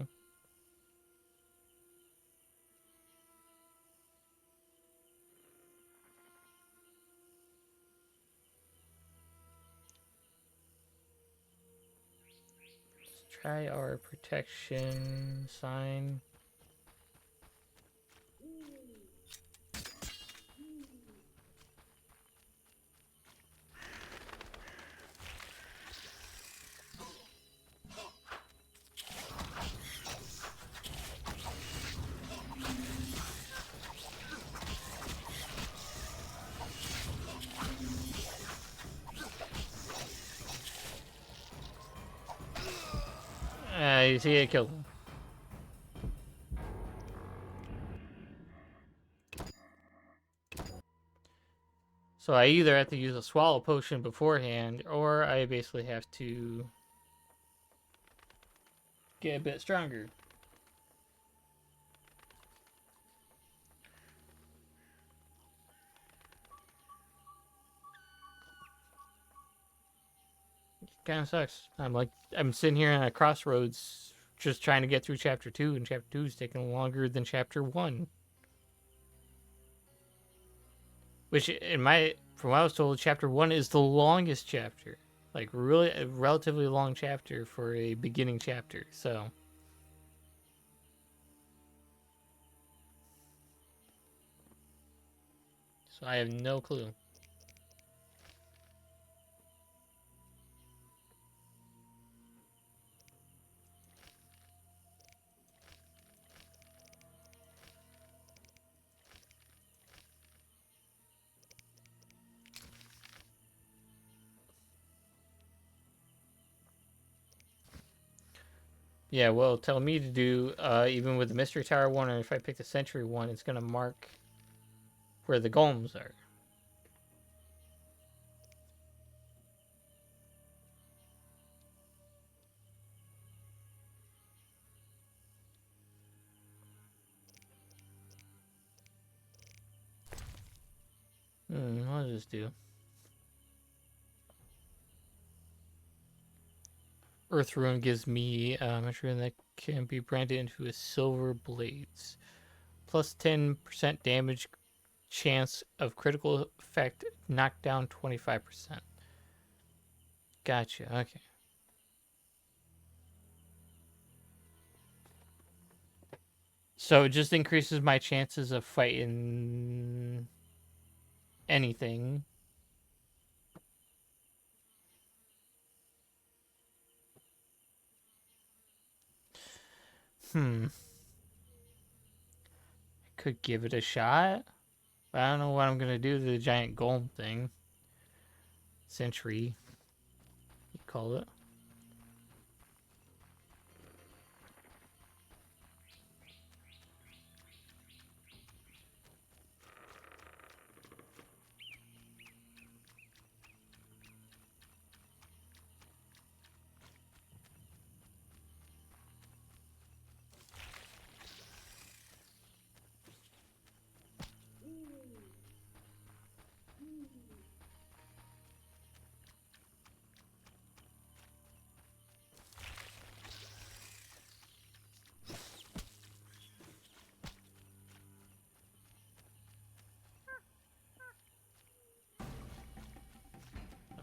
Try our protection sign. You see it killed him. So I either have to use a swallow potion beforehand, or I basically have to get a bit stronger. Kind of sucks. I'm sitting here at a crossroads just trying to get through chapter 2, and chapter 2 is taking longer than chapter 1. Which, from what I was told, chapter 1 is the longest chapter. Like, really, a relatively long chapter for a beginning chapter, so. So I have no clue. Yeah, well, tell me to do, even with the Mystery Tower one, or if I pick the Sentry one, it's going to mark where the golems are. I'll just do Earth Rune gives me a mushroom that can be branded into a silver blades. Plus 10% damage chance of critical effect, knockdown 25%. Gotcha, okay. So it just increases my chances of fighting anything. I could give it a shot. But I don't know what I'm going to do to the giant golem thing. Sentry, you call it.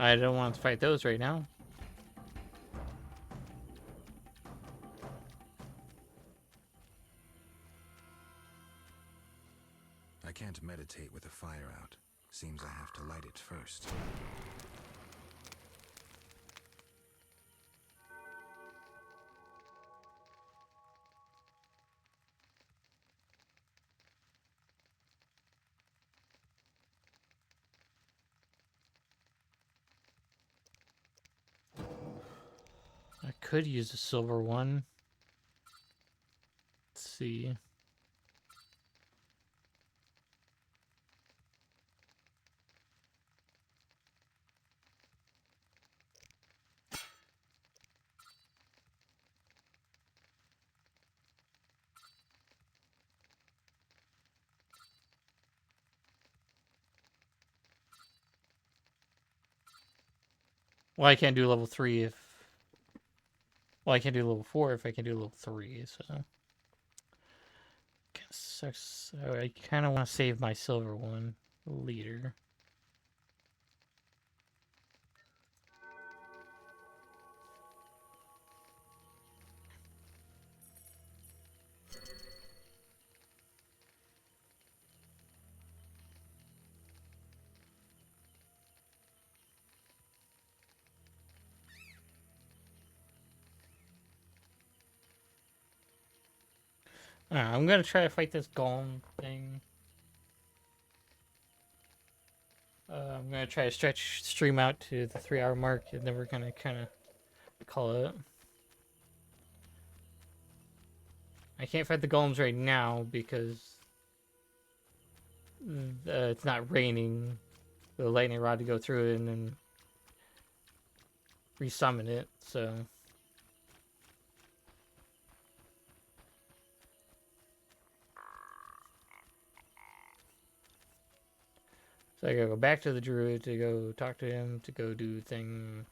I don't want to fight those right now. I can't meditate with the fire out. Seems I have to light it first. I could use a silver one. Let's see. Well, I can't do level 3 if... Well, I can't do level 4 if I can do level 3, so... So I kind of want to save my silver one later. I'm gonna try to fight this golem thing. I'm gonna try to stream out to the 3-hour mark, and then we're gonna kind of call it. I can't fight the golems right now because it's not raining. The lightning rod to go through it and then resummon it, so... So I gotta go back to the druid to go talk to him, to go do thing.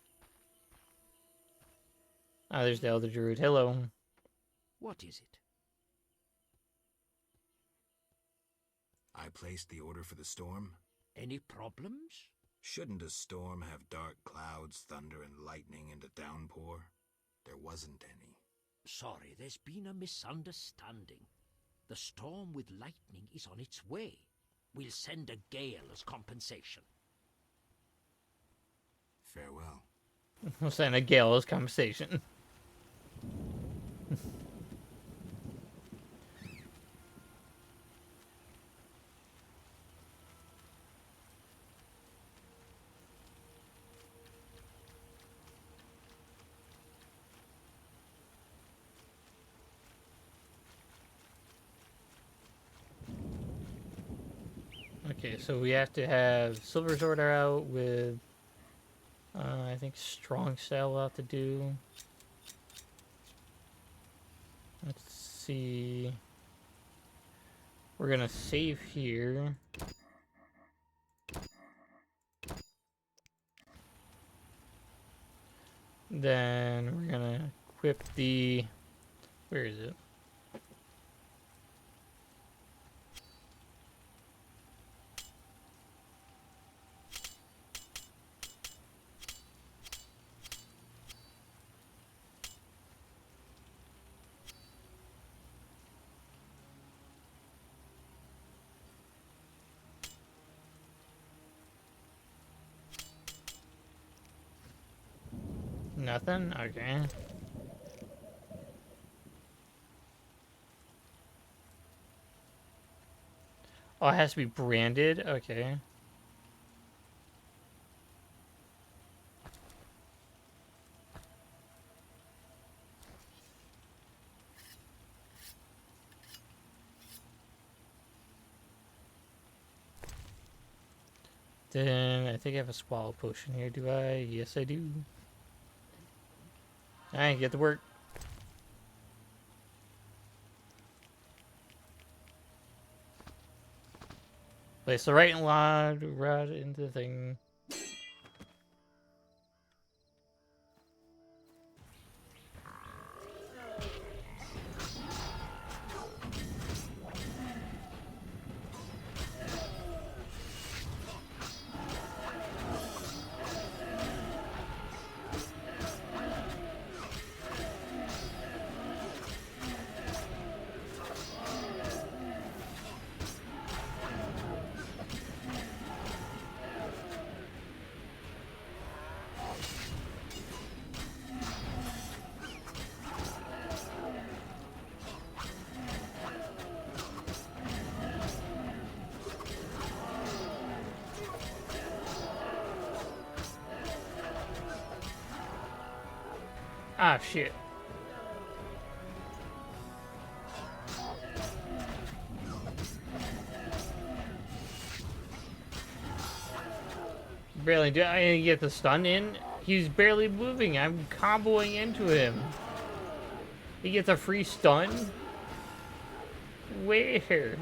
Ah, there's the elder druid. Hello. What is it? I placed the order for the storm. Any problems? Shouldn't a storm have dark clouds, thunder and lightning, and a downpour? There wasn't any. Sorry, there's been a misunderstanding. The storm with lightning is on its way. We'll send a gale as compensation. Farewell. We'll send a gale as compensation. Okay, so we have to have Silver Order out with, I think Strong Style we'll have to do. Let's see. We're gonna save here. Then we're gonna equip the, where is it? Nothing? Okay. Oh, it has to be branded? Okay. Then I think I have a swallow potion here, do I? Yes, I do. Alright, get to work. Place the right rod into the thing. Ah, shit. Barely do I get the stun in? He's barely moving. I'm comboing into him. He gets a free stun? Where?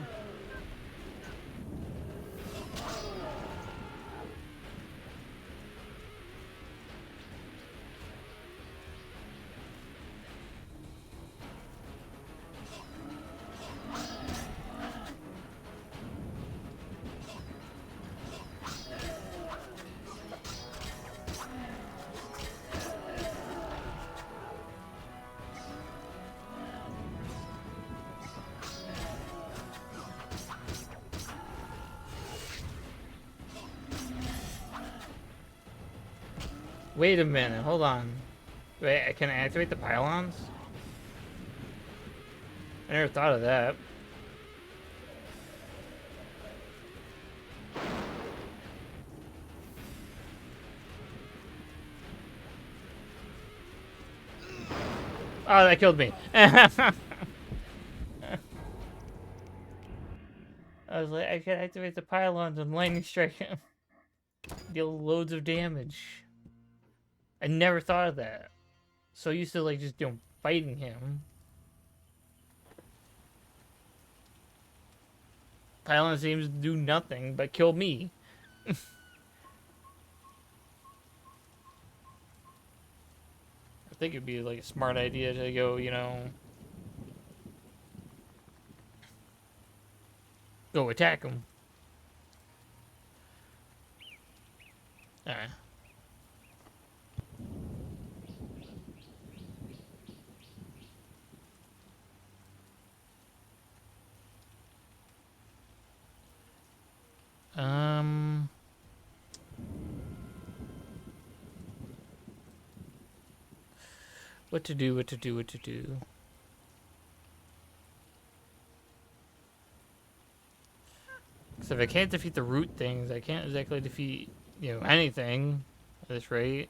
Wait a minute, hold on. Wait, can I activate the pylons? I never thought of that. Oh, that killed me. I was like, I can activate the pylons and lightning strike him. Deal loads of damage. I never thought of that. So used to like just fighting him. Pylon seems to do nothing but kill me. I think it'd be like a smart idea to go, go attack him. Alright. What to do. So if I can't defeat the root things, I can't exactly defeat, anything at this rate.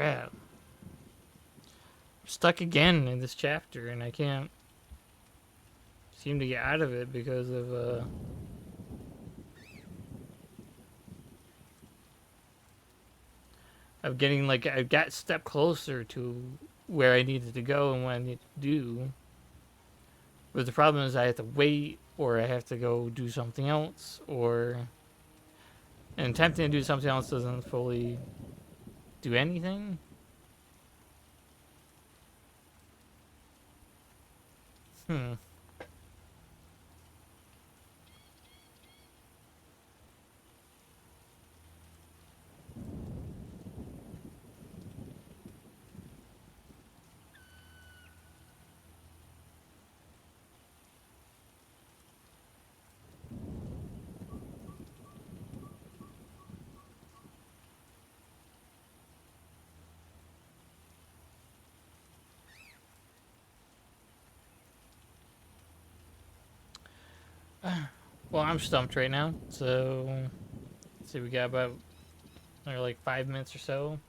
crap. I'm stuck again in this chapter, and I can't seem to get out of it because of, of getting, like, I got a step closer to where I needed to go and what I need to do. But the problem is I have to wait, or I have to go do something else, or... And attempting to do something else doesn't fully do anything. Well, I'm stumped right now, so let's see, we got about like 5 minutes or so.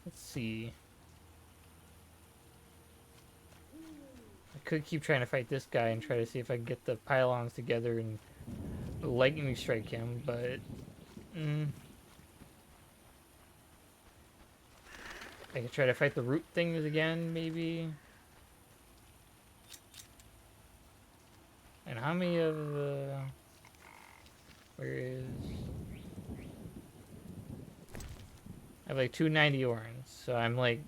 Let's see. I could keep trying to fight this guy and try to see if I can get the pylons together and lightning strike him, but I could try to fight the root things again, maybe. And how many of the... Where is... I have like 290 orange, so I'm like...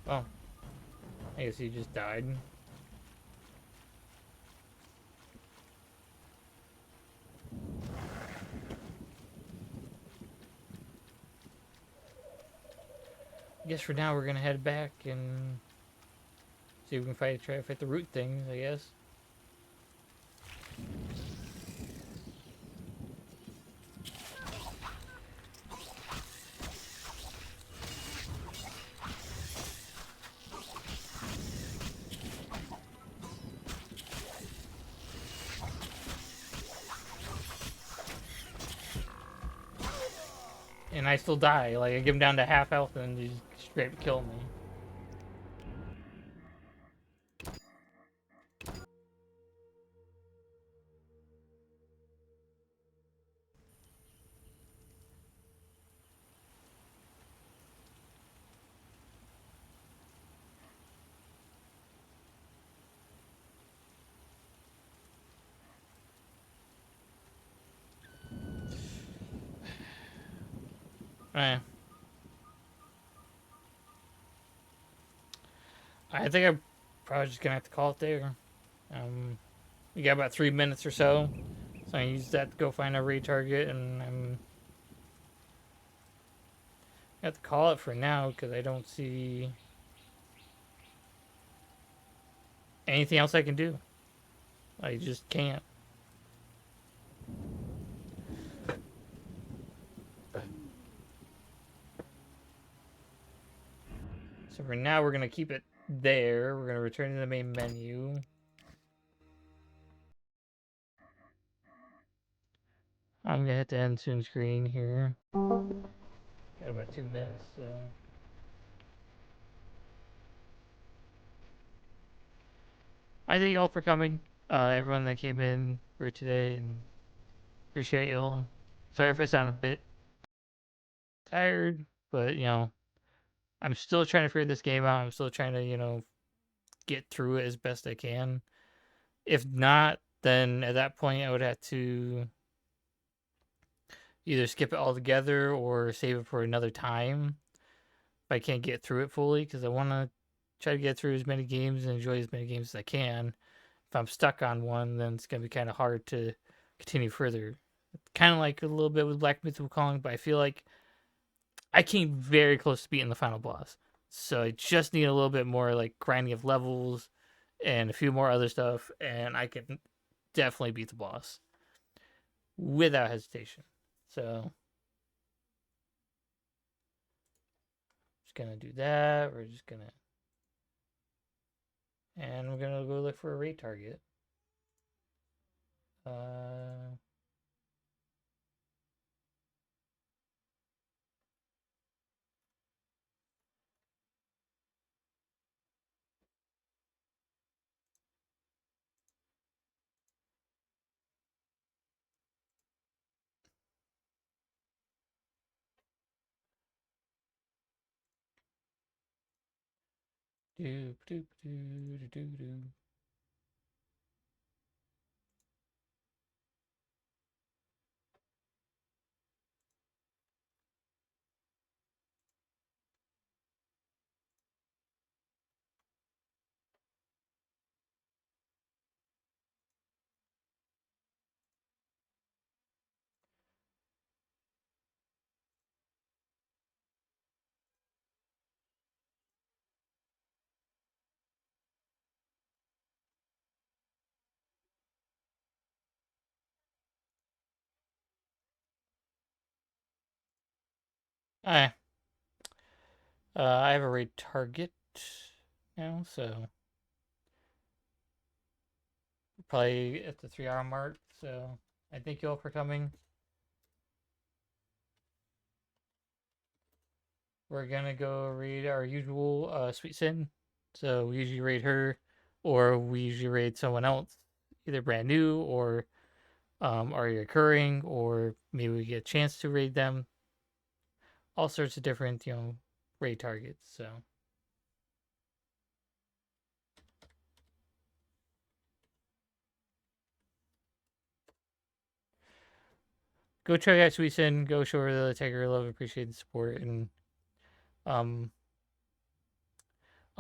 Oh. I guess he just died. I guess for now we're gonna head back and see if we can try to fight the root things, I guess. And I still die. Like, I get him down to half health and he just straight up kill me. Alright. I think I'm probably just gonna have to call it there. We got about 3 minutes or so. So I use that to go find a retarget, and I'm I have to call it for now because I don't see anything else I can do. I just can't. So for now, we're going to keep it there. We're going to return to the main menu. I'm going to hit the end soon screen here. Got about 2 minutes, so... I thank you all for coming. Everyone that came in for today, and appreciate you all. Sorry if I sound a bit tired, but, you know, I'm still trying to figure this game out. I'm still trying to, you know, get through it as best I can. If not, then at that point I would have to either skip it altogether or save it for another time if I can't get through it fully, because I want to try to get through as many games and enjoy as many games as I can. If I'm stuck on one, then it's going to be kind of hard to continue further. Kind of like a little bit with Black Myth: Wukong, but I feel like I came very close to beating the final boss. So I just need a little bit more like grinding of levels and a few more other stuff, and I can definitely beat the boss without hesitation. So Just gonna do that. We're just gonna... And we're gonna go look for a raid target. Do do do do do do. Alright. I have a raid target now, so probably at the 3-hour mark. So I thank you all for coming. We're gonna go raid our usual Sweet Sin. So we usually raid her, or we usually raid someone else, either brand new or already occurring, or maybe we get a chance to raid them. All sorts of different, raid targets. So go check out Sweet Sin. Go show her the Tiger love, appreciate the support, and I'll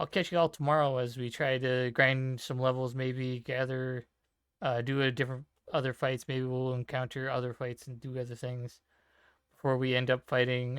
catch you all tomorrow as we try to grind some levels, maybe gather, do a different other fights. Maybe we'll encounter other fights and do other things before we end up fighting